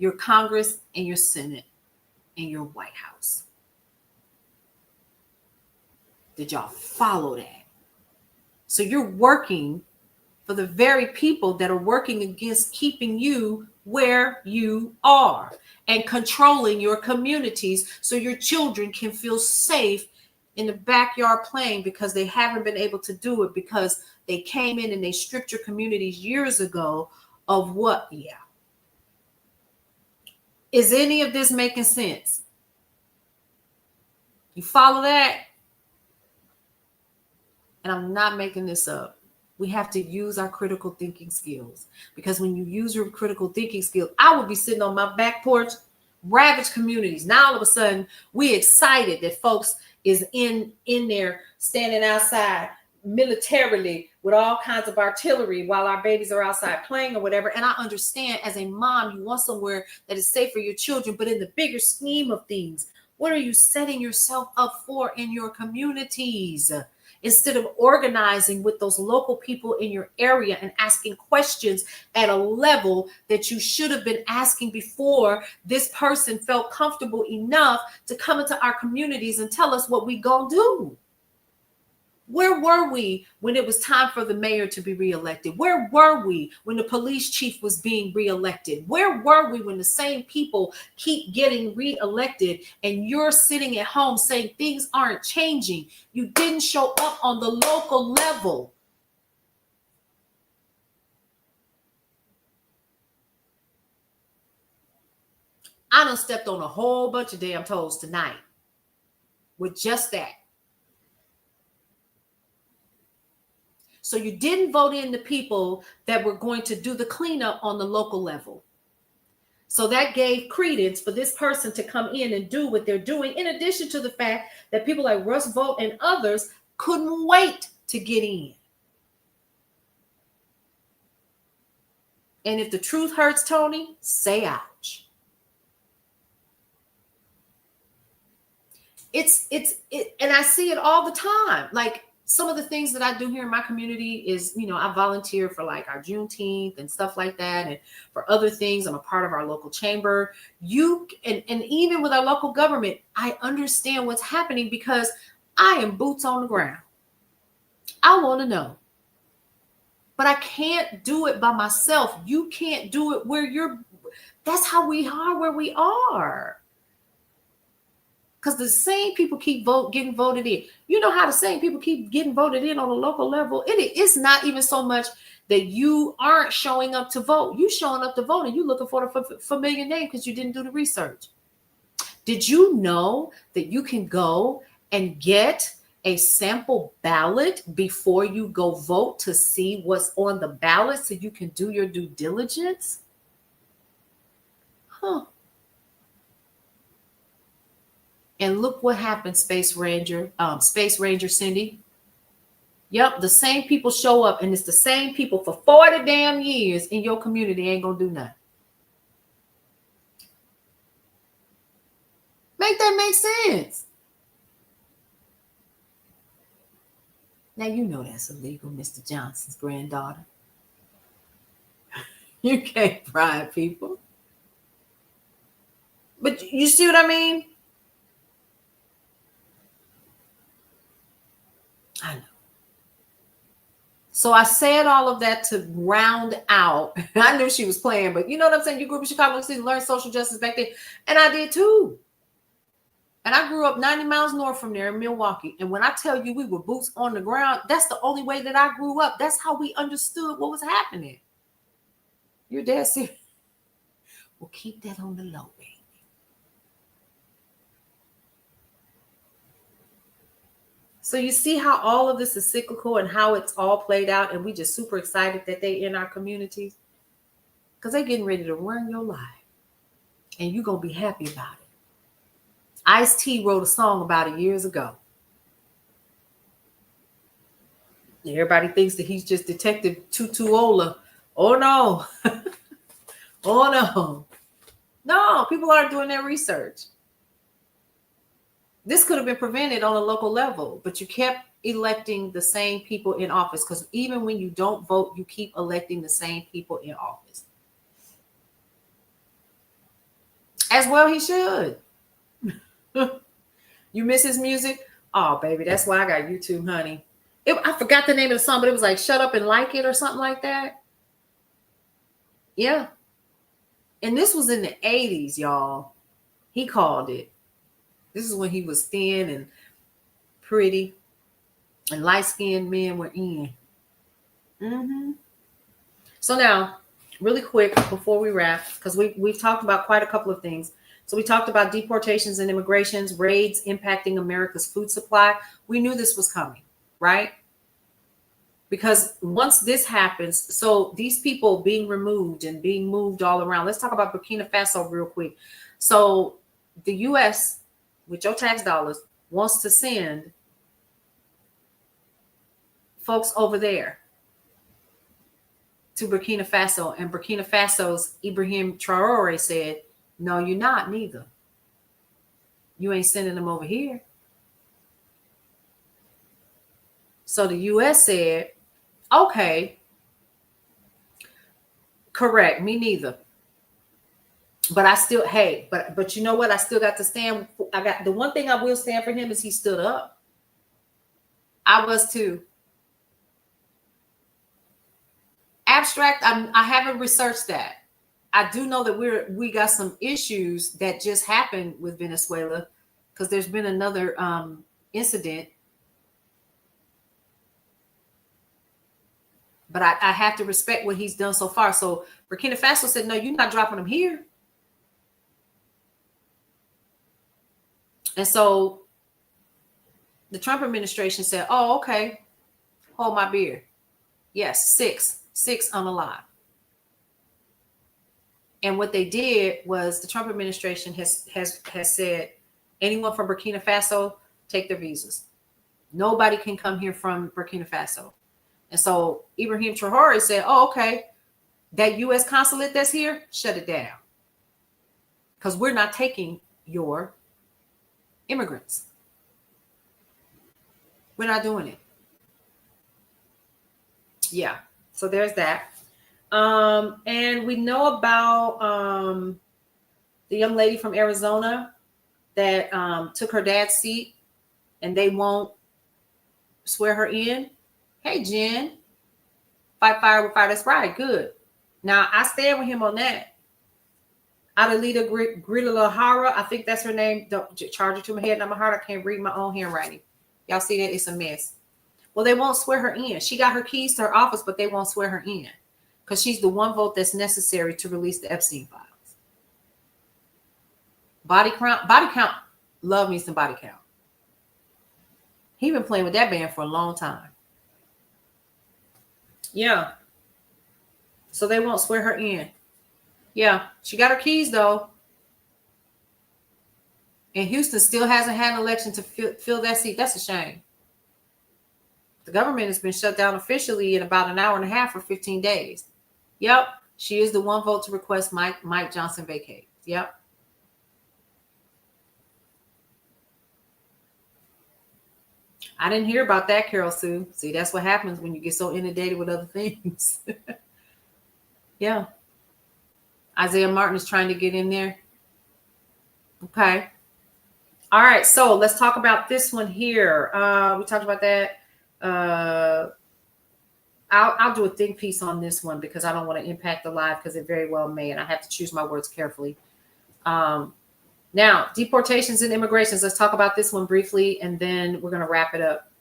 your Congress and your Senate and your White House. Did y'all follow that? So you're working for the very people that are working against keeping you where you are and controlling your communities so your children can feel safe in the backyard playing, because they haven't been able to do it because they came in and they stripped your communities years ago of what? Yeah. Is any of this making sense? You follow that? And I'm not making this up. We have to use our critical thinking skills, because when you use your critical thinking skills, I would be sitting on my back porch, ravaged communities. Now all of a sudden we excited that folks is in there standing outside militarily with all kinds of artillery while our babies are outside playing or whatever. And I understand, as a mom, you want somewhere that is safe for your children, but in the bigger scheme of things, What are you setting yourself up for in your communities? Instead of organizing with those local people in your area and asking questions at a level that you should have been asking before this person felt comfortable enough to come into our communities and tell us what we gonna do. Where were we when it was time for the mayor to be reelected? Where were we when the police chief was being reelected? Where were we when the same people keep getting reelected and you're sitting at home saying things aren't changing? You didn't show up on the local level. I done stepped on a whole bunch of damn toes tonight with just that. So you didn't vote in the people that were going to do the cleanup on the local level. So that gave credence for this person to come in and do what they're doing, in addition to the fact that people like Russ Vought and others couldn't wait to get in. And if the truth hurts, Tony, say ouch. And I see it all the time. Like, some of the things that I do here in my community is, I volunteer for like our Juneteenth and stuff like that. And for other things, I'm a part of our local chamber. And even with our local government, I understand what's happening because I am boots on the ground. I want to know. But I can't do it by myself. You can't do it that's how we are where we are. Because the same people keep getting voted in. You know how the same people keep getting voted in on a local level? It's not even so much that you aren't showing up to vote. You showing up to vote and you looking for the familiar name because you didn't do the research. Did you know that you can go and get a sample ballot before you go vote to see what's on the ballot so you can do your due diligence? Huh. And look what happened, Space Ranger Cindy. Yep, the same people show up, and it's the same people for 40 damn years in your community ain't gonna do nothing. Make that make sense. Now you know that's illegal, Mr. Johnson's granddaughter. You can't bribe people. But you see what I mean? I know. So I said all of that to round out. I knew she was playing, but you know what I'm saying? You grew up in Chicago City, learned social justice back then. And I did too. And I grew up 90 miles north from there in Milwaukee. And when I tell you we were boots on the ground, that's the only way that I grew up. That's how we understood what was happening. You're dead serious. Well, keep that on the low, baby. So you see how all of this is cyclical and how it's all played out, and we just super excited that they in our communities because they're getting ready to run your life, and you're gonna be happy about it. Ice-T wrote a song about it years ago. Everybody thinks that he's just Detective Tutuola. Oh no, oh no, no! People aren't doing their research. This could have been prevented on a local level, but you kept electing the same people in office because even when you don't vote, you keep electing the same people in office. As well, he should. You miss his music? Oh, baby, that's why I got YouTube, honey. I forgot the name of the song, but it was like Shut Up and Like It or something like that. Yeah. And this was in the 80s, y'all. He called it. This is when he was thin and pretty and light-skinned men were in. So now, really quick before we wrap, because we've talked about quite a couple of things. So we talked about deportations and immigrations, raids impacting America's food supply. We knew this was coming, right? Because once this happens, so these people being removed and being moved all around. Let's talk about Burkina Faso real quick. So the U.S., with your tax dollars, wants to send folks over there to Burkina Faso. And Burkina Faso's Ibrahim Traore said, no, you're not, neither. You ain't sending them over here. So the U.S. said, okay, correct, me neither. But I still, hey, but you know what? I still got to stand. I got the one thing I will stand for him is he stood up. I was too. Abstract, I haven't researched that. I do know that we got some issues that just happened with Venezuela because there's been another incident. But I have to respect what he's done so far. So Burkina Faso said, no, you're not dropping them here. And so the Trump administration said, oh, okay, hold my beer. Yes, six unalive. And what they did was the Trump administration has said, anyone from Burkina Faso, take their visas. Nobody can come here from Burkina Faso. And so Ibrahim Traore said, oh, okay, that U.S. consulate that's here, shut it down. Because we're not taking your immigrants. We're not doing it. Yeah. So there's that. And we know about the young lady from Arizona that took her dad's seat and they won't swear her in. Hey, Jen, fight fire with fire. That's right. Good. Now, I stand with him on that. Adelita Grilahara, I think that's her name. Don't charge it to my head, not my heart. I can't read my own handwriting. Y'all see that? It's a mess. Well, they won't swear her in. She got her keys to her office, but they won't swear her in because she's the one vote that's necessary to release the Epstein files. Body count. Love me some body count. He been playing with that band for a long time. Yeah. So they won't swear her in. Yeah, she got her keys though. And Houston still hasn't had an election to fill that seat. That's a shame. The government has been shut down officially in about an hour and a half for 15 days. Yep, she is the one vote to request Mike Johnson vacate. Yep. I didn't hear about that, Carol Sue. See, that's what happens when you get so inundated with other things. Yeah. Isaiah Martin is trying to get in there. Okay. All right. So let's talk about this one here. We talked about that. I'll do a think piece on this one because I don't want to impact the live because it very well may, and I have to choose my words carefully. Now, deportations and immigrations. Let's talk about this one briefly, and then we're going to wrap it up.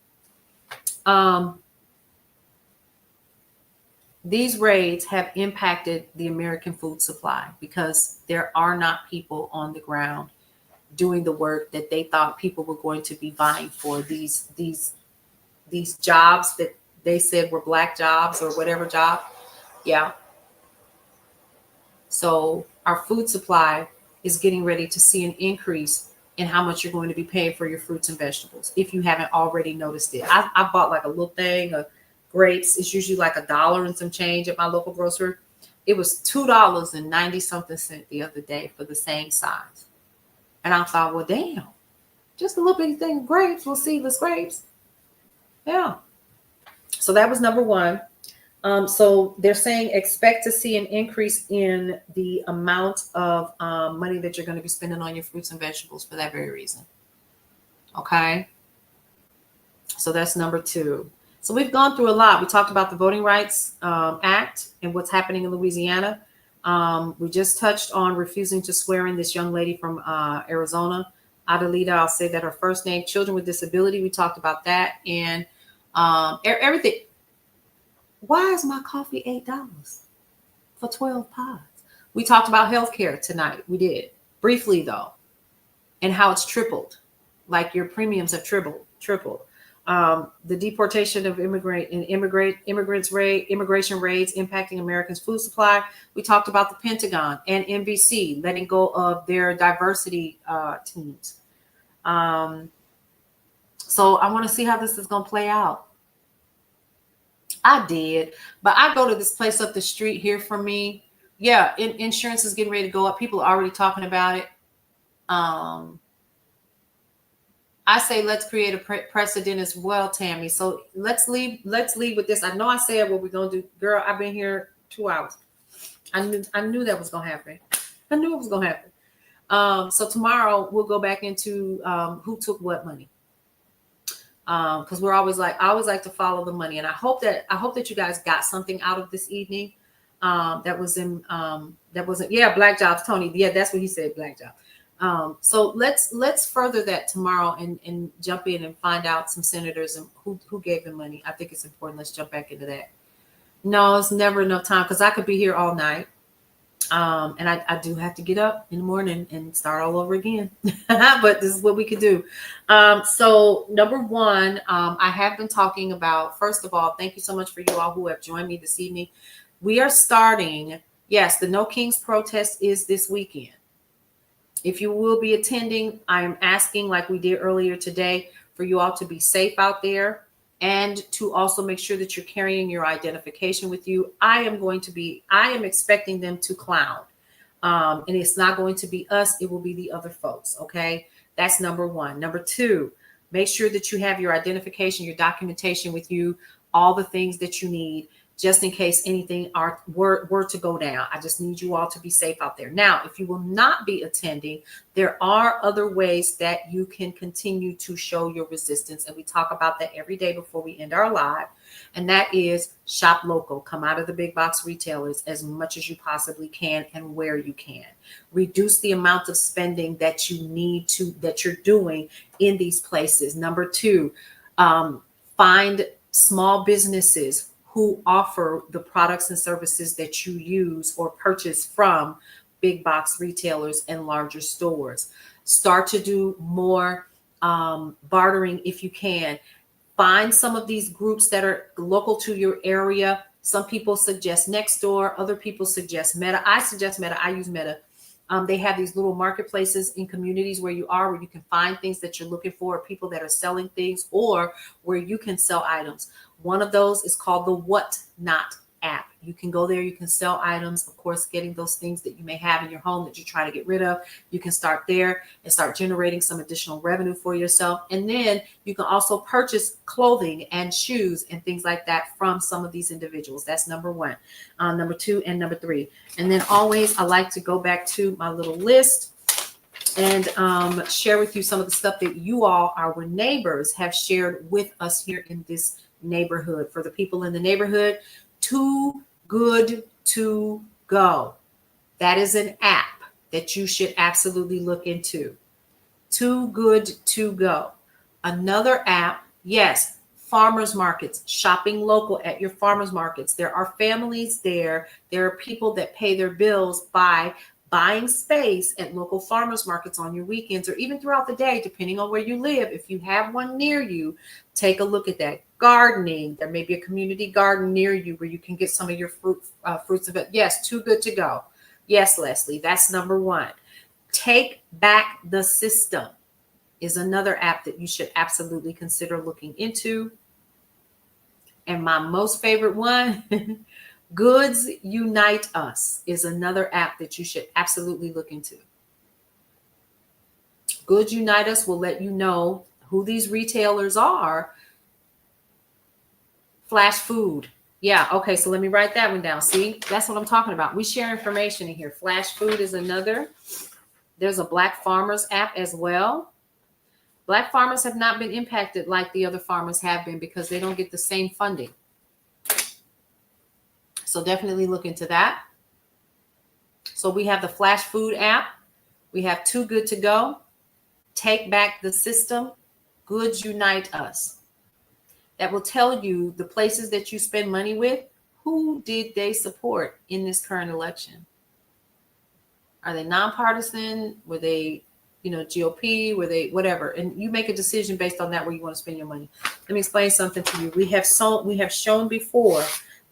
These raids have impacted the American food supply because there are not people on the ground doing the work that they thought people were going to be vying for. These jobs that they said were black jobs or whatever job. Yeah. So our food supply is getting ready to see an increase in how much you're going to be paying for your fruits and vegetables. If you haven't already noticed it, I bought like a little thing of grapes. It's usually like $1 and some change at my local grocer. It was $2.90 something the other day for the same size. And I thought, well, damn, just a little bitty thing of grapes. We'll seedless grapes. Yeah. So that was number one. So they're saying expect to see an increase in the amount of money that you're going to be spending on your fruits and vegetables for that very reason. Okay. So that's number two. So we've gone through a lot. We talked about the Voting Rights Act and what's happening in Louisiana. We just touched on refusing to swear in this young lady from Arizona, Adelita. I'll say that her first name, children with disability. We talked about that and everything. Why is my coffee $8 for 12 pods? We talked about healthcare tonight. We did briefly though, and how it's tripled. Like your premiums have tripled. The deportation of immigration raids impacting Americans' food supply. We talked about the Pentagon and NBC letting go of their diversity teams. So I want to see how this is going to play out. I did, but I go to this place up the street here from me. Yeah, insurance is getting ready to go up. People are already talking about it. I say let's create a precedent as well, Tammy. So let's leave with this. I know I said what we're gonna do. Girl, I've been here 2 hours. I knew that was gonna happen. I knew it was gonna happen. So tomorrow we'll go back into who took what money. Because I always like to follow the money, and I hope that you guys got something out of this evening. That wasn't black jobs, Tony. Yeah, that's what he said, black job. So let's further that tomorrow and jump in and find out some senators and who gave them money. I think it's important. Let's jump back into that. No, it's never enough time because I could be here all night. And I do have to get up in the morning and start all over again. But this is what we could do. So number one, I have been talking about, first of all, thank you so much for you all who have joined me this evening. We are starting, yes, the No Kings protest is this weekend. If you will be attending, I am asking, like we did earlier today, for you all to be safe out there and to also make sure that you're carrying your identification with you. I am expecting them to clown. And it's not going to be us, it will be the other folks. Okay. That's number one. Number two, make sure that you have your identification, your documentation with you, all the things that you need, just in case anything were to go down. I just need you all to be safe out there. Now, if you will not be attending, there are other ways that you can continue to show your resistance. And we talk about that every day before we end our live. And that is shop local. Come out of the big box retailers as much as you possibly can and where you can. Reduce the amount of spending that you're doing in these places. Number two, find small businesses who offer the products and services that you use or purchase from big box retailers and larger stores. Start to do more bartering if you can. Find some of these groups that are local to your area. Some people suggest Nextdoor. Other people suggest Meta. I suggest Meta. I use Meta. They have these little marketplaces in communities where you can find things that you're looking for, people that are selling things, or where you can sell items. One of those is called the Whatnot app. You can go there, you can sell items, of course, getting those things that you may have in your home that you're trying to get rid of. You can start there and start generating some additional revenue for yourself. And then you can also purchase clothing and shoes and things like that from some of these individuals. That's number one. Number two and number three. And then always, I like to go back to my little list and share with you some of the stuff that you all, our neighbors, have shared with us here in this neighborhood. For the people in the neighborhood, Too Good to Go. That is an app that you should absolutely look into. Too Good to Go. Another app, yes, farmers markets, shopping local at your farmers markets. There are families there. There are people that pay their bills by buying space at local farmers markets on your weekends or even throughout the day, depending on where you live. If you have one near you, take a look at that. Gardening, there may be a community garden near you where you can get some of your fruits of it. Yes, Too Good to Go. Yes, Leslie, that's number one. Take Back the System is another app that you should absolutely consider looking into. And my most favorite one, Goods Unite Us, is another app that you should absolutely look into. Goods Unite Us will let you know who these retailers are. Flash Food. Yeah, okay, so let me write that one down. See, that's what I'm talking about. We share information in here. Flash Food is another. There's a Black Farmers app as well. Black farmers have not been impacted like the other farmers have been because they don't get the same funding. So definitely look into that. So we have the Flash Food app. We have Too Good to Go. Take Back the System. Goods Unite Us. That will tell you the places that you spend money with. Who did they support in this current election? Are they nonpartisan? Were they, GOP? Were they whatever? And you make a decision based on that where you want to spend your money. Let me explain something to you. We have shown before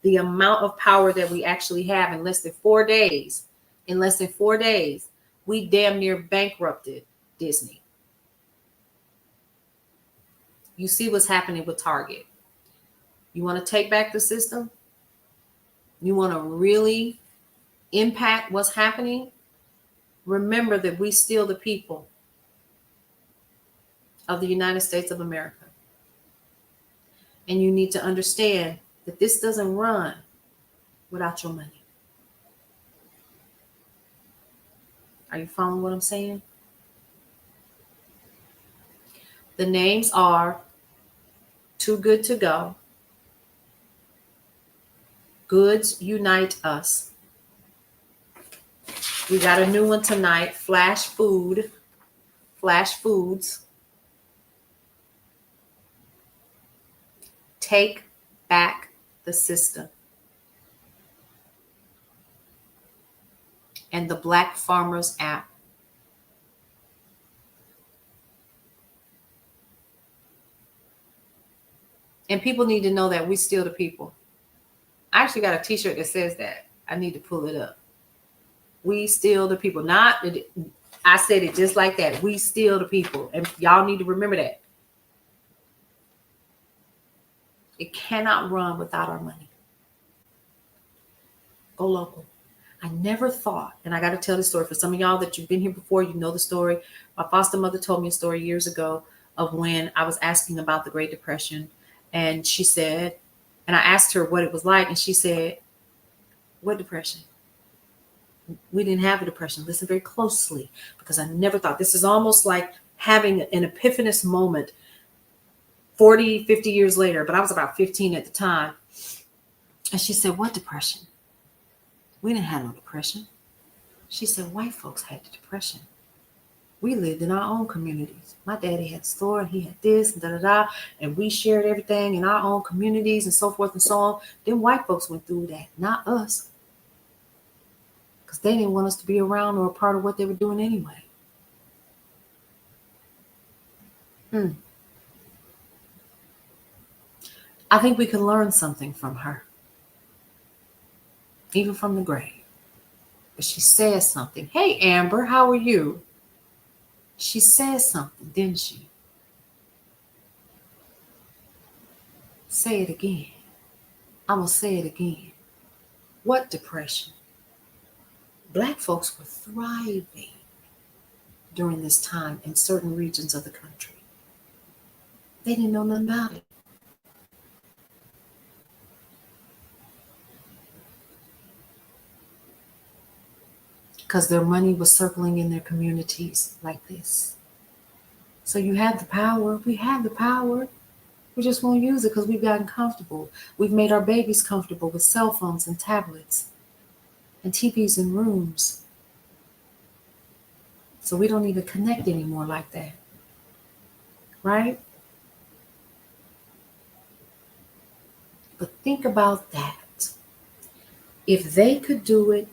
the amount of power that we actually have in less than 4 days. In less than 4 days, we damn near bankrupted Disney. You see what's happening with Target. You want to take back the system? You want to really impact what's happening? Remember that we still the people. of the United States of America. And you need to understand that this doesn't run without your money. Are you following what I'm saying? The names are Too Good to Go, Goods Unite Us. We got a new one tonight, Flash Foods, Take Back the System, and the Black Farmers app. And people need to know that we still the people. I actually got a t-shirt that says that. I need to pull it up. We still the people. I said it just like that. We still the people. And y'all need to remember that. It cannot run without our money. Go local. I never thought, and I got to tell the story for some of y'all that you've been here before, you know the story. My foster mother told me a story years ago of when I was asking about the Great Depression. And she said, and I asked her what it was like. And she said, what depression? We didn't have a depression. Listen very closely, because I never thought. This is almost like having an epiphanous moment 40, 50 years later, but I was about 15 at the time. And she said, what depression? We didn't have no depression. She said, white folks had the depression. We lived in our own communities. My daddy had a store and he had this and da-da-da. And we shared everything in our own communities and so forth and so on. Then white folks went through that, not us. Because they didn't want us to be around or a part of what they were doing anyway. I think we can learn something from her. Even from the grave. But she says something. Hey, Amber, how are you? She says something, didn't she? Say it again. I'm going to say it again. What depression? Black folks were thriving during this time in certain regions of the country. They didn't know nothing about it. Because their money was circling in their communities like this. So you have the power. We have the power. We just won't use it because we've gotten comfortable. We've made our babies comfortable with cell phones and tablets and TVs in rooms. So we don't even connect anymore like that. Right? But think about that. If they could do it.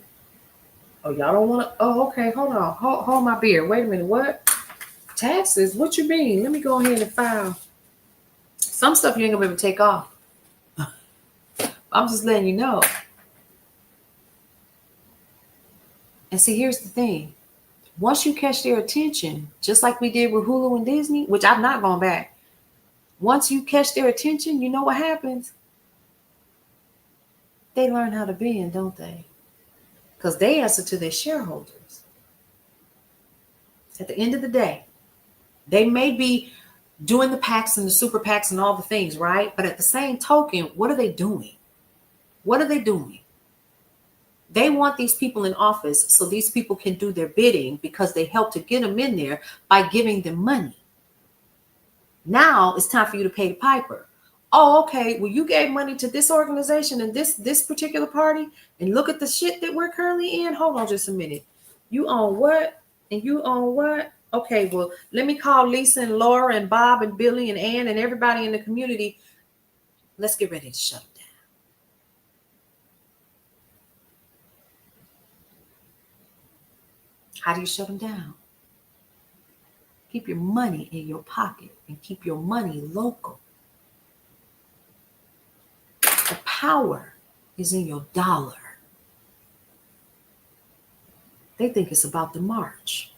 Oh, y'all don't want to. Oh, okay. Hold on. Hold my beer. Wait a minute. What? Taxes? What you mean? Let me go ahead and file. Some stuff you ain't gonna be able to take off. I'm just letting you know. And see, here's the thing. Once you catch their attention, just like we did with Hulu and Disney, which I've not gone back. Once you catch their attention, you know what happens? They learn how to bend, don't they? Because they answer to their shareholders. At the end of the day, they may be doing the PACs and the super PACs and all the things, right? But at the same token, what are they doing? What are they doing? They want these people in office so these people can do their bidding because they help to get them in there by giving them money. Now it's time for you to pay the piper. Oh, okay. Well, you gave money to this organization and this particular party, and look at the shit that we're currently in. Hold on just a minute. You own what? And you own what? Okay, well, let me call Lisa and Laura and Bob and Billy and Ann and everybody in the community. Let's get ready to shut them down. How do you shut them down? Keep your money in your pocket and keep your money local. The power is in your dollar. They think it's about the march.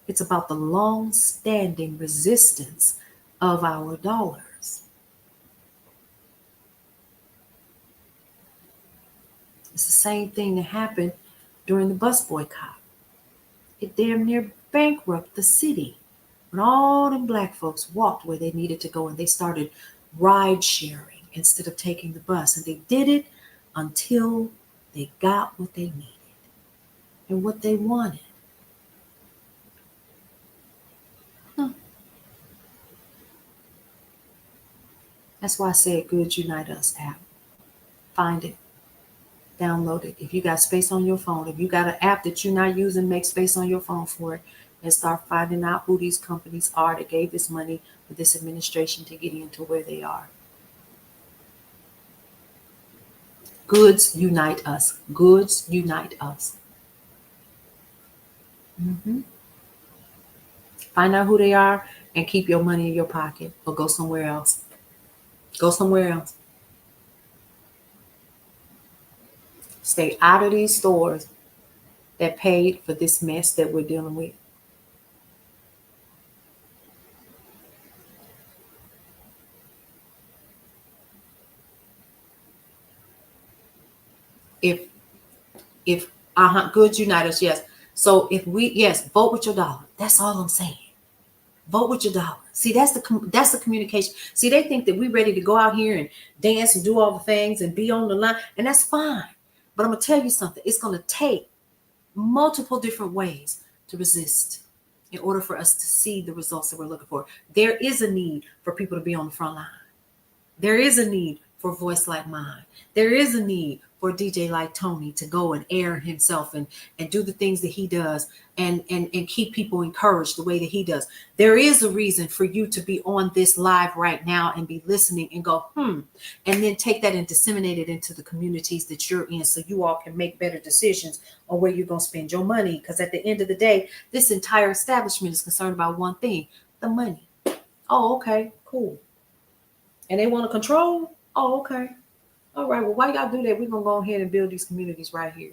It's about the long-standing resistance of our dollars. It's the same thing that happened during the bus boycott. It damn near bankrupted the city When all them black folks walked where they needed to go and they started ride sharing instead of taking the bus. And they did it until they got what they needed and what they wanted. Huh. That's why I said Good Unite Us app. Find it, download it. If you got space on your phone, if you got an app that you're not using, make space on your phone for it and start finding out who these companies are that gave this money for this administration to get into where they are. Goods unite us. Goods unite us. Mm-hmm. Find out who they are and keep your money in your pocket or go somewhere else. Go somewhere else. Stay out of these stores that paid for this mess that we're dealing with. If Goods unite us, yes. So if we, yes, vote with your dollar. That's all I'm saying. Vote with your dollar. See, that's the communication. See, they think that we're ready to go out here and dance and do all the things and be on the line, and that's fine. But I'm gonna tell you something. It's gonna take multiple different ways to resist in order for us to see the results that we're looking for. There is a need for people to be on the front line. There is a need for a voice like mine. There is a need for a DJ like Tony to go and air himself and do the things that he does and keep people encouraged the way that he does. There is a reason for you to be on this live right now and be listening and go, and then take that and disseminate it into the communities that you're in so you all can make better decisions on where you're going to spend your money. Because at the end of the day, this entire establishment is concerned about one thing, the money. Oh, okay, cool. And they want to control? Oh, okay. All right. Well, why y'all do that? We're going to go ahead and build these communities right here.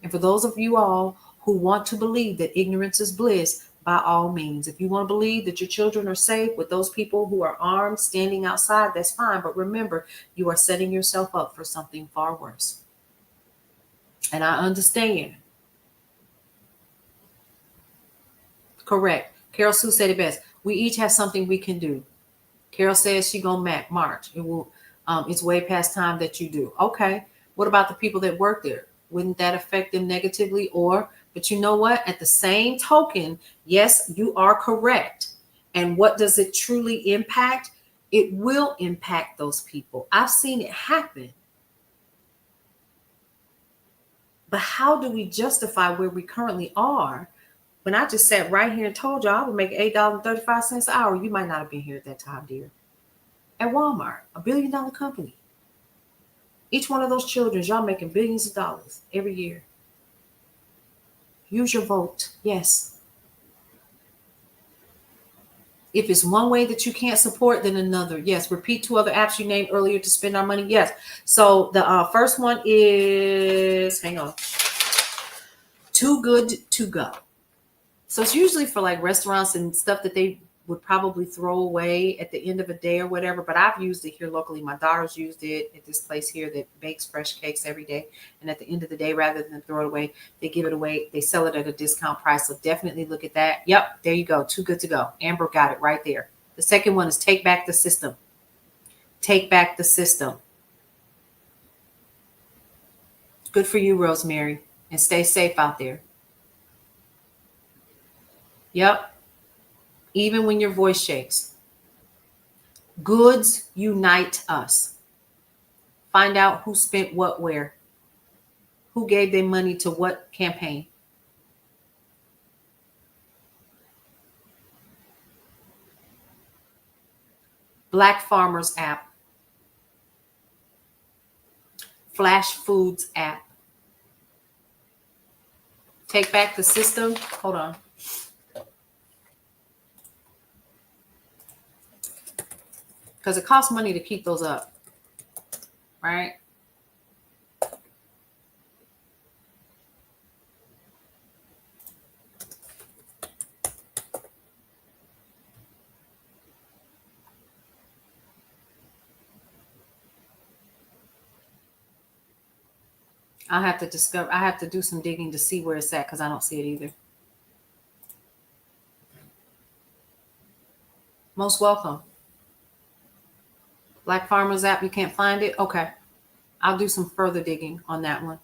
And for those of you all who want to believe that ignorance is bliss, by all means. If you want to believe that your children are safe with those people who are armed standing outside, that's fine. But remember, you are setting yourself up for something far worse. And I understand. Correct. Carol Sue said it best. We each have something we can do. Carol says she gonna march. It will. It's way past time that you do. Okay. What about the people that work there? Wouldn't that affect them negatively? But you know what? At the same token, yes, you are correct. And what does it truly impact? It will impact those people. I've seen it happen. But how do we justify where we currently are when I just sat right here and told you I would make $8.35 an hour? You might not have been here at that time, dear. At Walmart, $1 billion company. Each one of those children, y'all making billions of dollars every year. Use your vote. Yes. If it's one way that you can't support, then another. Yes. Repeat 2 other apps you named earlier to spend our money. Yes. So the first one is, hang on, Too Good to Go. So it's usually for like restaurants and stuff that they would probably throw away at the end of a day or whatever. But I've used it here locally. My daughter's used it at this place here that bakes fresh cakes every day. And at the end of the day, rather than throw it away, they give it away. They sell it at a discount price. So definitely look at that. Yep, there you go. Too Good to Go. Amber got it right there. The second one is Take Back the System. Take Back the System. Good for you, Rosemary. And stay safe out there. Yep. Even when your voice shakes. Goods unite us. Find out who spent what where. Who gave their money to what campaign. Black Farmers app. Flash Foods app. Take Back the System. Hold on. Because it costs money to keep those up. Right? I have to do some digging to see where it's at because I don't see it either. Most welcome. Black Farmers app, you can't find it? Okay. I'll do some further digging on that one.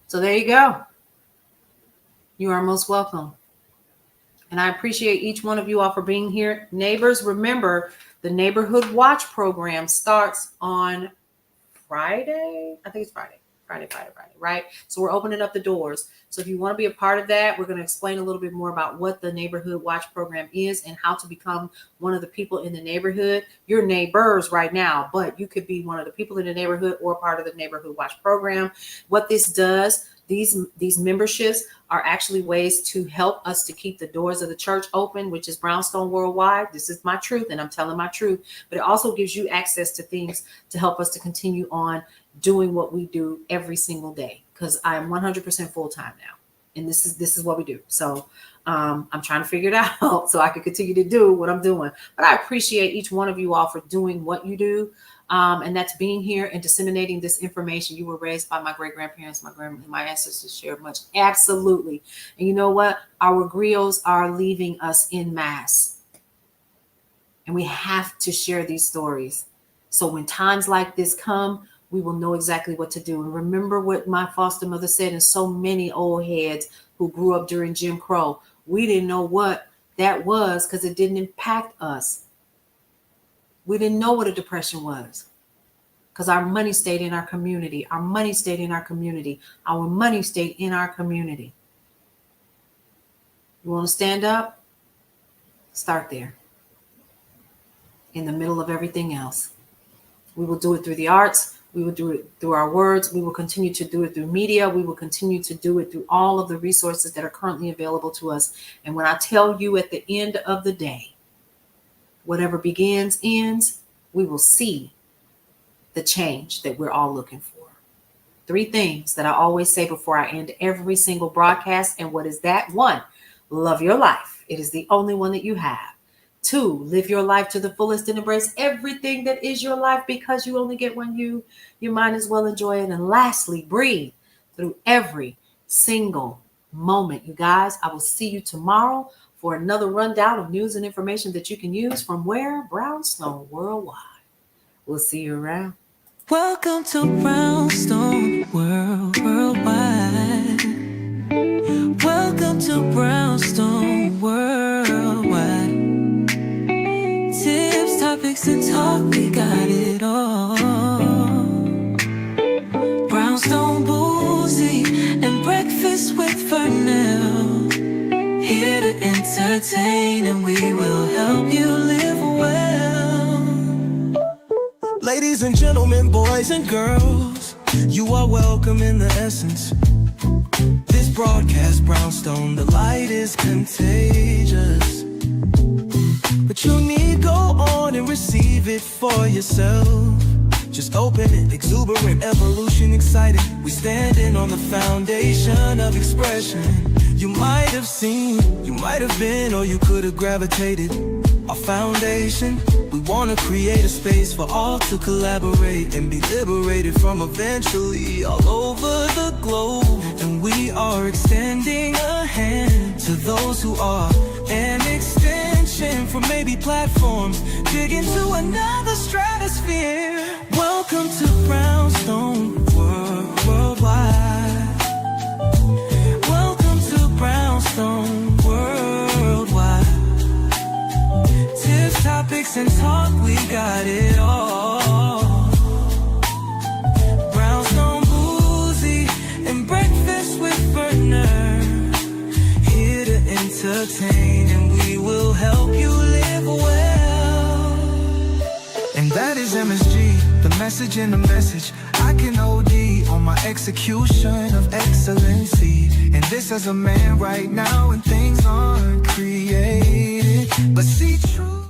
So there you go. You are most welcome. And I appreciate each one of you all for being here. Neighbors, remember, the Neighborhood Watch program starts on Friday. I think it's Friday, right? So we're opening up the doors. So if you want to be a part of that, we're going to explain a little bit more about what the Neighborhood Watch program is and how to become one of the people in the neighborhood. You're neighbors right now, but you could be one of the people in the neighborhood or part of the Neighborhood Watch program. What this does, these memberships are actually ways to help us to keep the doors of the church open, which is Brownstone Worldwide. This is my truth, and I'm telling my truth. But it also gives you access to things to help us to continue on doing what we do every single day, because I'm 100% full-time now, and this is what we do. So I'm trying to figure it out so I can continue to do what I'm doing. But I appreciate each one of you all for doing what you do. And that's being here and disseminating this information. You were raised by my great-grandparents, my ancestors shared much. Absolutely. And you know what? Our griots are leaving us in mass. And we have to share these stories. So when times like this come, we will know exactly what to do. And remember what my foster mother said, and so many old heads who grew up during Jim Crow. We didn't know what that was because it didn't impact us. We didn't know what a depression was because our money stayed in our community. Our money stayed in our community. Our money stayed in our community. You want to stand up? Start there. In the middle of everything else. We will do it through the arts. We will do it through our words. We will continue to do it through media. We will continue to do it through all of the resources that are currently available to us. And when I tell you at the end of the day, whatever begins, ends, we will see the change that we're all looking for. 3 things that I always say before I end every single broadcast. And what is that? 1, love your life. It is the only one that you have. 2, live your life to the fullest and embrace everything that is your life, because you only get one you might as well enjoy it. And lastly, breathe through every single moment. You guys, I will see you tomorrow for another rundown of news and information that you can use from where? Brownstone Worldwide. We'll see you around. Welcome to Brownstone Worldwide. Welcome to Brownstone Worldwide. Tips, topics, and talk, we got it all. Brownstone boozy and breakfast with Fernell. Here to entertain, and we will help you live well. Ladies and gentlemen, boys and girls, you are welcome in the essence. This broadcast, Brownstone, the light is contagious. But you need go on and receive it for yourself. Just open it, exuberant, evolution, excited. We standing on the foundation of expression. You might have seen, you might have been, or you could have gravitated. Our foundation, we want to create a space for all to collaborate and be liberated from eventually all over the globe. And we are extending a hand to those who are an extension from maybe platforms, dig into another stratosphere. Welcome to Brownstone Worldwide. Welcome to Brownstone Worldwide. Tips, topics, and talk, we got it all. Brownstone boozy and breakfast with Bernard. Here to entertain, and we will help you live well. And that is MSG, the message in the message. I can OD on my execution of excellency. And this as a man right now, and things aren't created, but see true.